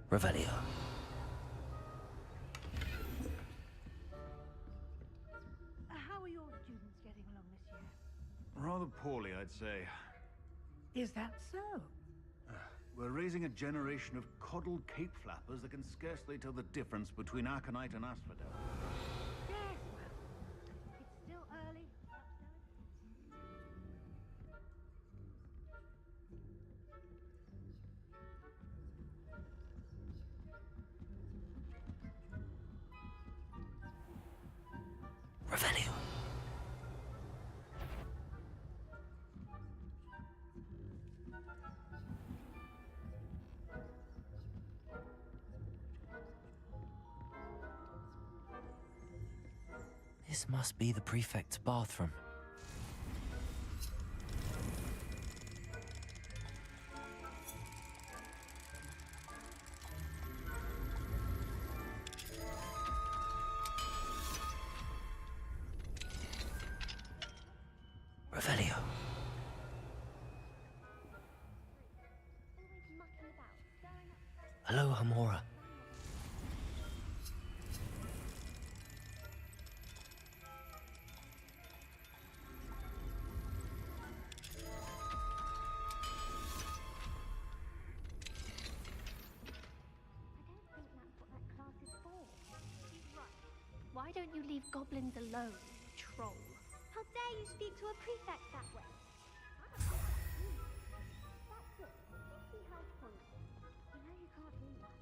Revelio. How are your students getting along this year? Rather poorly, I'd say. Is that so? We're raising a generation of coddled cape flappers that can scarcely tell the difference between aconite and asphodel. Yes, well, it's still early. Revelio. This must be the prefect's bathroom. Revelio. Hello, Hamora. Why don't you leave goblins alone, troll? How dare you speak to a prefect that way? That's it. You see how funny. You know you can't do that.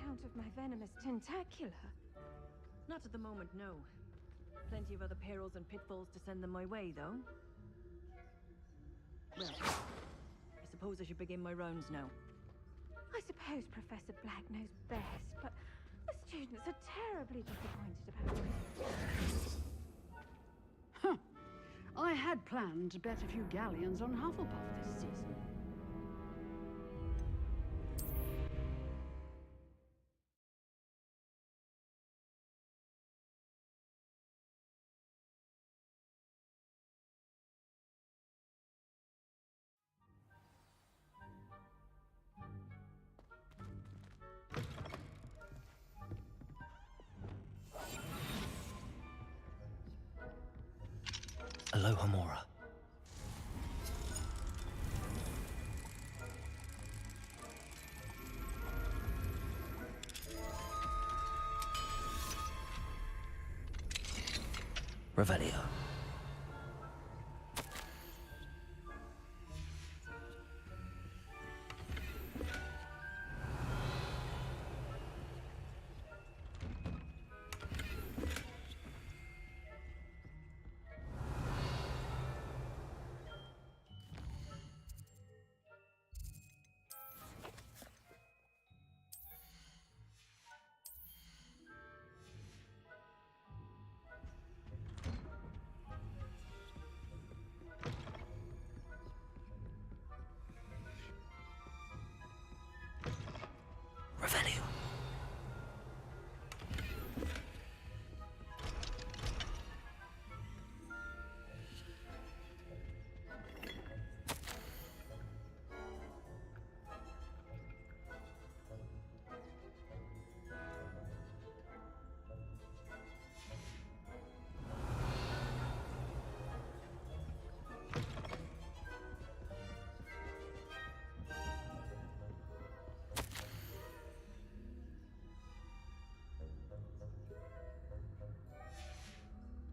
account of my venomous tentacula. Not at the moment, no. Plenty of other perils and pitfalls to send them my way, though. Well, I suppose I should begin my rounds now. I suppose Professor Black knows best, but the students are terribly disappointed about it. Huh. I had planned to bet a few galleons on Hufflepuff this season. Aloha Mora. Revelio. Revelio.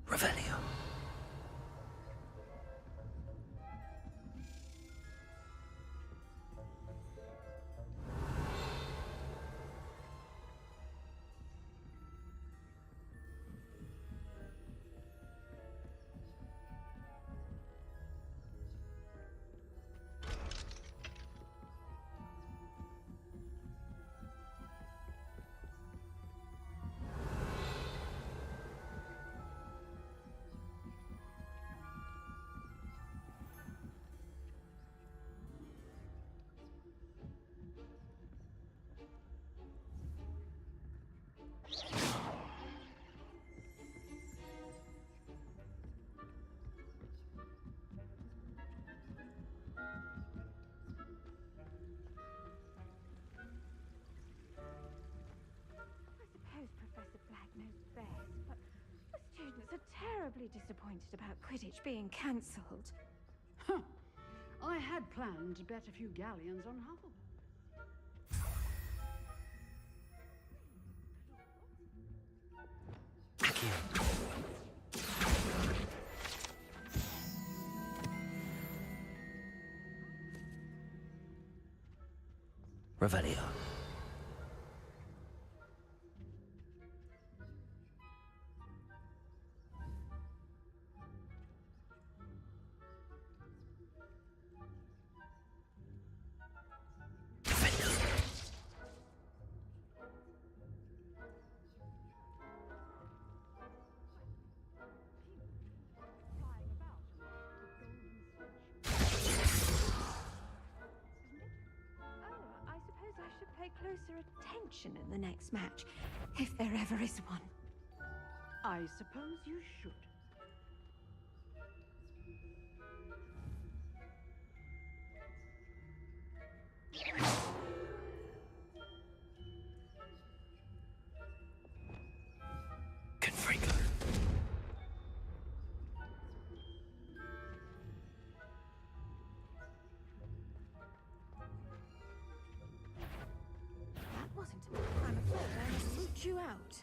Revelio. I suppose Professor Black knows best, but the students are terribly disappointed about Quidditch being cancelled. Huh. I had planned to bet a few galleons on Hufflepuff. Revelio. I suppose I should pay closer attention in the next match, if there ever is one. I suppose you should. Confringo. That wasn't. I'm afraid I must root you out.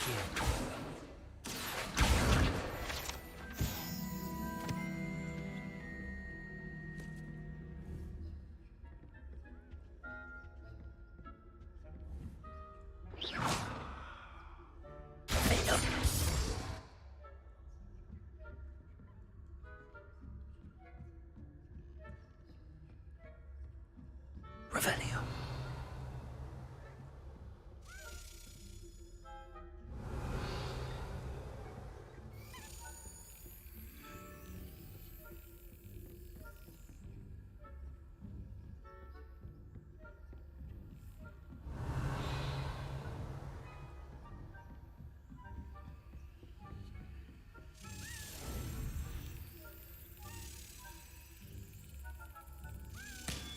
here. Revelio.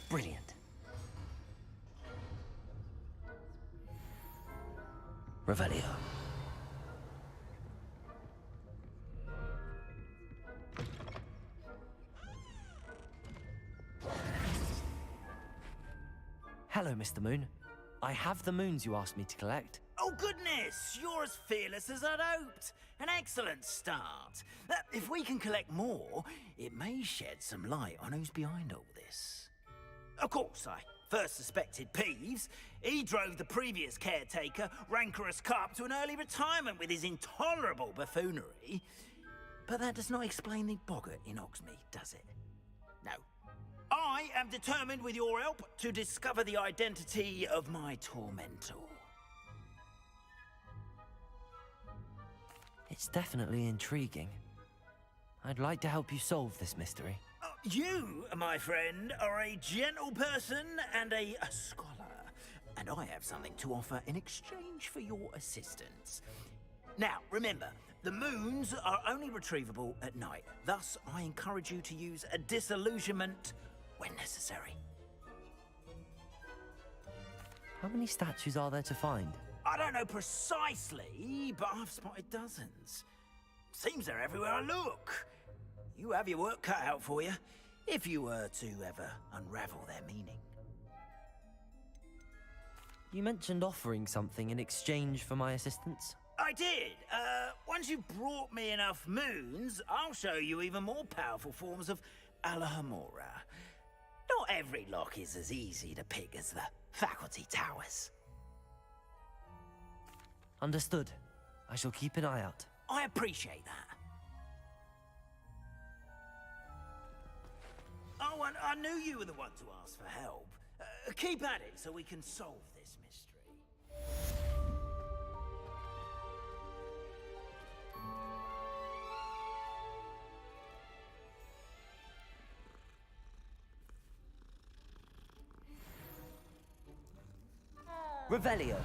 Brilliant. Revelio. Hello, Mr. Moon. I have the moons you asked me to collect. Oh, goodness! You're as fearless as I'd hoped. An excellent start. If we can collect more, it may shed some light on who's behind all this. Of course, I first suspected Peeves. He drove the previous caretaker, Rancorous Carp, to an early retirement with his intolerable buffoonery. But that does not explain the boggart in Hogsmeade, does it? No. I am determined, with your help, to discover the identity of my tormentor. It's definitely intriguing. I'd like to help you solve this mystery. You, my friend, are a gentle person and a scholar. And I have something to offer in exchange for your assistance. Now, remember, the moons are only retrievable at night. Thus, I encourage you to use a disillusionment when necessary. How many statues are there to find? I don't know precisely, but I've spotted dozens. Seems they're everywhere I look. You have your work cut out for you, if you were to ever unravel their meaning. You mentioned offering something in exchange for my assistance. I did. Once you've brought me enough moons, I'll show you even more powerful forms of Alahamora. Not every lock is as easy to pick as the faculty towers. Understood. I shall keep an eye out. I appreciate that. Oh, and I knew you were the one to ask for help. Keep at it so we can solve this mystery. Revelio.